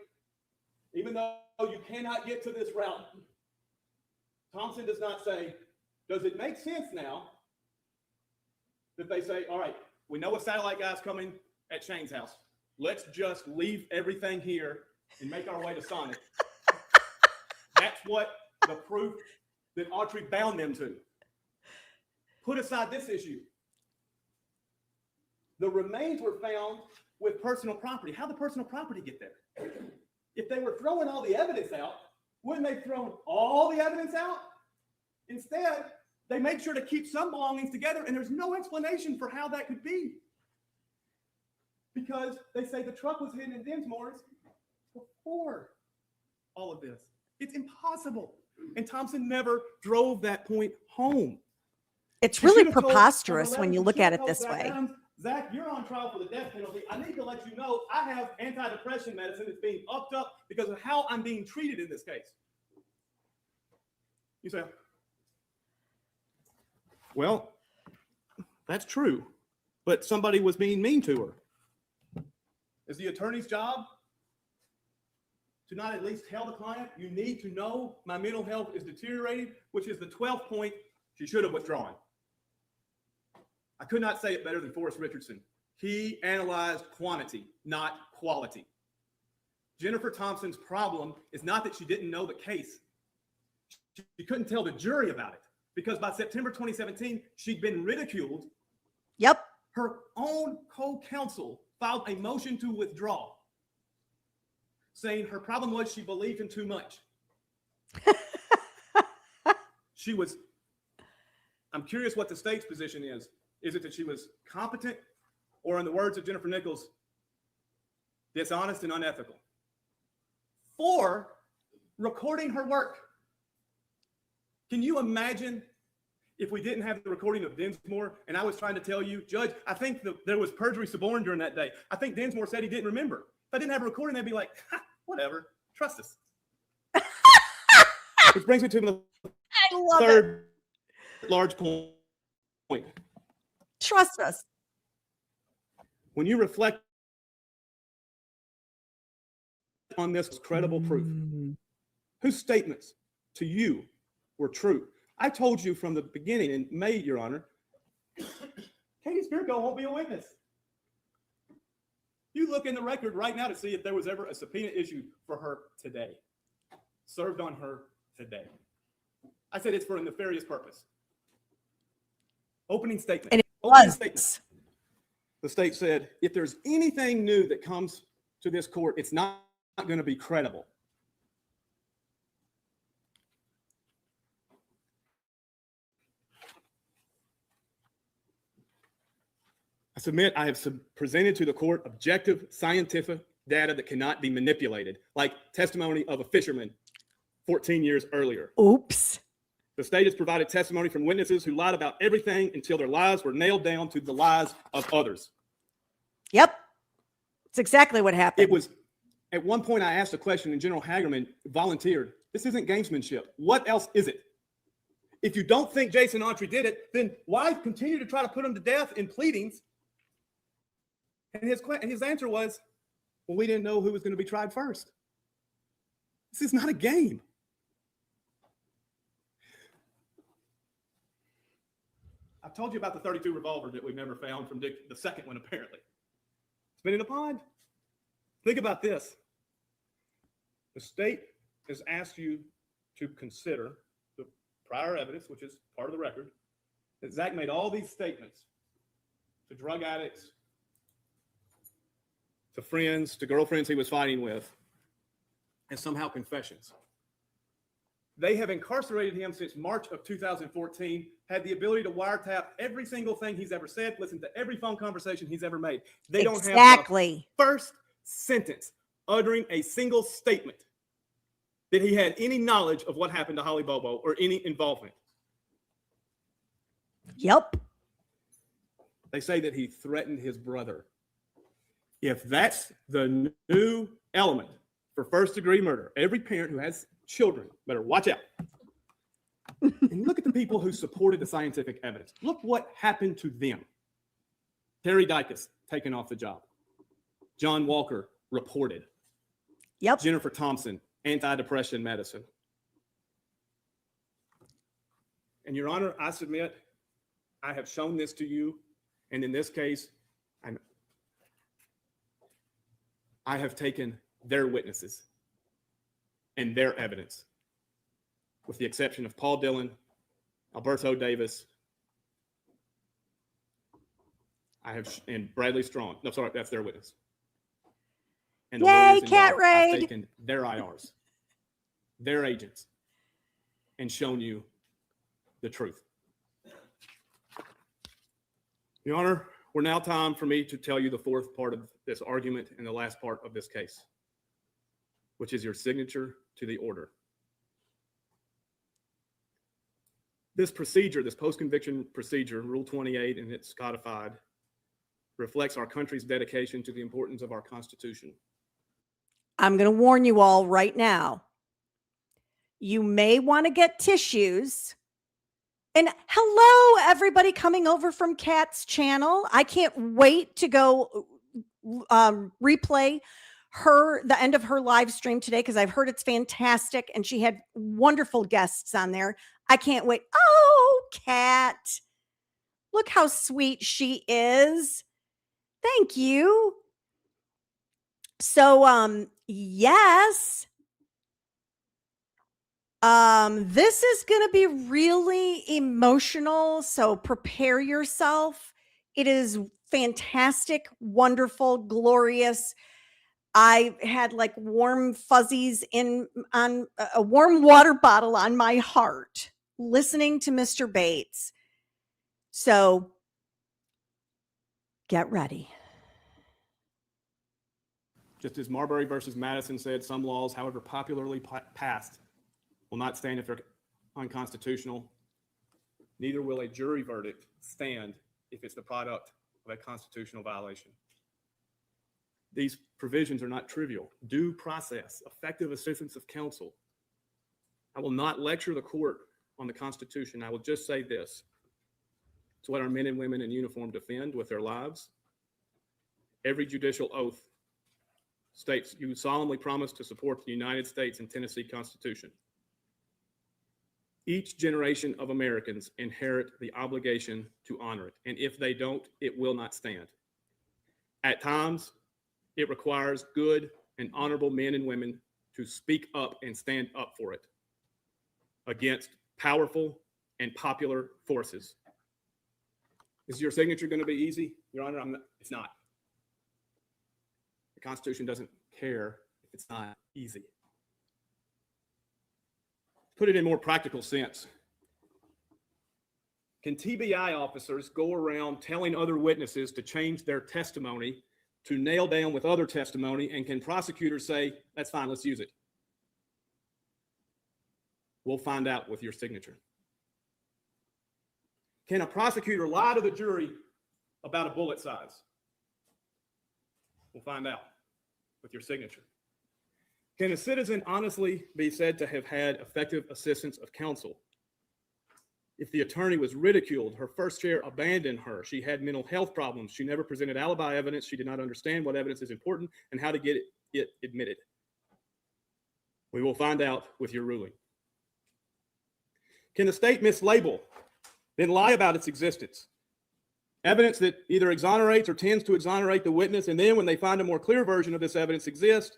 even though you cannot get to this route, Thompson does not say, does it make sense now that they say, all right, we know a satellite guy's coming at Shane's house. Let's just leave everything here and make our way to Sonic. That's what the proof that Autry bound them to. Put aside this issue. The remains were found with personal property. How'd the personal property get there? If they were throwing all the evidence out, wouldn't they throw all the evidence out? Instead, they made sure to keep some belongings together, and there's no explanation for how that could be. Because they say the truck was hidden in Dinsmore's before all of this. It's impossible. And Thompson never drove that point home. It's She really should have told- preposterous when you she look should at have it told this Zach way. Adams, Zach, you're on trial for the death penalty. I need to let you know I have antidepressant medicine that's being upped up because of how I'm being treated in this case. You say, well, that's true, but somebody was being mean to her. Is the attorney's job to not at least tell the client, you need to know my mental health is deteriorating, which is the 12th point she should have withdrawn. I could not say it better than Forrest Richardson. He analyzed quantity, not quality. Jennifer Thompson's problem is not that she didn't know the case. She couldn't tell the jury about it because by September 2017, she'd been ridiculed. Yep. Her own co-counsel filed a motion to withdraw, saying her problem was she believed in too much. I'm curious what the state's position is. Is it that she was competent, or in the words of Jennifer Nichols, dishonest and unethical? For recording her work. Can you imagine if we didn't have the recording of Dinsmore and I was trying to tell you, Judge, I think there was perjury suborned during that day. I think Dinsmore said he didn't remember. If I didn't have a recording, they'd be like, whatever, trust us. Which brings me to the I love it. third large point. Trust us. When you reflect on this credible proof, whose statements to you were true? I told you from the beginning in May, Your Honor, Katie Spirko won't be a witness. You look in the record right now to see if there was ever a subpoena issued for her today, served on her today. I said it's for a nefarious purpose. Opening statement. And it Opening was. statement. The state said, if there's anything new that comes to this court, it's not going to be credible. I submit I have presented to the court objective scientific data that cannot be manipulated, like testimony of a fisherman 14 years earlier. Oops. The state has provided testimony from witnesses who lied about everything until their lies were nailed down to the lies of others. Yep. It's exactly what happened. It was, at one point I asked a question and General Hagerman volunteered. This isn't gamesmanship. What else is it? If you don't think Jason Autry did it, then why continue to try to put him to death in pleadings? And his answer was, well, we didn't know who was going to be tried first. This is not a game. I've told you about the 32 revolver that we've never found from Dick, the second one, apparently. It's been in a pond. Think about this. The state has asked you to consider the prior evidence, which is part of the record, that Zach made all these statements to drug addicts, to friends, to girlfriends he was fighting with, and somehow confessions. They have incarcerated him since March of 2014, had the ability to wiretap every single thing he's ever said, listen to every phone conversation he's ever made. They don't have Exactly. the first sentence uttering a single statement that he had any knowledge of what happened to Holly Bobo or any involvement. Yep. They say that he threatened his brother. If that's the new element for first-degree murder, every parent who has children better watch out. And look at the people who supported the scientific evidence. Look what happened to them. Terry Dykes taken off the job. John Walker reported. Yep. Jennifer Thompson, antidepressant medicine. And Your Honor, I submit I have shown this to you, and in this case, I have taken their witnesses and their evidence, with the exception of Paul Dillon, Alberto Davis, and Bradley Strong. No, sorry, that's their witness. And the Yay, lawyers cat involved. I've raid. taken their IRs, their agents, and shown you the truth. Your Honor, we're now time for me to tell you the fourth part of this argument and the last part of this case, which is your signature to the order. This procedure, this post-conviction procedure, Rule 28, and it's codified, reflects our country's dedication to the importance of our Constitution. I'm going to warn you all right now. You may want to get tissues. And hello, everybody coming over from Kat's channel. I can't wait to go replay the end of her live stream today, because I've heard it's fantastic and she had wonderful guests on there. I can't wait. Oh, Kat, look how sweet she is. Thank you. So, yes. This is going to be really emotional, so prepare yourself. It is fantastic, wonderful, glorious. I had like warm fuzzies on a warm water bottle on my heart listening to Mr. Bates. So get ready. Just as Marbury versus Madison said, some laws, however popularly passed, will not stand if they're unconstitutional. Neither will a jury verdict stand if it's the product of a constitutional violation. These provisions are not trivial. Due process, effective assistance of counsel. I will not lecture the court on the Constitution. I will just say this. It's what our men and women in uniform defend with their lives. Every judicial oath states you solemnly promise to support the United States and Tennessee Constitution. Each generation of Americans inherit the obligation to honor it, and if they don't, it will not stand. At times, it requires good and honorable men and women to speak up and stand up for it against powerful and popular forces. Is your signature going to be easy, Your Honor? It's not. The Constitution doesn't care if it's not easy. Put it in more practical sense. Can TBI officers go around telling other witnesses to change their testimony to nail down with other testimony? And can prosecutors say, that's fine, let's use it? We'll find out with your signature. Can a prosecutor lie to the jury about a bullet size? We'll find out with your signature. Can a citizen honestly be said to have had effective assistance of counsel? If the attorney was ridiculed, her first chair abandoned her, she had mental health problems, she never presented alibi evidence, she did not understand what evidence is important and how to get it admitted. We will find out with your ruling. Can the state mislabel, then lie about its existence? Evidence that either exonerates or tends to exonerate the witness, and then when they find a more clear version of this evidence exists,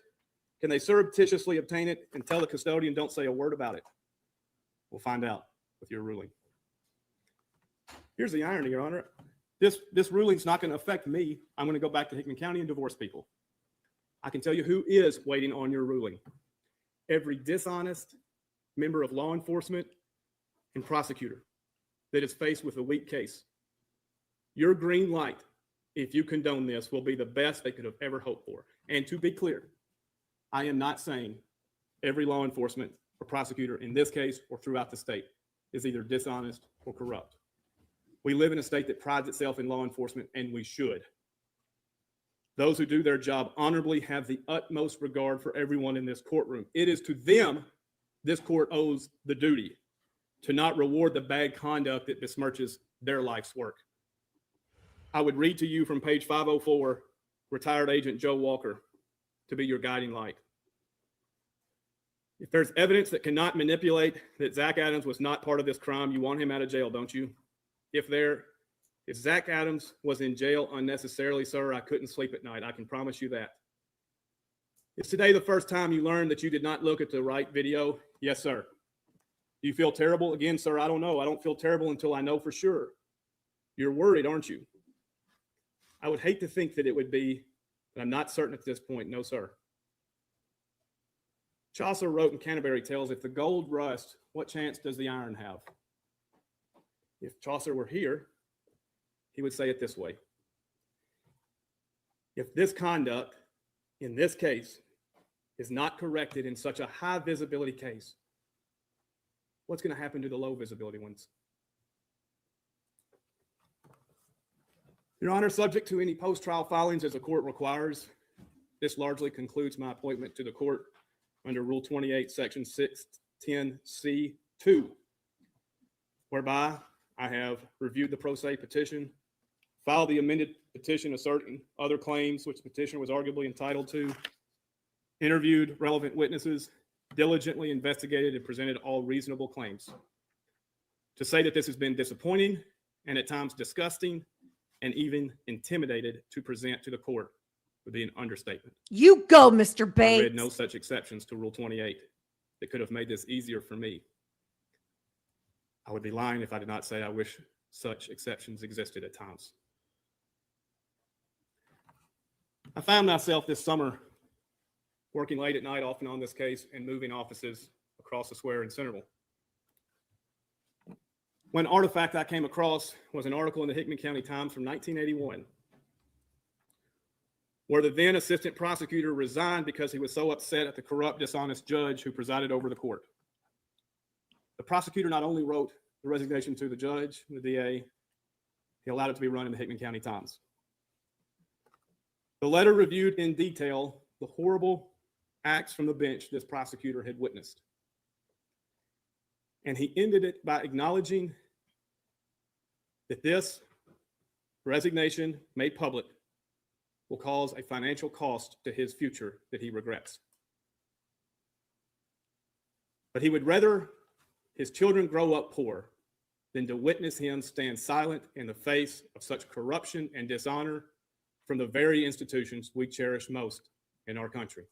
can they surreptitiously obtain it and tell the custodian don't say a word about it? We'll find out with your ruling. Here's the irony, Your Honor. This ruling's not going to affect me. I'm going to go back to Hickman County and divorce people. I can tell you who is waiting on your ruling. Every dishonest member of law enforcement and prosecutor that is faced with a weak case. Your green light, if you condone this, will be the best they could have ever hoped for. And to be clear, I am not saying every law enforcement or prosecutor in this case or throughout the state is either dishonest or corrupt. We live in a state that prides itself in law enforcement, and we should. Those who do their job honorably have the utmost regard for everyone in this courtroom. It is to them this court owes the duty to not reward the bad conduct that besmirches their life's work. I would read to you from page 504, retired Agent Joe Walker, to be your guiding light. If there's evidence that cannot manipulate that Zach Adams was not part of this crime, you want him out of jail, don't you? If Zach Adams was in jail unnecessarily, sir, I couldn't sleep at night. I can promise you that. Is today the first time you learned that you did not look at the right video? Yes, sir. Do you feel terrible? Again, sir, I don't know. I don't feel terrible until I know for sure. You're worried, aren't you? I would hate to think that it would be, but I'm not certain at this point. No, sir. Chaucer wrote in Canterbury Tales, if the gold rust, what chance does the iron have? If Chaucer were here, he would say it this way. If this conduct in this case is not corrected in such a high visibility case, what's going to happen to the low visibility ones? Your Honor, subject to any post-trial filings as the court requires, this largely concludes my appointment to the court under Rule 28, Section 610C2, whereby I have reviewed the pro se petition, filed the amended petition asserting other claims which the petitioner was arguably entitled to, interviewed relevant witnesses, diligently investigated and presented all reasonable claims. To say that this has been disappointing and at times disgusting and even intimidated to present to the court would be an understatement. You go, Mr. I Bates. read no such exceptions to Rule 28 that could have made this easier for me. I would be lying if I did not say I wish such exceptions existed at times. I found myself this summer working late at night off and on this case and moving offices across the square in Centerville. One artifact I came across was an article in the Hickman County Times from 1981, where the then assistant prosecutor resigned because he was so upset at the corrupt, dishonest judge who presided over the court. The prosecutor not only wrote the resignation to the judge, the DA, he allowed it to be run in the Hickman County Times. The letter reviewed in detail the horrible acts from the bench this prosecutor had witnessed. And he ended it by acknowledging that this resignation made public will cause a financial cost to his future that he regrets. But he would rather his children grow up poor than to witness him stand silent in the face of such corruption and dishonor from the very institutions we cherish most in our country.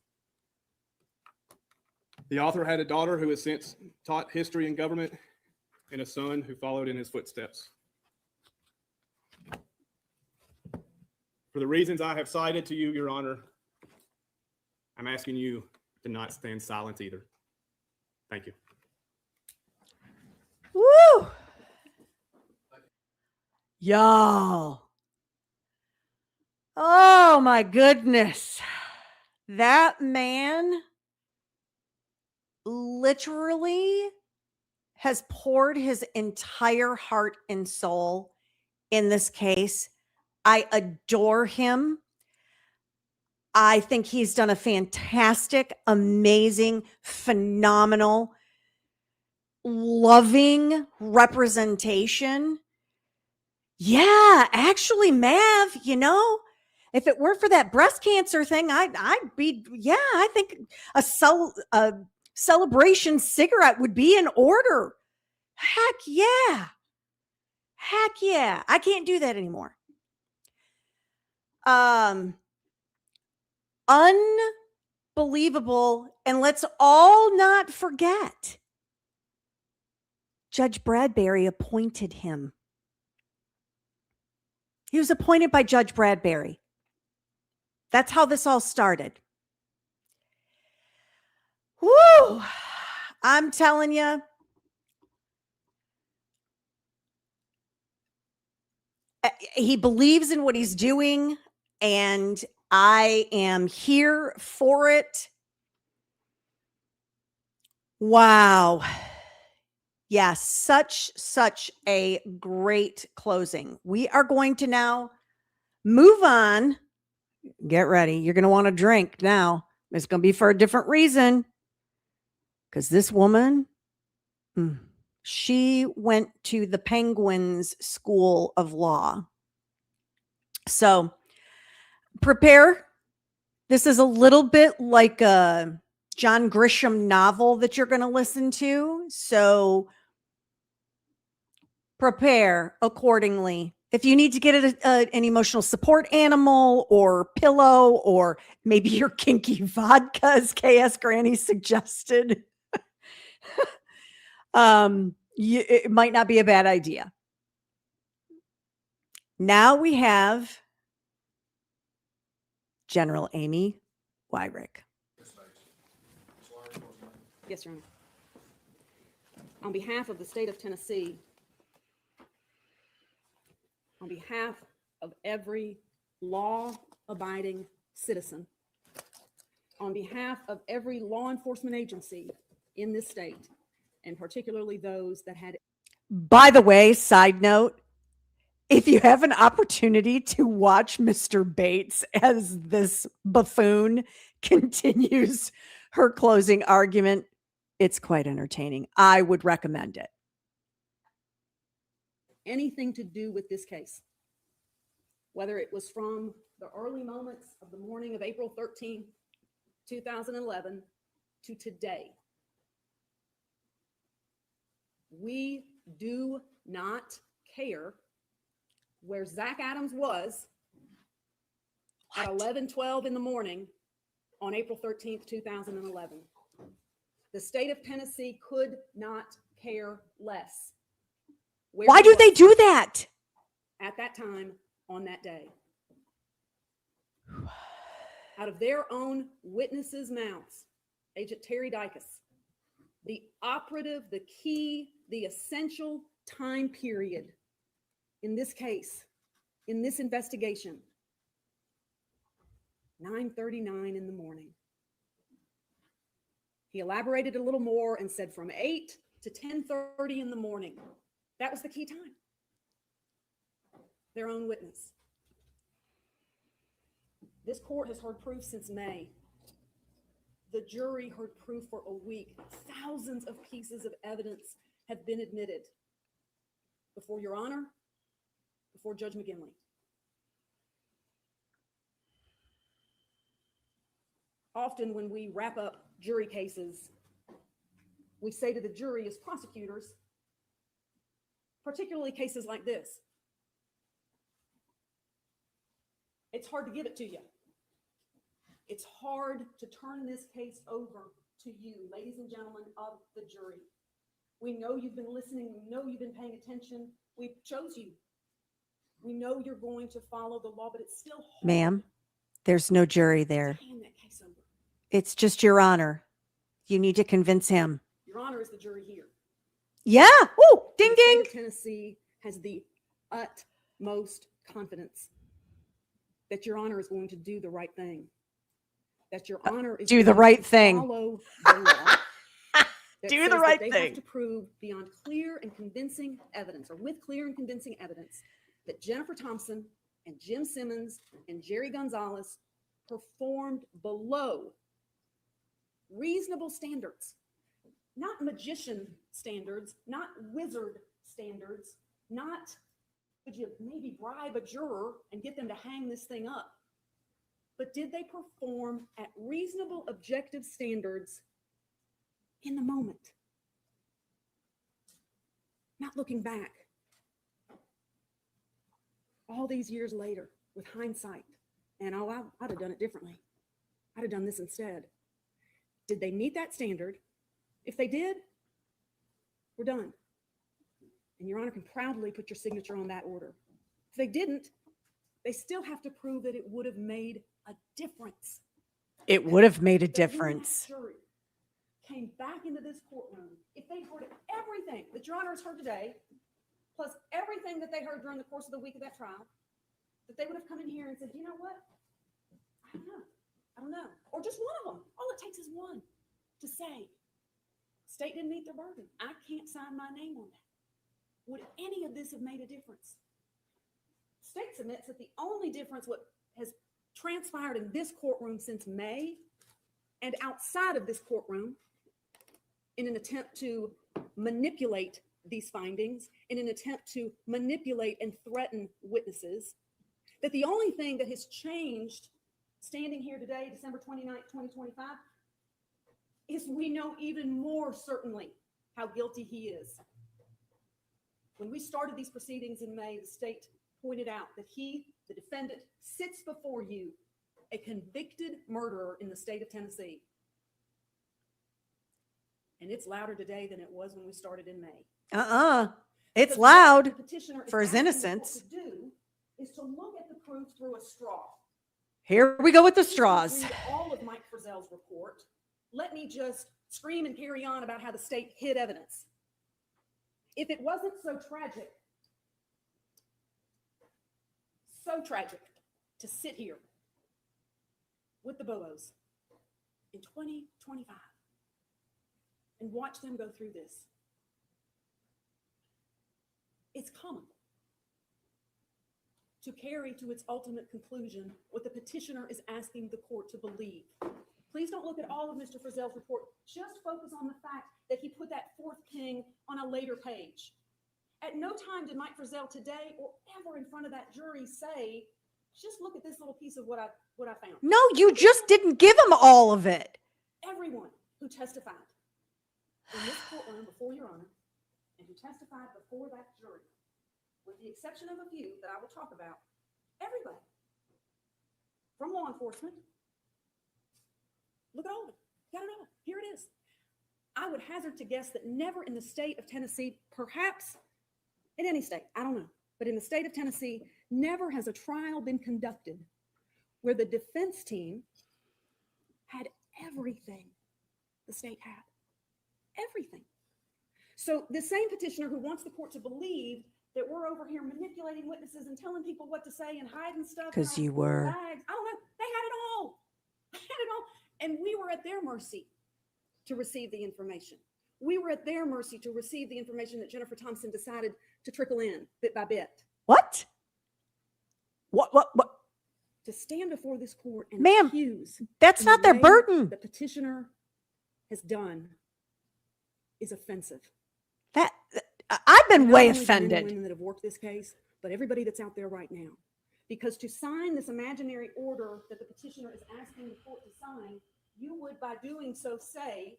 The author had a daughter who has since taught history and government and a son who followed in his footsteps. For the reasons I have cited to you, Your Honor, I'm asking you to not stand silent either. Thank you. Woo! Y'all. Oh my goodness. That man literally has poured his entire heart and soul in this case. I adore him. I think he's done a fantastic, amazing, phenomenal, loving representation. Yeah, actually, Mav, if it weren't for that breast cancer thing, I'd be, yeah, I think a celebration cigarette would be in order. Heck yeah. Heck yeah. I can't do that anymore. Unbelievable. And let's all not forget, Judge Bradbury appointed him. He was appointed by Judge Bradbury. That's how this all started. Woo! I'm telling you, he believes in what he's doing, and I am here for it. Wow. Yes, such a great closing. We are going to now move on. Get ready. You're going to want to drink now. It's going to be for a different reason. Because this woman, she went to the Penguins School of Law. So prepare. This is a little bit like a John Grisham novel that you're going to listen to. So prepare accordingly. If you need to get an emotional support animal or pillow, or maybe your kinky vodka, as KS Granny suggested, it might not be a bad idea. Now we have General Amy Wyrick. Yes, Your Honor. On behalf of the state of Tennessee, on behalf of every law-abiding citizen, on behalf of every law enforcement agency in this state, and particularly those that had. By the way, side note, if you have an opportunity to watch Mr. Bates as this buffoon continues her closing argument, it's quite entertaining. I would recommend it. Anything to do with this case, whether it was from the early moments of the morning of April 13, 2011 to today. We do not care where Zach Adams was at 11:12 in the morning on April 13th, 2011. The state of Tennessee could not care less. Why do they do that? At that time, on that day? Out of their own witnesses' mouths, Agent Terry Dicus, the operative, the key, the essential time period in this case, in this investigation, 9:39 in the morning. He elaborated a little more and said from 8 to 10:30 in the morning. That was the key time. Their own witness. This court has heard proof since May. The jury heard proof for a week. Thousands of pieces of evidence have been admitted before Your Honor, before Judge McGinley. Often when we wrap up jury cases, we say to the jury as prosecutors, particularly cases like this, it's hard to give it to you. It's hard to turn this case over to you, ladies and gentlemen of the jury. We know you've been listening. We know you've been paying attention. We chose you. We know you're going to follow the law, but it's still hard. Ma'am, there's no jury there. to hand that case over. It's just Your Honor. You need to convince him. Your Honor is the jury here. Yeah. Oh, ding, The state ding. of Tennessee has the utmost confidence that Your Honor is going to do the right thing. That Your Honor is do the going right to thing. Follow the law. that Do the says that right they thing. have to prove beyond clear and convincing evidence, or with clear and convincing evidence, that Jennifer Thompson and Jim Simmons and Jerry Gonzalez performed below reasonable standards, not magician standards, not wizard standards, not could you maybe bribe a juror and get them to hang this thing up, but did they perform at reasonable objective standards in the moment? Not looking back all these years later with hindsight, and oh, I'd have done it differently. I'd have done this instead. Did they meet that standard? If they did, we're done. And Your Honor can proudly put your signature on that order. If they didn't, they still have to prove that it would have made a difference. It would have made a That when that difference. jury came back into this courtroom, if they heard everything that Your Honor has heard today, plus everything that they heard during the course of the week of that trial, that they would have come in here and said, you know what? I don't know. I don't know. Or just one of them. All it takes is one to say, state didn't meet their burden. I can't sign my name on that. Would any of this have made a difference? State submits that the only difference what has transpired in this courtroom since May and outside of this courtroom in an attempt to manipulate these findings, in an attempt to manipulate and threaten witnesses, that the only thing that has changed standing here today, December 29th, 2025, is we know even more certainly how guilty he is. When we started these proceedings in May, the state pointed out that he, the defendant, sits before you, a convicted murderer in the state of Tennessee. And it's louder today than it was when we started in May. It's Because what loud the petitioner is for his asking the court innocence. to do is to look at the proof through a straw. Here we go with the Please don't straws. read all of Mike Frizzell's report. Let me just scream and carry on about how the state hid evidence. If it wasn't so tragic to sit here with the Bobos in 2025 and watch them go through this, it's comical to carry to its ultimate conclusion what the petitioner is asking the court to believe. Please don't look at all of Mr. Frizzell's report. Just focus on the fact that he put that fourth king on a later page. At no time did Mike Frizzell today or ever in front of that jury say, just look at this little piece of what I found. No, you just didn't give him all of it. Everyone who testified in this courtroom before Your Honor and who testified before that jury, with the exception of a few that I will talk about, everybody from law enforcement, look at all of it. Got it all. Here it is. I would hazard to guess that never in the state of Tennessee, perhaps in any state, I don't know, but in the state of Tennessee, never has a trial been conducted where the defense team had everything the state had. Everything. So the same petitioner who wants the court to believe that we're over here manipulating witnesses and telling people what to say and hiding stuff. in 'Cause our you were. bags. I don't know. They had it all. They had it all. And we were at their mercy to receive the information. We were at their mercy to receive the information that Jennifer Thompson decided to trickle in bit by bit. What? What? To stand before this court and Ma'am, accuse That's in not the their way burden. the petitioner has done is offensive. That I've been Not way only the men and offended. women that have worked this case, but everybody that's out there right now. Because to sign this imaginary order that the petitioner is asking the court to sign, you would by doing so say,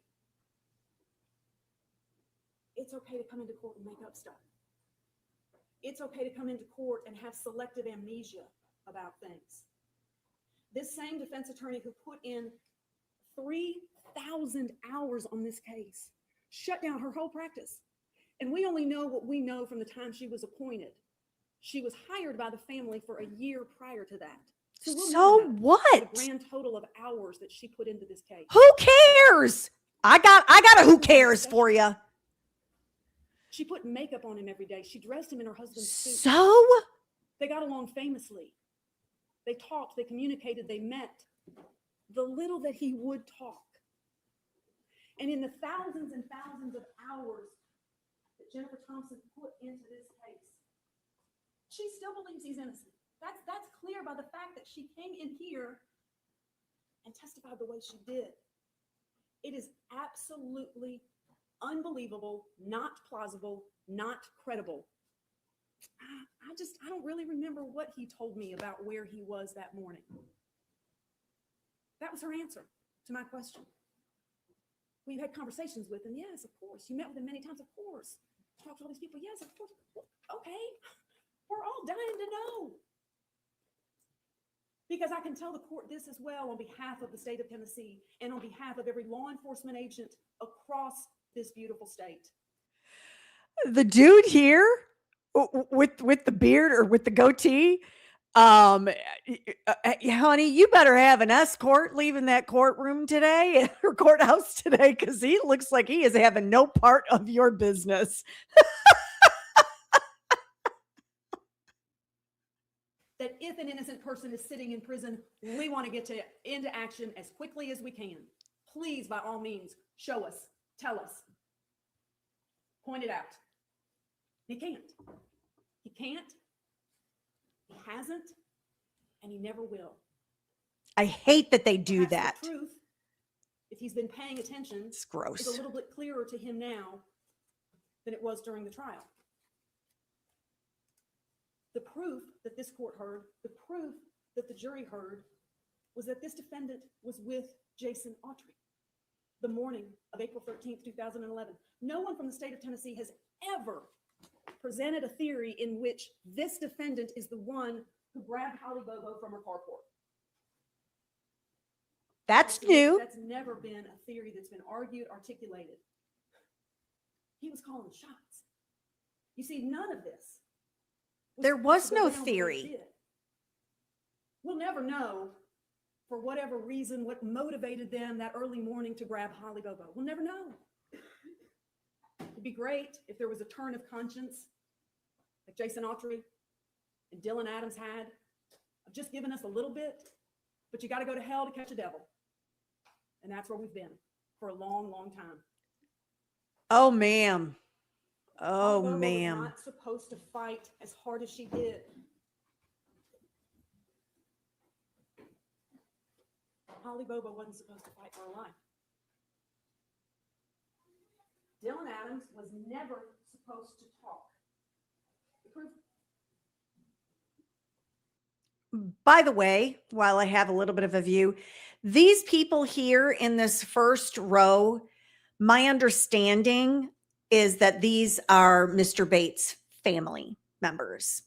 it's okay to come into court and make up stuff. It's okay to come into court and have selective amnesia about things. This same defense attorney who put in 3,000 hours on this case shut down her whole practice. And we only know what we know from the time she was appointed. She was hired by the family for a year prior to that. So we'll So never know what? the grand total of hours that she put into this case. Who cares? I got a who cares for you. She put makeup on him every day. She dressed him in her husband's suit. So They got along famously. They talked, they communicated, they met. The little that he would talk. And in the thousands and thousands of hours that Jennifer Thompson put into this case, she still believes he's innocent. That's clear by the fact that she came in here and testified the way she did. It is absolutely unbelievable, not plausible, not credible. I don't really remember what he told me about where he was that morning. That was her answer to my question. Well, you had conversations with him. Yes, of course. You met with him many times. Of course. Talked to all these people. Yes, of course. Okay. We're all dying to know. Because I can tell the court this as well on behalf of the state of Tennessee and on behalf of every law enforcement agent across this beautiful state. the dude here with the beard or with the goatee, honey, you better have an escort leaving that courtroom today or courthouse today, because he looks like he is having no part of your business. That if an innocent person is sitting in prison, we want to get into action as quickly as we can. Please, by all means, show us, tell us, point it out. He can't. He can't. He hasn't, and he never will. I hate that they do Perhaps that. the truth, if he's been paying attention, It's is a gross. little bit clearer to him now than it was during the trial. The proof that this court heard, the proof that the jury heard, was that this defendant was with Jason Autry the morning of April 13th, 2011. No one from the state of Tennessee has ever presented a theory in which this defendant is the one who grabbed Holly Bobo from her carport. That's new. That's never been a theory that's been argued, articulated. He was calling the shots. You see, none of this. There was supposed to go no down the way it theory. did. We'll never know, for whatever reason, what motivated them that early morning to grab Holly Bobo. We'll never know. It'd be great if there was a turn of conscience, like Jason Autry and Dylan Adams had, of just giving us a little bit, but you got to go to hell to catch a devil. And that's where we've been for a long, long time. Oh, ma'am. Oh, Holly Bobo was ma'am. not supposed to fight as hard as she did. Holly Bobo wasn't supposed to fight for her life. Dylan Adams was never supposed to talk. The proof. By the way, while I have a little bit of a view, these people here in this first row, my understanding is that these are Mr. Bates' family members.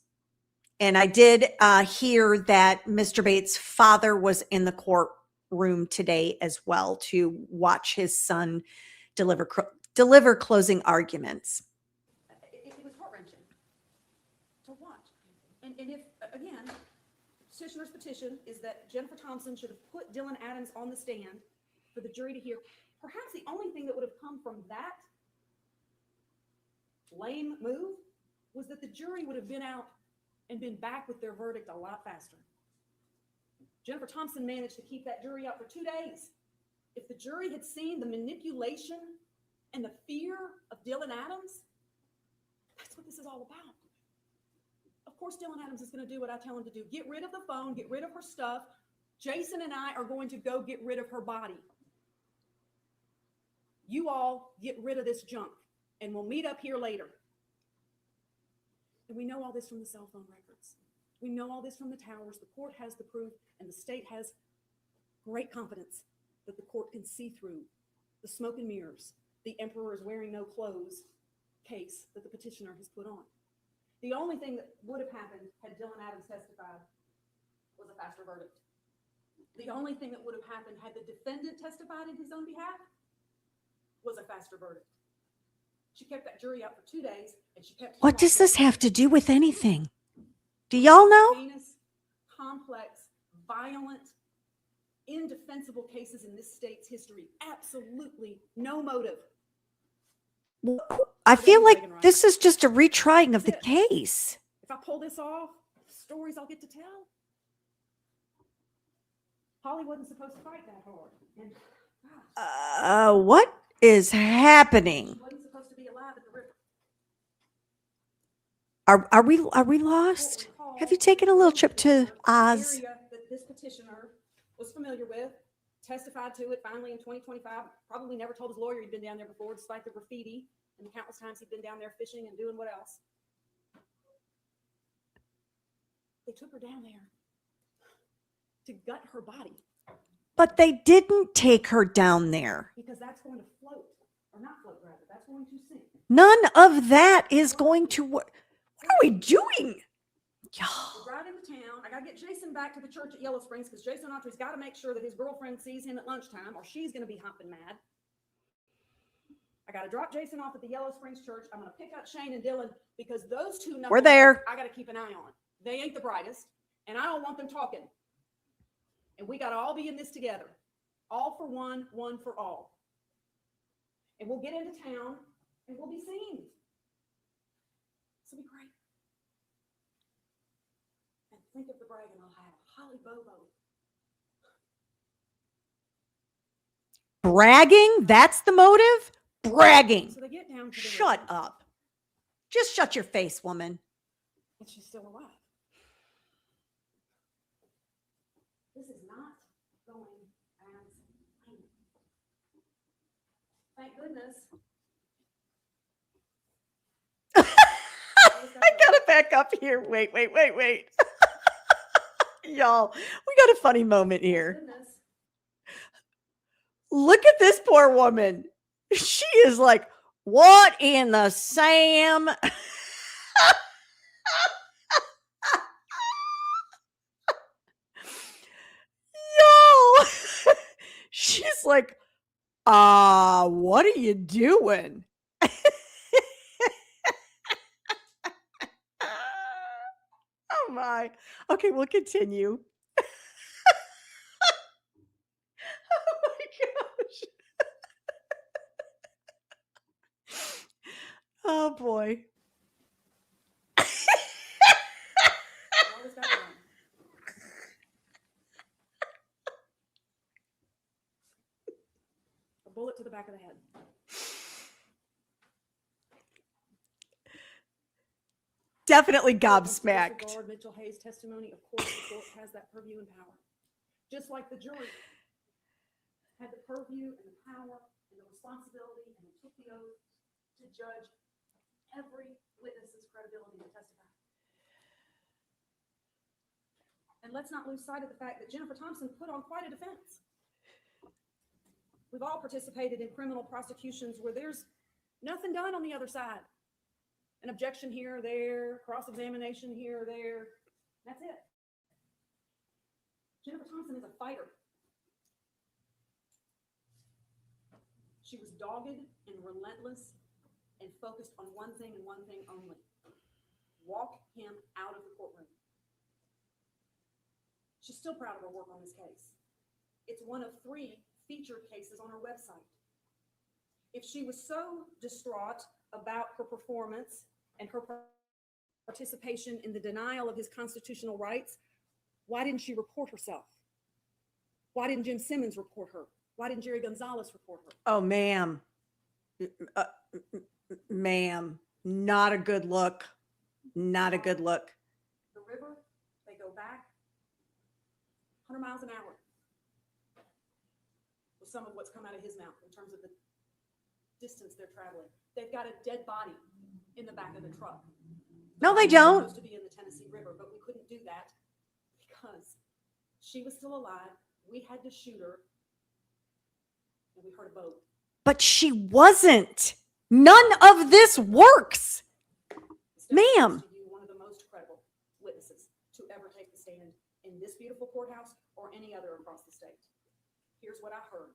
And I did hear that Mr. Bates' father was in the courtroom today as well to watch his son deliver closing arguments. It was heart-wrenching to watch. And if, again, petitioner's petition is that Jennifer Thompson should have put Dylan Adams on the stand for the jury to hear. Perhaps the only thing that would have come from that lame move was that the jury would have been out and been back with their verdict a lot faster. Jennifer Thompson managed to keep that jury out for 2 days. If the jury had seen the manipulation and the fear of Dylan Adams, that's what this is all about. Of course, Dylan Adams is going to do what I tell him to do. Get rid of the phone, get rid of her stuff. Jason and I are going to go get rid of her body. You all get rid of this junk, and we'll meet up here later. And we know all this from the cell phone records. We know all this from the towers. The court has the proof, and the state has great confidence that the court can see through the smoke and mirrors, the emperor is wearing no clothes case that the petitioner has put on. The only thing that would have happened had Dylan Adams testified was a faster verdict. The only thing that would have happened had the defendant testified in his own behalf was a faster verdict. She kept that jury out for 2 days, and she kept. What does this have to do with anything? Do y'all know? Heinous, complex, violent, indefensible cases in this state's history. Absolutely no motive. I feel like this is just a retrying of the That's it. case. If I pull this off, stories I'll get to tell. Holly wasn't supposed to fight that hard. And gosh, What is happening? she wasn't supposed to be alive at the river. Are we lost? Have you taken a little trip to Oz? Area that this petitioner was familiar with, testified to it finally in 2025, probably never told his lawyer he'd been down there before, despite the graffiti and the countless times he'd been down there fishing and doing what else. They took her down there to gut her body But they didn't take her down there. because that's going to float, or not float rather, that's going to sink. None of that is going to work. What are we doing? Y'all. We're driving to town. I gotta get Jason back to the church at Yellow Springs because Jason Autry's got to make sure that his girlfriend sees him at lunchtime or she's gonna be humping mad. I gotta drop Jason off at the Yellow Springs church. I'm gonna pick up Shane and Dylan because those two We're there. I gotta keep an eye on. They ain't the brightest, and I don't want them talking. And we gotta all be in this together. All for one, one for all. And we'll get into town and we'll be seen. This will be great. And think of the bragging I'll have. Holly Bobo. Bragging? That's the motive? Bragging. So they get down to the Shut river, up. Just shut your face, woman. and she's still alive. This is not going as planned. Thank goodness. I gotta back up here. Wait. Y'all, we got a funny moment here. Goodness. Look at this poor woman. She is like, what in the Sam? Yo, she's like, what are you doing? Oh my. Okay, we'll continue. Oh my gosh. Oh boy. Always got one. A bullet to the back of the head. Definitely To gobsmacked. disregard Mitchell Hayes' testimony, of course, the court has that purview and power. Just like the jury had the purview and the power and the responsibility and took the oath to judge every witness's credibility to testify. And let's not lose sight of the fact that Jennifer Thompson put on quite a defense. We've all participated in criminal prosecutions where there's nothing done on the other side. An objection here or there, cross-examination here or there. That's it. Jennifer Thompson is a fighter. She was dogged and relentless and focused on one thing and one thing only. Walk him out of the courtroom. She's still proud of her work on this case. It's one of 3 featured cases on her website. If she was so distraught about her performance and her participation in the denial of his constitutional rights, why didn't she report herself? Why didn't Jim Simmons report her? Why didn't Jerry Gonzalez report her? Oh, ma'am. Ma'am, not a good look. Not a good look. The river, they go back 100 miles an hour with some of what's come out of his mouth in terms of the distance they're traveling. They've got a dead body in the back of the truck. No, they It's don't. supposed to be in the Tennessee River, but we couldn't do that because she was still alive. We had to shoot her, and we heard a boat. But she wasn't. None of this works. Instead, Ma'am. to you, one of the most credible witnesses to ever take the stand in this beautiful courthouse or any other across the state. Here's what I heard.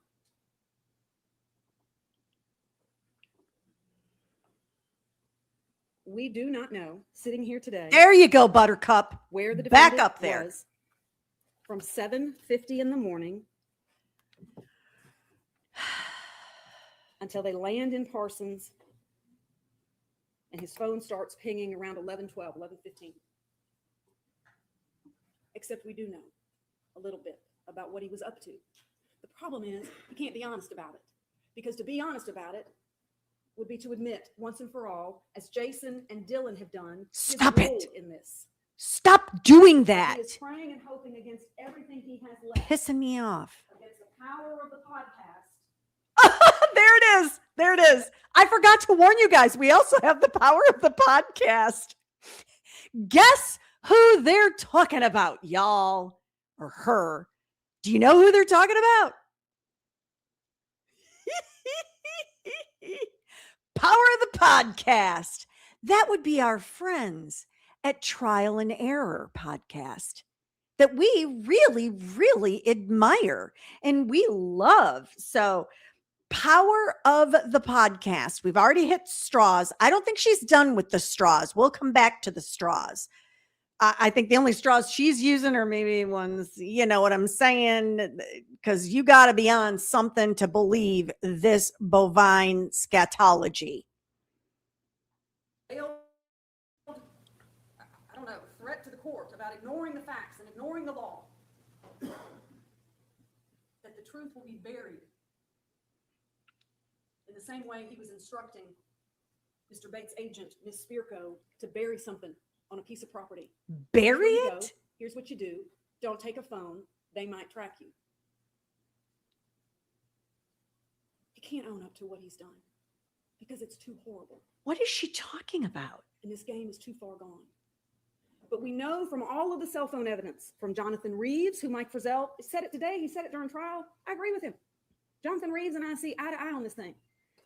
We do not know, sitting here today, There you go, Buttercup. where the Back defendant up there. was from 7:50 in the morning until they land in Parsons, and his phone starts pinging around 11:12, 11:15. Except we do know a little bit about what he was up to. The problem is he can't be honest about it, because to be honest about it would be to admit once and for all, as Jason and Dylan have done, his Stop it. role in this. Stop doing He that. is praying and hoping against everything he has left, Pissing me off. against the power of the podcast. There it is. There it is. I forgot to warn you guys. We also have the power of the podcast. Guess who they're talking about, y'all, or her. Do you know who they're talking about? Power of the podcast. That would be our friends at Trial and Error Podcast that we really, really admire and we love. So, power of the podcast. We've already hit straws. I don't think she's done with the straws. We'll come back to the straws. I think the only straws she's using are maybe ones, you know what I'm saying? Because you got to be on something to believe this bovine scatology. Failed, I don't know, threat to the court about ignoring the facts and ignoring the law. That the truth will be buried. In the same way he was instructing Mr. Bates' agent, Ms. Spirko, to bury something on a piece of property. Bury Here you go. it? Here's what you do. Don't take a phone. They might track you. He can't own up to what he's done because it's too horrible. What is she talking about? And this game is too far gone. But we know from all of the cell phone evidence from Jonathan Reeves, who Mike Frizzell said it today, he said it during trial. I agree with him. Jonathan Reeves and I see eye to eye on this thing.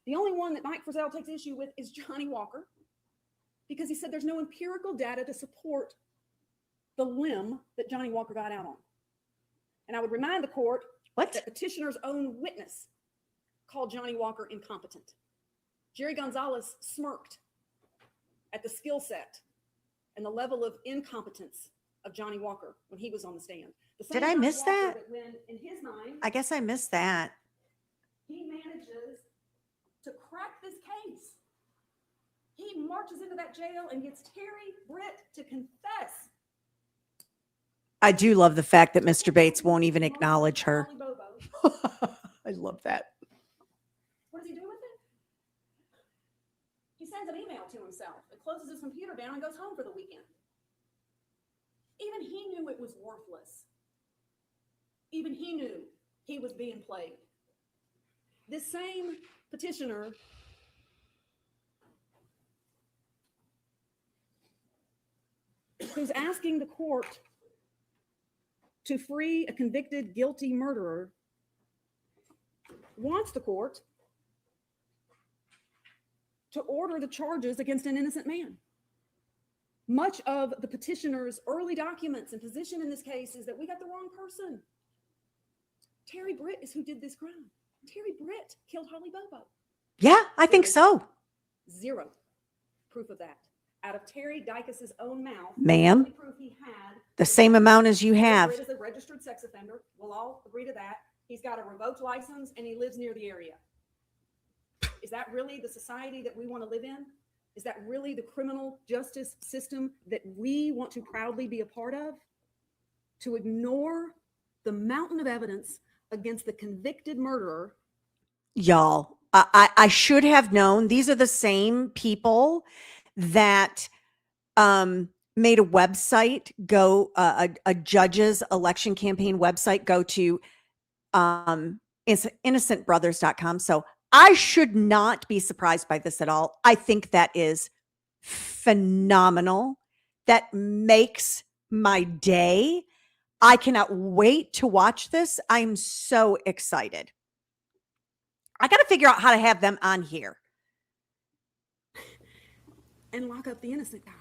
The only one that Mike Frizzell takes issue with is Johnny Walker, because he said there's no empirical data to support the limb that Johnny Walker got out on. And I would remind the court What? that petitioner's own witness called Johnny Walker incompetent. Jerry Gonzalez smirked at the skill set and the level of incompetence of Johnny Walker when he was on the stand. The same Did I Johnny miss Walker that? When, in his mind, I guess I missed that. he manages to crack this case. He marches into that jail and gets Terry Britt to confess. I do love the fact that Mr. Bates won't even acknowledge her. Holly Bobo. I love that. What does he do with it? He sends an email to himself and closes his computer down and goes home for the weekend. Even he knew it was worthless. Even he knew he was being played. This same petitioner who's asking the court to free a convicted guilty murderer wants the court to order the charges against an innocent man. Much of the petitioner's early documents and position in this case is that we got the wrong person. Terry Britt is who did this crime. Terry Britt killed Holly Bobo. Yeah, I think so. Zero proof of that. Out of Terry Dykes' own mouth, Ma'am, the only proof he had the was same that amount as you Terry have. Britt is a registered sex offender. We'll all agree to that. He's got a revoked license and he lives near the area. Is that really the society that we want to live in? Is that really the criminal justice system that we want to proudly be a part of? To ignore the mountain of evidence against the convicted murderer. Y'all, I should have known. These are the same people that made a website go, a judge's election campaign website go to innocentbrothers.com. So I should not be surprised by this at all. I think that is phenomenal. That makes my day. I cannot wait to watch this. I'm so excited. I got to figure out how to have them on here. And lock up the innocent guy.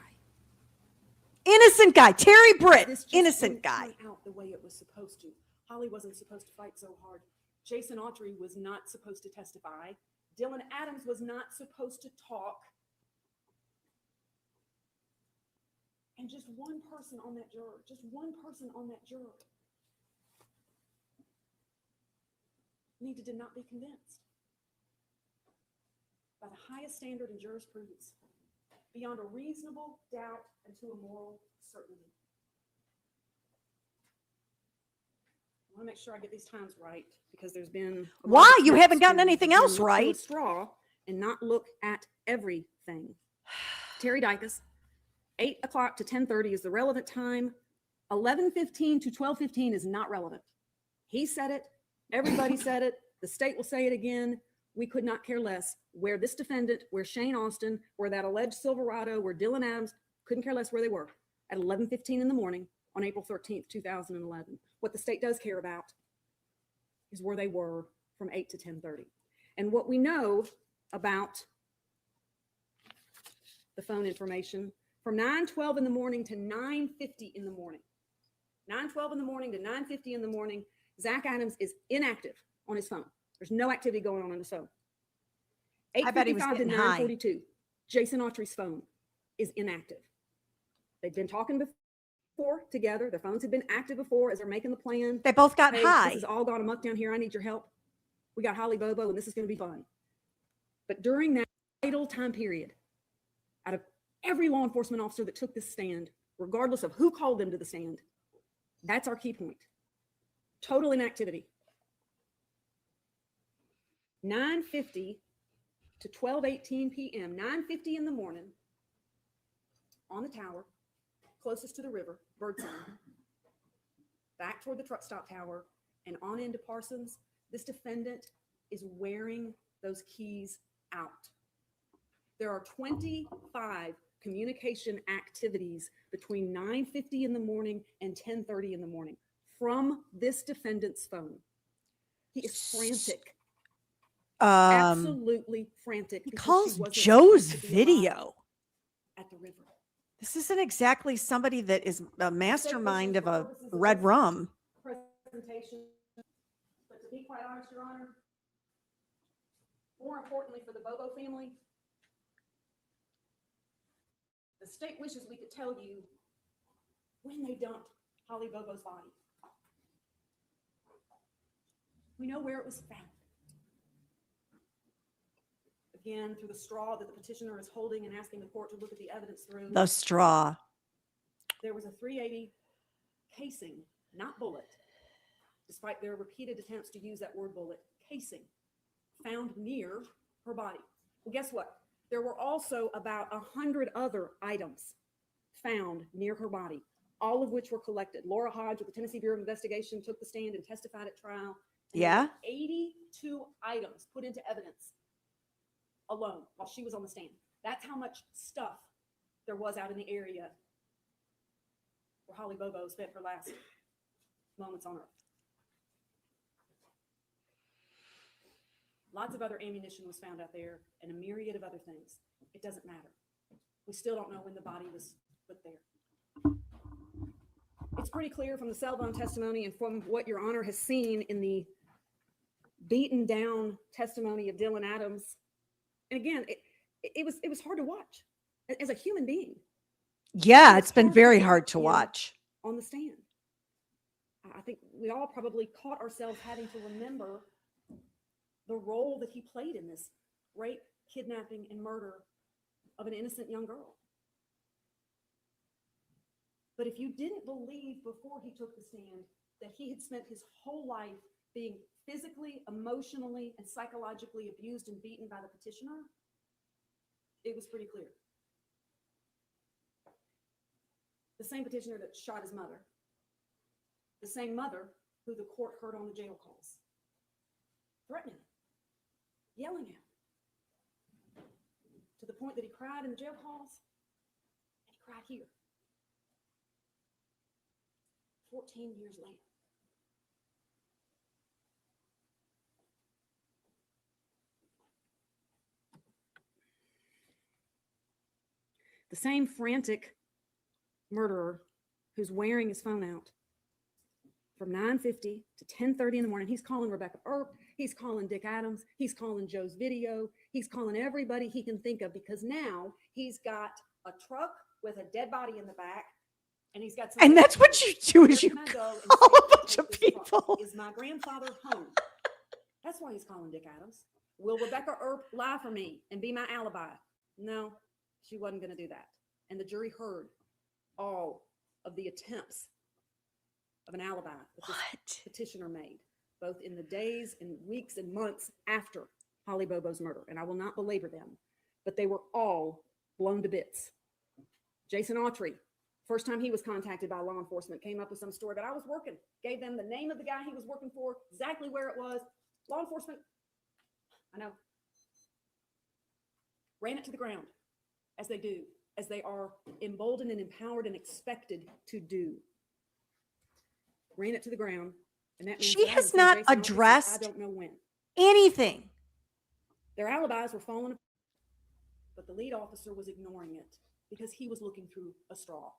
Innocent guy, Terry Britt, This just innocent didn't guy. turn out the way it was supposed to. Holly wasn't supposed to fight so hard. Jason Autry was not supposed to testify. Dylan Adams was not supposed to talk. And just one person on that juror, needed to not be convinced by the highest standard in jurisprudence, beyond a reasonable doubt and to a moral certainty. I want to make sure I get these times right because there's been a lot Why? of You attempts haven't gotten to, anything again, else look through a right. Straw and not look at everything. Terry Dicus, 8 o'clock to 10:30 is the relevant time. 11:15 to 12:15 is not relevant. He said it. Everybody said it. The state will say it again. We could not care less where this defendant, where Shane Austin, where that alleged Silverado, where Dylan Adams, couldn't care less where they were at 11:15 in the morning on April 13th, 2011. What the state does care about is where they were from 8 to 10:30. And what we know about the phone information from 9:12 in the morning to 9:50 in the morning. 9:12 in the morning to 9:50 in the morning, Zach Adams is inactive on his phone. There's no activity going on his phone. I bet he was 8:55 to getting high. 9:42, Jason Autry's phone is inactive. They've been talking before together. Their phones had been active before as they're making the plan. They both got Hey, high. this has all gone amok down here. I need your help. We got Holly Bobo, and this is going to be fun. But during that vital time period, out of every law enforcement officer that took this stand, regardless of who called them to the stand, that's our key point. Total inactivity. 9:50 to 12:18 p.m., 9:50 in the morning, on the tower, closest to the river, Birdsong, back toward the truck stop tower, and on into Parsons, this defendant is wearing those keys out. There are 25 communication activities between 9:50 in the morning and 10:30 in the morning from this defendant's phone. He is frantic, absolutely frantic. He because she calls wasn't Joe's supposed to be alive video. at the river. This isn't exactly somebody that is a mastermind of a red rum. Presentation, but to be quite honest, Your Honor, more importantly for the Bobo family, the state wishes we could tell you when they dumped Holly Bobo's body. We know where it was found. Again, through the straw that the petitioner is holding and asking the court to look at the evidence through. The straw. There was a .380 casing, not bullet, despite their repeated attempts to use that word bullet, casing, found near her body. Well, guess what? There were also about 100 other items found near her body, all of which were collected. Laura Hodge with the Tennessee Bureau of Investigation took the stand and testified at trial. And there Yeah? were 82 items put into evidence alone while she was on the stand. That's how much stuff there was out in the area where Holly Bobo spent her last moments on earth. Lots of other ammunition was found out there and a myriad of other things. It doesn't matter. We still don't know when the body was put there. It's pretty clear from the cell phone testimony and from what Your Honor has seen in the beaten down testimony of Dylan Adams. And again, it was hard to watch as a human being Yeah, it's been very hard to watch. on the stand. I think we all probably caught ourselves having to remember the role that he played in this rape, kidnapping, and murder of an innocent young girl. But if you didn't believe before he took the stand that he had spent his whole life being physically, emotionally, and psychologically abused and beaten by the petitioner, it was pretty clear. The same petitioner that shot his mother, the same mother who the court heard on the jail calls, threatening him, yelling at him, to the point that he cried in the jail calls, and he cried here. 14 years later. The same frantic murderer who's wearing his phone out from 9:50 to 10:30 in the morning. He's calling Rebecca Earp. He's calling Dick Adams. He's calling Joe's video. He's calling everybody he can think of because now he's got a truck with a dead body in the back. And he's got some. And that's what you do is you Where can I go and call safely a bunch take of this truck? people. Is my grandfather home? That's why he's calling Dick Adams. Will Rebecca Earp lie for me and be my alibi? No, she wasn't going to do that. And the jury heard all of the attempts of an alibi that this What? petitioner made, both in the days and weeks and months after Holly Bobo's murder. And I will not belabor them, but they were all blown to bits. Jason Autry, first time he was contacted by law enforcement, came up with some story, but I was working, gave them the name of the guy he was working for, exactly where it was. Law enforcement, I know, ran it to the ground, as they do, as they are emboldened and empowered and expected to do. Ran it to the ground. And that man She said, "I has haven't seen not Jason Autry since addressed I don't know when." Anything. Their alibis were falling apart, but the lead officer was ignoring it because he was looking through a straw.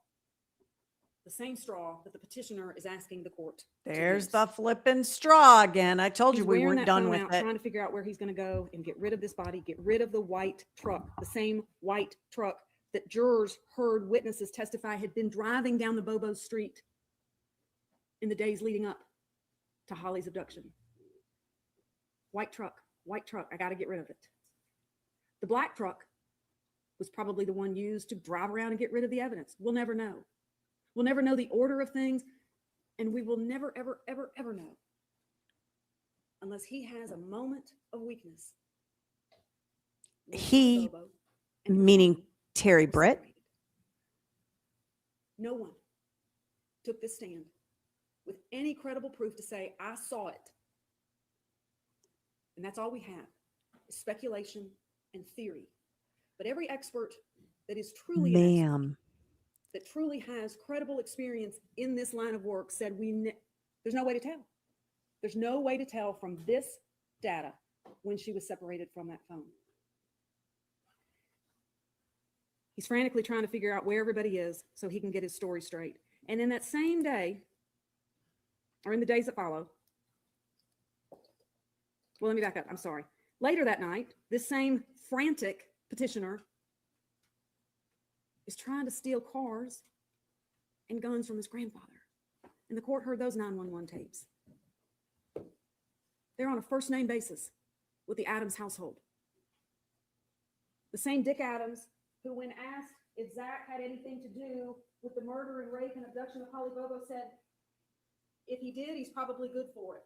The same straw that the petitioner is asking the court. to There's use. the flipping straw again. I told you He's we wearing weren't that done phone with out, it. trying to figure out where he's going to go and get rid of this body, get rid of the white truck, the same white truck that jurors heard witnesses testify had been driving down the Bobo Street in the days leading up to Holly's abduction. White truck. I got to get rid of it. The black truck was probably the one used to drive around and get rid of the evidence. We'll never know. We'll never know the order of things, and we will never, ever, ever, ever know unless he has a moment of weakness. when He, Bobo and her meaning son Terry were Britt. separated. No one took this stand with any credible proof to say, I saw it. And that's all we have is speculation and theory. But every expert that is truly an expert, Ma'am. that truly has credible experience in this line of work said there's no way to tell. There's no way to tell from this data when she was separated from that phone. He's frantically trying to figure out where everybody is so he can get his story straight. And in that same day, or in the days that follow, well, let me back up. I'm sorry. Later that night, this same frantic petitioner is trying to steal cars and guns from his grandfather. And the court heard those 911 tapes. They're on a first name basis with the Adams household. The same Dick Adams who, when asked if Zach had anything to do with the murder and rape and abduction of Holly Bobo, said, if he did, he's probably good for it.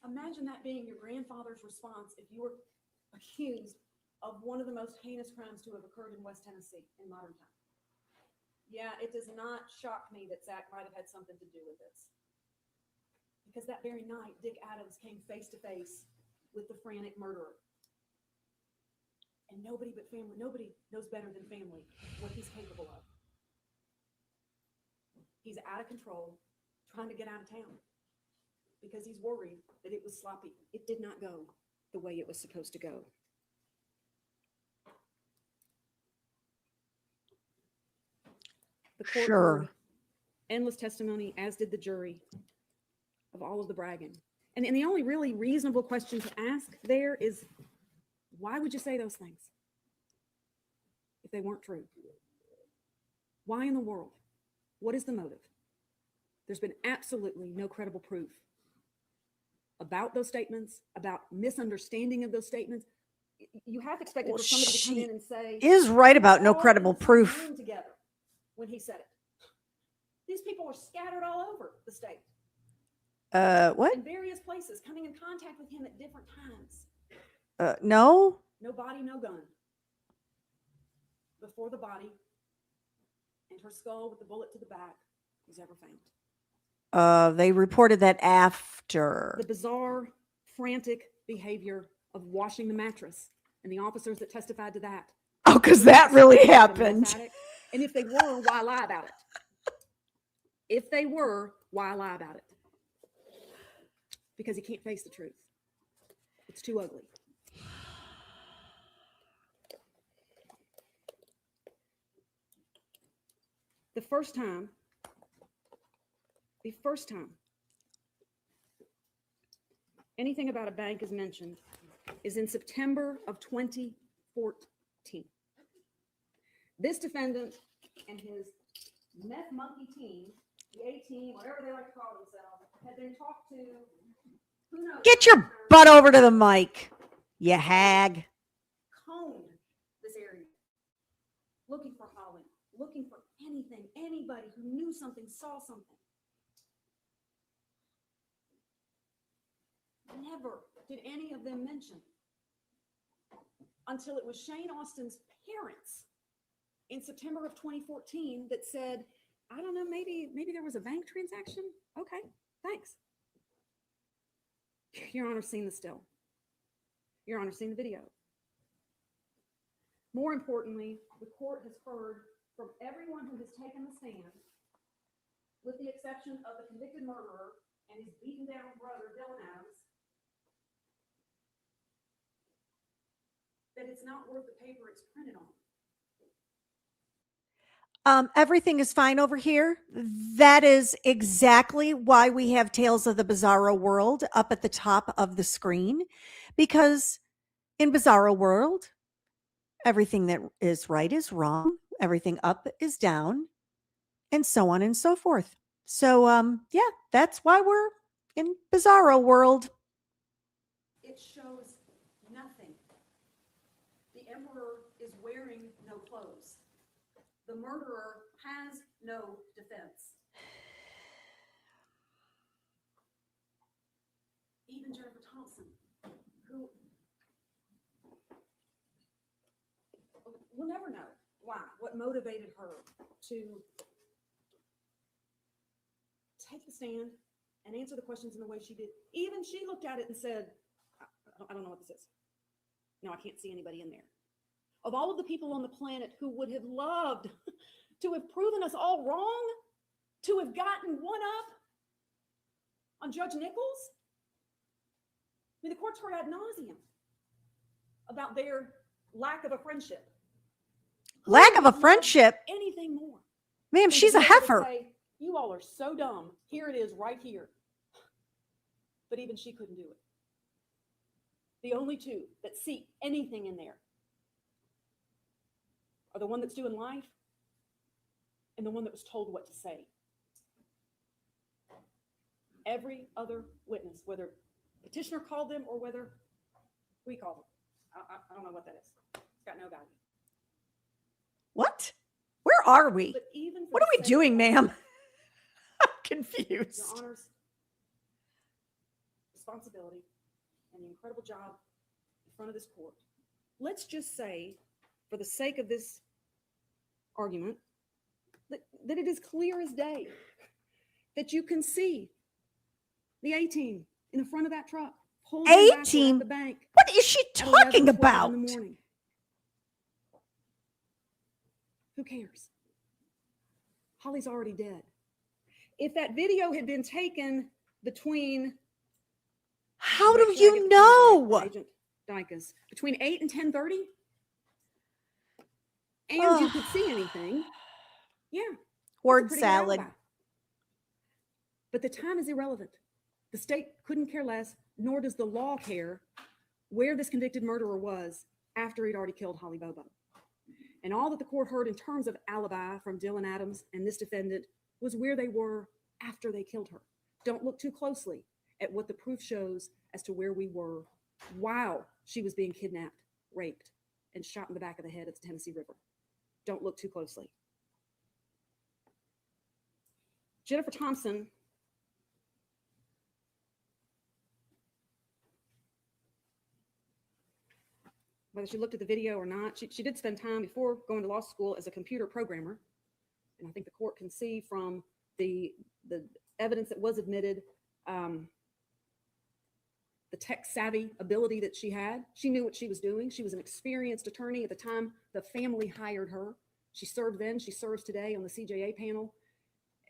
Imagine that being your grandfather's response if you were accused of one of the most heinous crimes to have occurred in West Tennessee in modern time. Yeah, it does not shock me that Zach might have had something to do with this. Because that very night, Dick Adams came face to face with the frantic murderer. And nobody but family, nobody knows better than family what he's capable of. He's out of control, trying to get out of town because he's worried that it was sloppy. It did not go the way it was supposed to go. The court Sure. heard endless testimony, as did the jury, of all of the bragging. And the only really reasonable question to ask there is, why would you say those things if they weren't true? Why in the world? What is the motive? There's been absolutely no credible proof about those statements, about misunderstanding of those statements. You have expected Well, for somebody to come she in and say, Is right about no "We're all credible in the same proof. room together," when he said it. These people were scattered all over the state What? in various places, coming in contact with him at different times. No. No body, no gun. Before the body and her skull with the bullet to the back was ever found. They reported that after. The bizarre, frantic behavior of washing the mattress and the officers that testified to that. Oh, because that really The meth happened. addict. And if they were, why lie about it? If they were, why lie about it? Because he can't face the truth. It's too ugly. The first time anything about a bank is mentioned is in September of 2014. This defendant and his meth monkey team the A-team, whatever they like to call themselves, had been talked to, who knows? Get how your many times, butt over to the mic, you hag. combed this area, looking for Holly, looking for anything, anybody who knew something, saw something. Never did any of them mention until it was Shane Austin's parents in September of 2014 that said, I don't know, maybe there was a bank transaction. Okay, thanks. Your Honor's seen the still. Your Honor's seen the video. More importantly, the court has heard from everyone who has taken the stand, with the exception of the convicted murderer and his beaten down brother, Dylan Adams, that it's not worth the paper it's printed on. Everything is fine over here. That is exactly why we have Tales of the Bizarro World up at the top of the screen, because in Bizarro World, everything that is right is wrong, everything up is down, and so on and so forth. So, yeah, that's why we're in Bizarro World. It shows nothing. The emperor is wearing no clothes. The murderer has no defense. Even Jennifer Thompson, who we'll never know why, what motivated her to take the stand and answer the questions in the way she did. Even she looked at it and said, I don't know what this is. No, I can't see anybody in there. Of all of the people on the planet who would have loved to have proven us all wrong, to have gotten one up on Judge Nichols, I mean, the court's heard ad nauseum about their lack of a friendship. Lack of Who a would love friendship? anything more? Ma'am, than she's to a be able to heifer. say, you all are so dumb. Here it is right here. But even she couldn't do it. The only two that see anything in there are the one that's doing life and the one that was told what to say. Every other witness, whether petitioner called them or whether we called them, I don't know what that is. It's got no value. What? Where are we? But even for What are the we sake doing, of ma'am? I'm Your confused. Honor's responsibility and the incredible job in front of this court. Let's just say, for the sake of this argument, that it is clear as day that you can see the A-team in the front of that truck. pulled him backward at A-team? the bank What is she at talking 11:12 about? in the morning. Who cares? Holly's already dead. If that video had been taken between How Wait do till I get you the time know? right, Agent Dykus, between 8 and 10:30, and you could see anything, yeah. it's a Word pretty good salad. alibi. But the time is irrelevant. The state couldn't care less, nor does the law care where this convicted murderer was after he'd already killed Holly Bobo. And all that the court heard in terms of alibi from Dylan Adams and this defendant was where they were after they killed her. Don't look too closely at what the proof shows as to where we were while she was being kidnapped, raped, and shot in the back of the head at the Tennessee River. Don't look too closely. Jennifer Thompson whether she looked at the video or not, she did spend time before going to law school as a computer programmer. And I think the court can see from the evidence that was admitted, the tech savvy ability that she had. She knew what she was doing. She was an experienced attorney at the time the family hired her. She served then, she serves today on the CJA panel.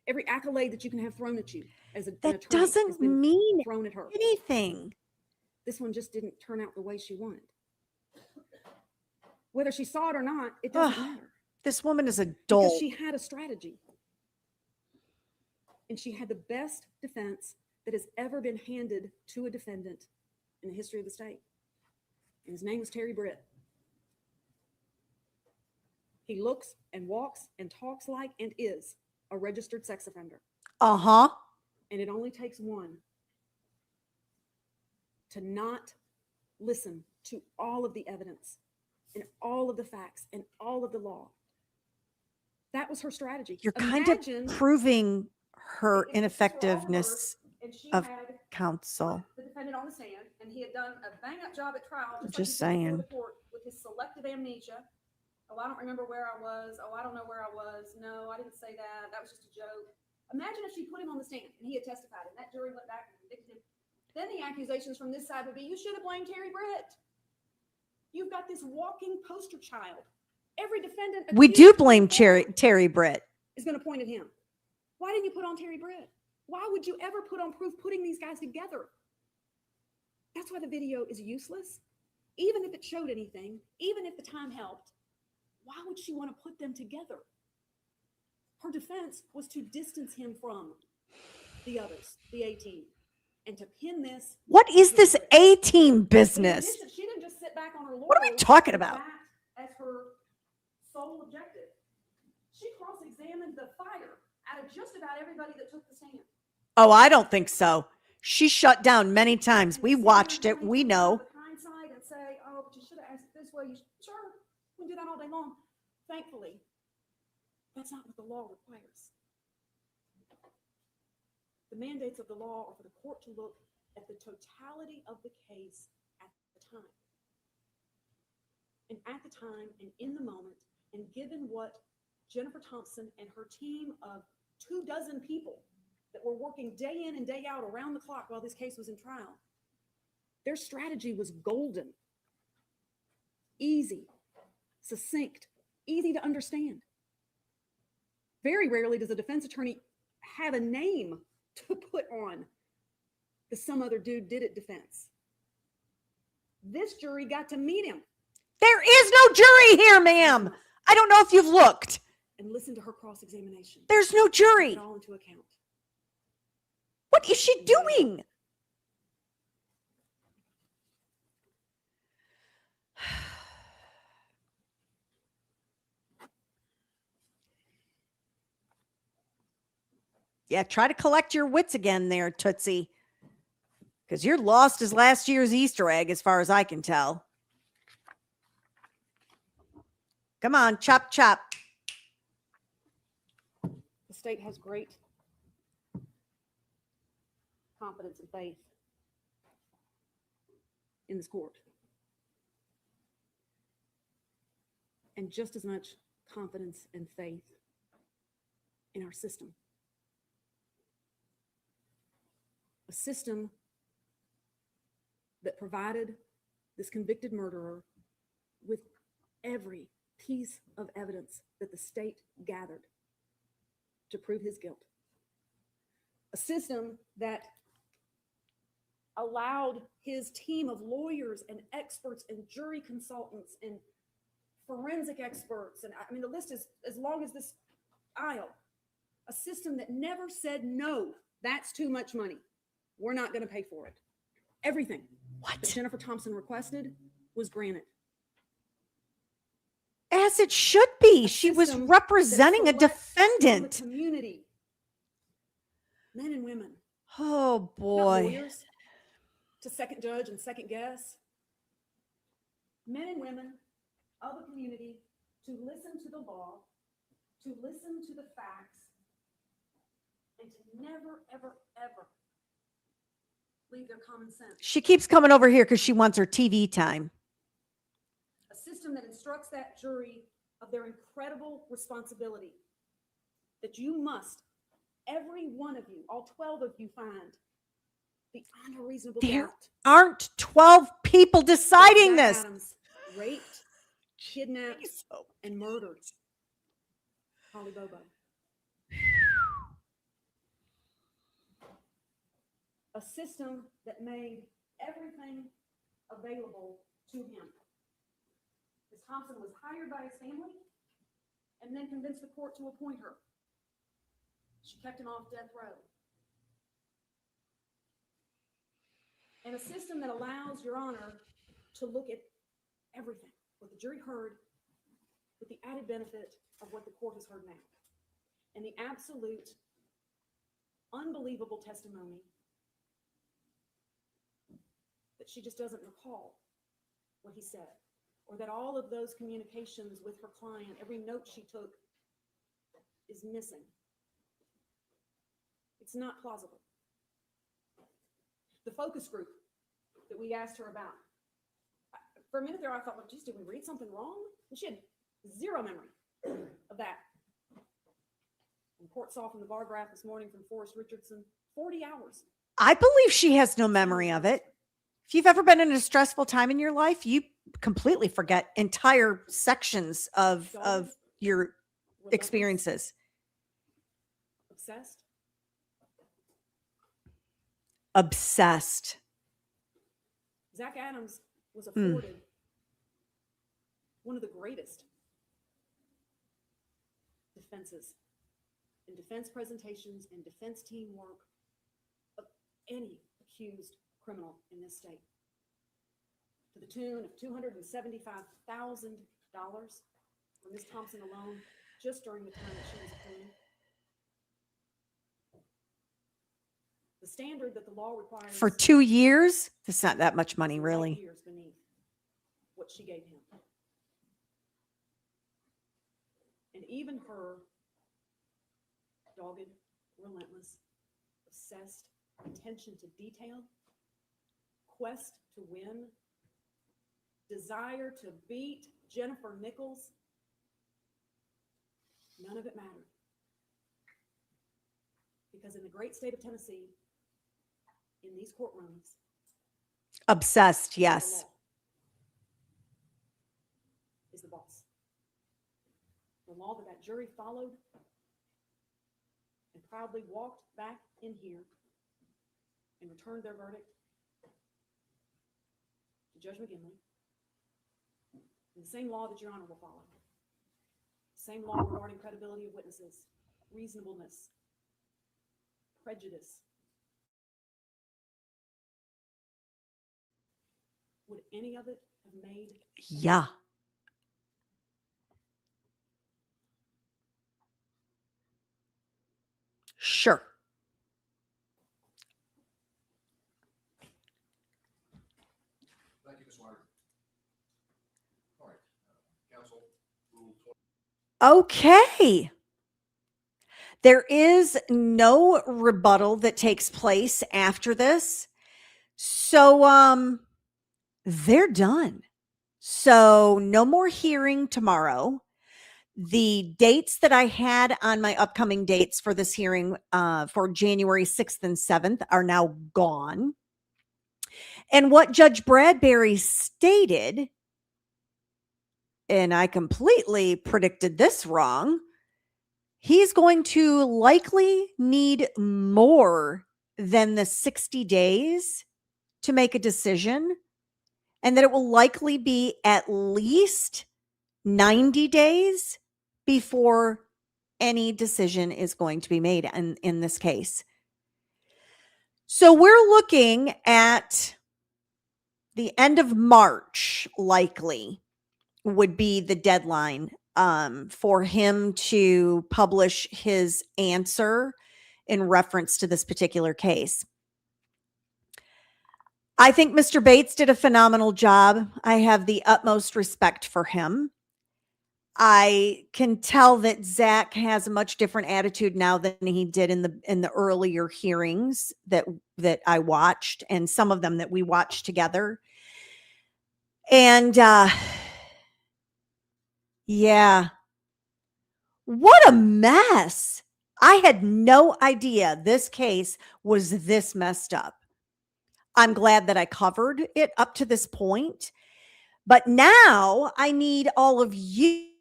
Every accolade that you can have thrown at you as an attorney That has doesn't been mean thrown at her. anything. This one just didn't turn out the way she wanted. Whether she saw it or not, it doesn't Ugh. matter. This woman is a Because doll. she had a strategy. And she had the best defense that has ever been handed to a defendant in the history of the state. And his name was Terry Britt. He looks and walks and talks like and is a registered sex offender. Uh-huh. And it only takes one to not listen to all of the evidence and all of the facts and all of the law. That was her strategy. You're kind Imagine of proving her if this were all ineffectiveness her and she of had counsel. the defendant on the stand, and he had done a bang-up job at trial, just, Just like he did saying. before the court, with his selective amnesia. Oh, I don't remember where I was. Oh, I don't know where I was. No, I didn't say that. That was just a joke. Imagine if she put him on the stand and he had testified, and that jury went back and convicted him. Then the accusations from this side would be, you should have blamed Terry Britt. You've got this walking poster child. Every defendant We accused do of blame fraud Terry Britt. is going to point at him. Why didn't you put on Terry Britt? Why would you ever put on proof putting these guys together? That's why the video is useless. Even if it showed anything, even if the time helped, why would she want to put them together? Her defense was to distance him from the others, the A team, and to pin this. What is to this Britt. A-team But in business? addition, she didn't just sit back on her laurels. What are we talking with about? that as her sole objective. She cross-examined the fire out of just about everybody that took the stand. Oh, I don't think so. She shut down many times. And We to sit watched there it. and We point know. out the hindsight and say, oh, but you should have asked it this way. Sure, we can do that all day long. Thankfully, that's not what the law requires. The mandates of the law are for the court to look at the totality of the case at the time. And at the time and in the moment, and given what Jennifer Thompson and her team of 24 people that were working day in and day out around the clock while this case was in trial, their strategy was golden, easy, succinct, easy to understand. Very rarely does a defense attorney have a name to put on the some other dude did it defense. This jury got to meet him There is no jury here, ma'am. I don't know if you've looked. and listen to her cross-examination. There's no Take jury. it all into account. What is she doing? Yeah, try to collect your wits again there, Tootsie. Because you're lost as last year's Easter egg, as far as I can tell. Come on, chop, chop. The state has great confidence and faith in this court. And just as much confidence and faith in our system. A system that provided this convicted murderer with every piece of evidence that the state gathered to prove his guilt. A system that allowed his team of lawyers and experts and jury consultants and forensic experts, and I mean, the list is as long as this aisle. A system that never said, no, that's too much money. We're not going to pay for it. Everything that What? Jennifer Thompson requested was granted. As it should be. A She was system that representing a selects from the defendant. community, men and women, Oh, not boy. lawyers to second judge and second guess. Men and women of a community to listen to the law, to listen to the facts, and to never, ever, ever leave their common sense. She keeps coming over here because she wants her TV time. A system that instructs that jury of their incredible responsibility, that you must, every one of you, all 12 of you, find beyond a reasonable There doubt. aren't 12 people deciding Jack this. Adams raped, kidnapped, and murdered Holly Bobo. A system that made everything available to him. Ms. Thompson was hired by his family and then convinced the court to appoint her. She kept him off death row. And a system that allows Your Honor to look at everything, what the jury heard, with the added benefit of what the court has heard now. And the absolute unbelievable testimony that she just doesn't recall what he said, or that all of those communications with her client, every note she took, is missing. It's not plausible. The focus group that we asked her about, for a minute there I thought, well, geez, did we read something wrong? And she had zero memory of that. And court saw from the bar graph this morning from Forrest Richardson, 40 hours. I believe she has no memory of it. If you've ever been in a stressful time in your life, you completely forget entire sections of your Relentless, experiences. Obsessed. Obsessed. Zach Adams was afforded one of the greatest defenses and defense presentations and defense teamwork of any accused criminal in this state, to the tune of $275,000 for Ms. Thompson alone, just during the time that she was a queen. The standard that the law requires For 2 years, that's not that much money, light really. years beneath what she gave him. And even her dogged, relentless, obsessed attention to detail, quest to win, desire to beat Jennifer Nichols, none of it mattered. Because in the great state of Tennessee, in these courtrooms, Obsessed, the yes. law is the boss. The law that that jury followed and proudly walked back in here and returned their verdict to Judge McGinley. And the same law that Your Honor will follow. Same law regarding credibility of witnesses, reasonableness, prejudice. Would any of it have made Yeah. Sure. Thank you, Ms. Meyer. All right, counsel, rule 20. Okay. There is no rebuttal that takes place after this. So they're done. So no more hearing tomorrow. The dates that I had on my upcoming dates for this hearing for January 6th and 7th are now gone. And what Judge Bradbury stated, and I completely predicted this wrong, he's going to likely need more than the 60 days to make a decision, and that it will likely be at least 90 days before any decision is going to be made in this case. So we're looking at the end of March, likely, would be the deadline for him to publish his answer in reference to this particular case. I think Mr. Bates did a phenomenal job. I have the utmost respect for him. I can tell that Zach has a much different attitude now than he did in the earlier hearings that I watched, and some of them that we watched together. And yeah, what a mess. I had no idea this case was this messed up. I'm glad that I covered it up to this point, but now I need all of you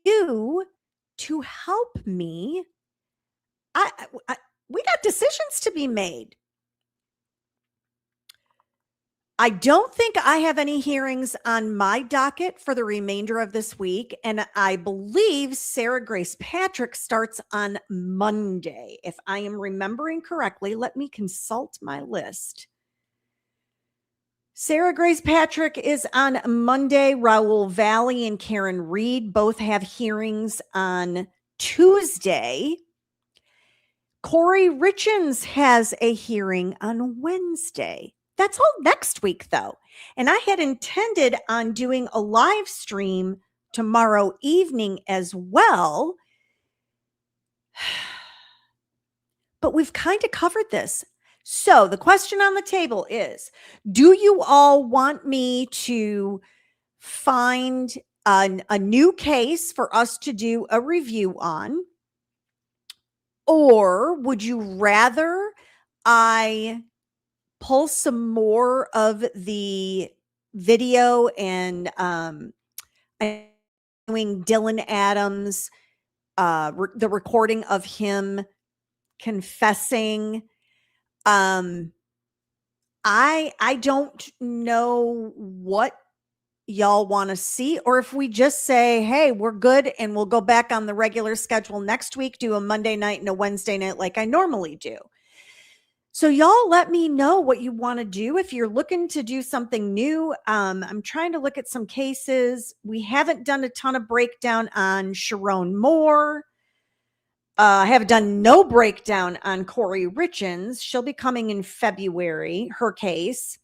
to help me. We got decisions to be made. I don't think I have any hearings on my docket for the remainder of this week. And I believe Sarah Grace Patrick starts on Monday. If I am remembering correctly, let me consult my list. Sarah Grace Patrick is on Monday. Raul Valley and Karen Reed both have hearings on Tuesday. Corey Richens has a hearing on Wednesday. That's all next week, though. And I had intended on doing a live stream tomorrow evening as well. But we've kind of covered this. So the question on the table is, do you all want me to find a new case for us to do a review on? Or would you rather I pull some more of the video and I'm doing Dylan Adams, the recording of him confessing? I don't know what y'all want to see, or if we just say, hey, we're good and we'll go back on the regular schedule next week, do a Monday night and a Wednesday night like I normally do. So y'all let me know what you want to do. If you're looking to do something new, I'm trying to look at some cases. We haven't done a ton of breakdown on Sharon Moore. I have done no breakdown on Corey Richens. She'll be coming in February, her case.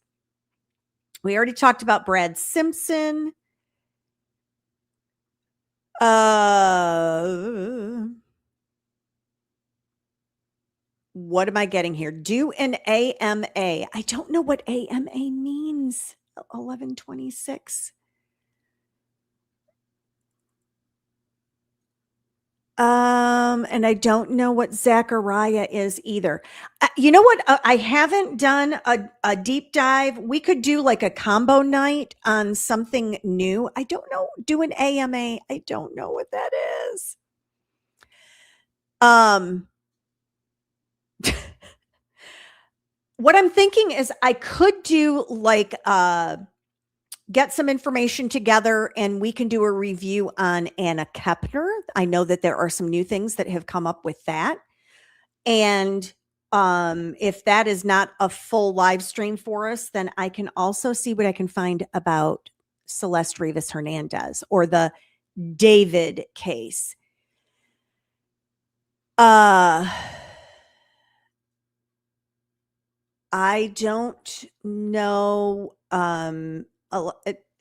We already talked about Brad Simpson. What am I getting here? Do an AMA. I don't know what AMA means. 1126. And I don't know what Zachariah is either. You know what? I haven't done a deep dive. We could do like a combo night on something new. I don't know. Do an AMA. I don't know what that is. What I'm thinking is I could do like get some information together and we can do a review on Anna Kepner. I know that there are some new things that have come up with that. And if that is not a full live stream for us, then I can also see what I can find about Celeste Rivas Hernandez or the David case. I don't know.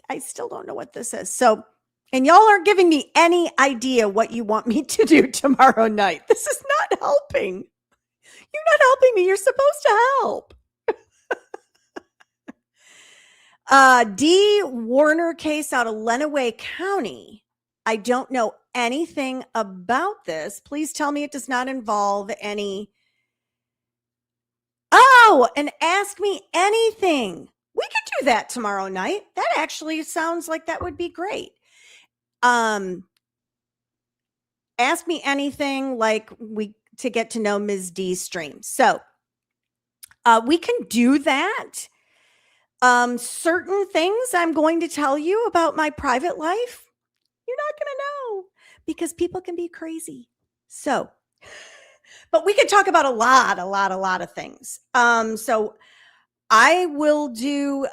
I still don't know what this is. So, and y'all aren't giving me any idea what you want me to do tomorrow night. This is not helping. You're not helping me. You're supposed to help. D. Warner case out of Lenawee County. I don't know anything about this. Please tell me it does not involve any. Oh, and ask me anything. We could do that tomorrow night. That actually sounds like that would be great. Ask me anything like to get to know Ms. D's stream. So we can do that. Certain things I'm going to tell you about my private life, you're not going to know because people can be crazy. So, but we could talk about a lot of things. So I will do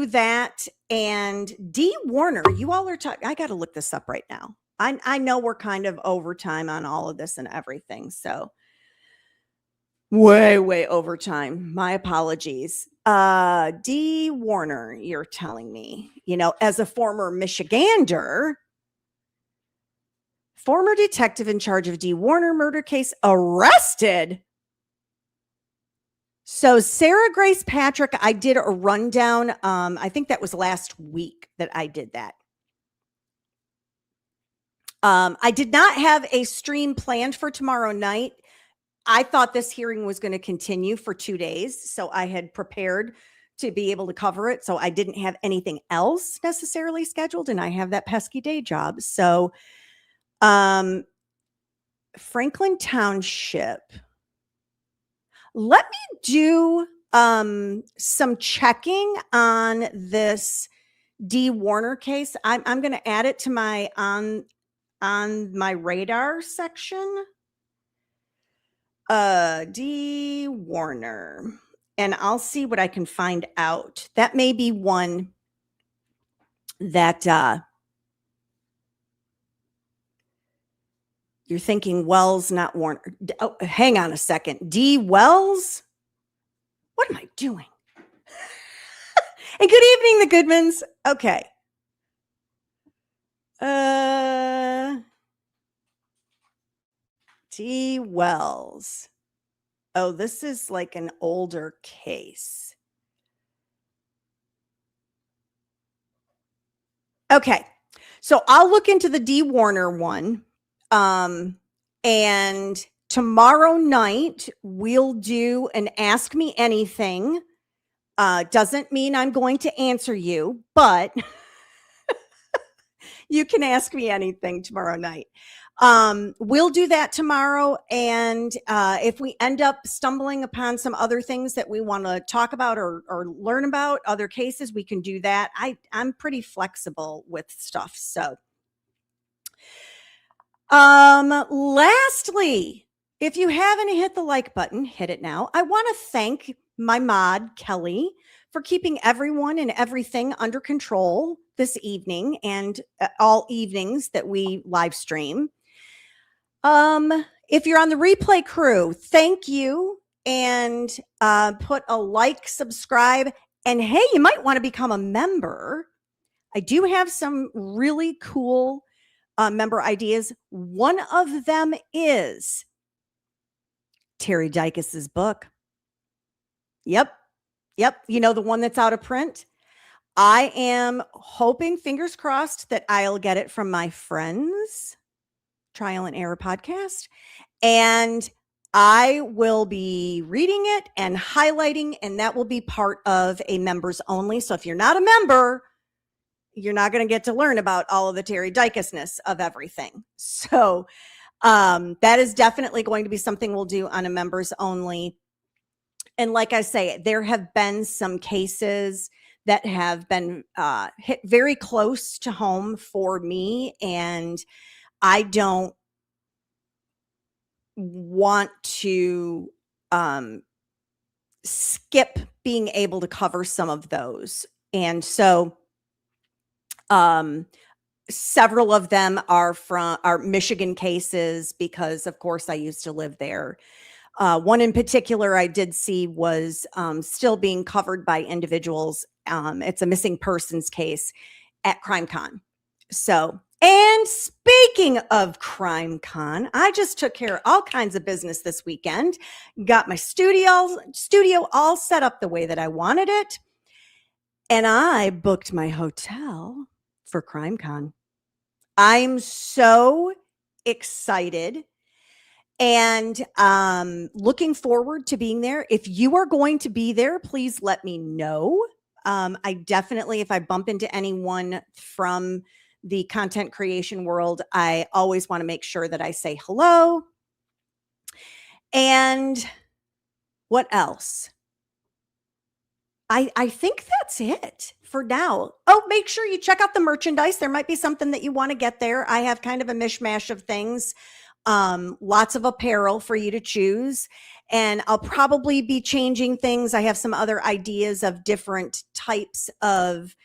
that. And D. Warner, you all are talking. I got to look this up right now. I know we're kind of overtime on all of this and everything. So way overtime. My apologies. D. Warner, you're telling me, as a former Michigander, former detective in charge of D. Warner murder case arrested. So Sarah Grace Patrick, I did a rundown. I think that was last week that I did that. I did not have a stream planned for tomorrow night. I thought this hearing was going to continue for 2 days. So I had prepared to be able to cover it. So I didn't have anything else necessarily scheduled. And I have that pesky day job. So Franklin Township. Let me do some checking on this D. Warner case. I'm going to add it to my on my radar section. D. Warner, and I'll see what I can find out. That may be one that You're thinking Wells, not Warner. Oh, hang on a second. D. Wells? What am I doing? And good evening, the Goodmans. Okay. D. Wells. Oh, this is like an older case. Okay. So I'll look into the D. Warner one. And tomorrow night we'll do an Ask Me Anything. Doesn't mean I'm going to answer you, but you can ask me anything tomorrow night. We'll do that tomorrow. And if we end up stumbling upon some other things that we want to talk about or learn about, other cases, we can do that. I'm pretty flexible with stuff. So lastly, if you haven't hit the like button, hit it now. I want to thank my mod, Kelly, for keeping everyone and everything under control this evening and all evenings that we live stream. If you're on the replay crew, thank you. And put a like, subscribe, and hey, you might want to become a member. I do have some really cool member ideas. One of them is Terry Dykes's book. Yep. You know, the one that's out of print. I am hoping, fingers crossed, that I'll get it from my friends, Trial and Error Podcast. And I will be reading it and highlighting, and that will be part of a members only. So if you're not a member, you're not going to get to learn about all of the Terry Dykesness of everything. So that is definitely going to be something we'll do on a members only. And like I say, there have been some cases that have been hit very close to home for me. And I don't want to skip being able to cover some of those. And so several of them are Michigan cases because, of course, I used to live there. One in particular I did see was still being covered by individuals. It's a missing persons case at CrimeCon. So, and speaking of CrimeCon, I just took care of all kinds of business this weekend. Got my studio all set up the way that I wanted it. And I booked my hotel for CrimeCon. I'm so excited. And looking forward to being there. If you are going to be there, please let me know. I definitely, if I bump into anyone from the content creation world, I always want to make sure that I say hello. And what else? I think that's it for now. Oh, make sure you check out the merchandise. There might be something that you want to get there. I have kind of a mishmash of things. Lots of apparel for you to choose, and I'll probably be changing things. I have some other ideas of different types of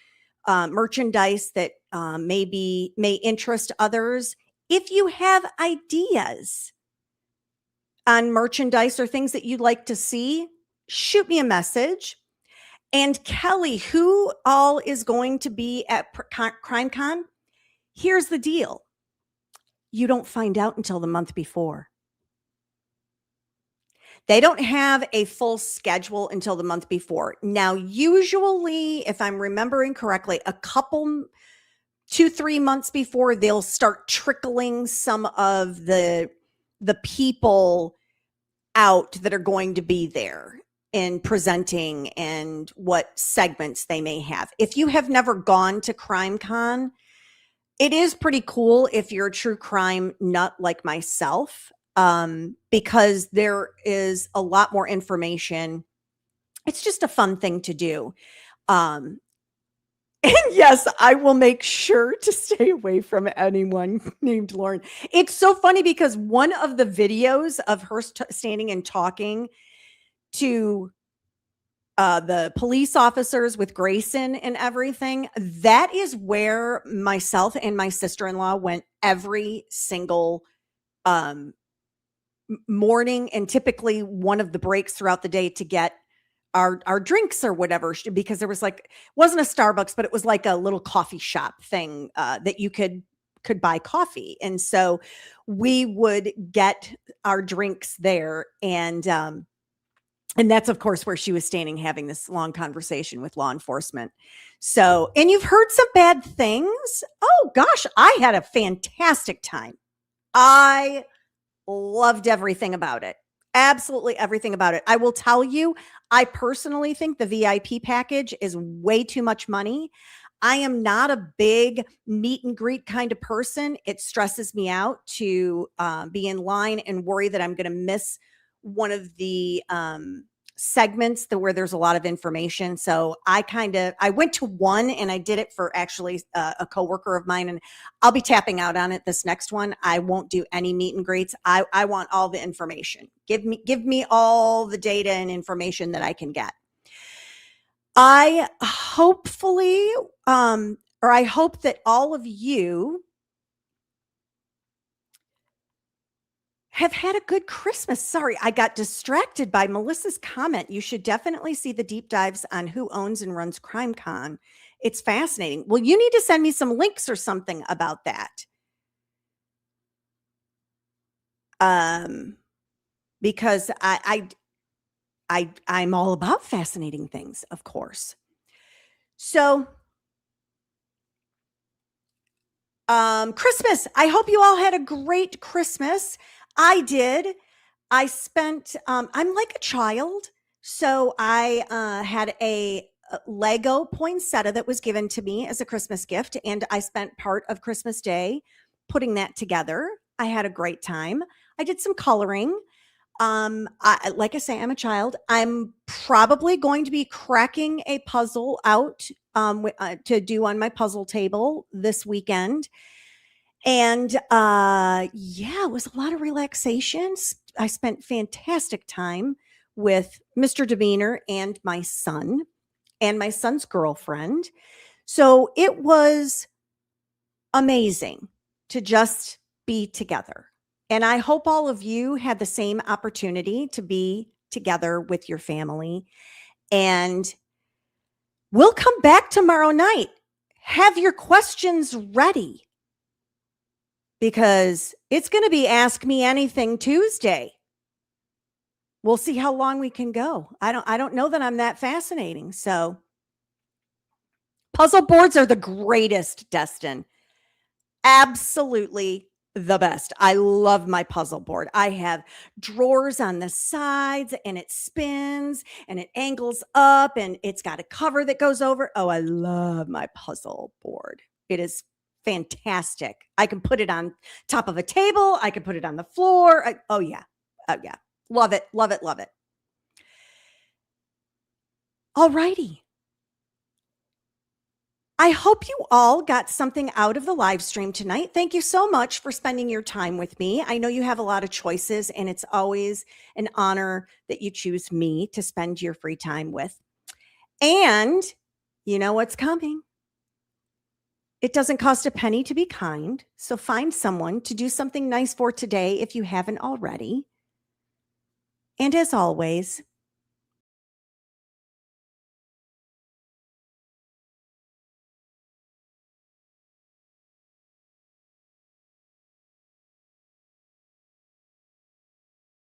merchandise that may interest others. If you have ideas on merchandise or things that you'd like to see, shoot me a message. And Kelly, who all is going to be at CrimeCon? Here's the deal. You don't find out until the month before. They don't have a full schedule until the month before. Now, usually, if I'm remembering correctly, a couple, 2-3 months before, they'll start trickling some of the people out that are going to be there and presenting and what segments they may have. If you have never gone to CrimeCon, it is pretty cool if you're a true crime nut like myself, because there is a lot more information. It's just a fun thing to do. And yes, I will make sure to stay away from anyone named Lauren. It's so funny because one of the videos of her standing and talking to the police officers with Grayson and everything, that is where myself and my sister-in-law went every single morning and typically one of the breaks throughout the day to get our drinks or whatever, because there was like, wasn't a Starbucks, but it was like a little coffee shop thing that you could buy coffee. And so we would get our drinks there. And that's of course where she was standing having this long conversation with law enforcement. So, and you've heard some bad things. Oh gosh, I had a fantastic time. I loved everything about it. Absolutely everything about it. I will tell you, I personally think the VIP package is way too much money. I am not a big meet and greet kind of person. It stresses me out to be in line and worry that I'm going to miss one of the segments where there's a lot of information. So I went to one and I did it for actually a coworker of mine, and I'll be tapping out on it this next one. I won't do any meet and greets. I want all the information. Give me all the data and information that I can get. I hope that all of you have had a good Christmas. Sorry, I got distracted by Melissa's comment. You should definitely see the deep dives on who owns and runs CrimeCon. It's fascinating. Well, you need to send me some links or something about that. Because I'm all about fascinating things, of course. So, Christmas. I hope you all had a great Christmas. I did. I spent, I'm like a child. So I had a Lego poinsettia that was given to me as a Christmas gift. And I spent part of Christmas Day putting that together. I had a great time. I did some coloring. Like I say, I'm a child. I'm probably going to be cracking a puzzle out to do on my puzzle table this weekend. And yeah, it was a lot of relaxation. I spent fantastic time with Mr. Demeanor and my son's girlfriend. So it was amazing to just be together. And I hope all of you had the same opportunity to be together with your family. And we'll come back tomorrow night. Have your questions ready, because it's going to be Ask Me Anything Tuesday. We'll see how long we can go. I don't know that I'm that fascinating. So puzzle boards are the greatest, Destin. Absolutely the best. I love my puzzle board. I have drawers on the sides and it spins and it angles up and it's got a cover that goes over. Oh, I love my puzzle board. It is fantastic. I can put it on top of a table. I can put it on the floor. Oh yeah. Love it. Love it. Love it. All righty. I hope you all got something out of the live stream tonight. Thank you so much for spending your time with me. I know you have a lot of choices, and it's always an honor that you choose me to spend your free time with. And you know what's coming. It doesn't cost a penny to be kind, so find someone to do something nice for today if you haven't already. And as always,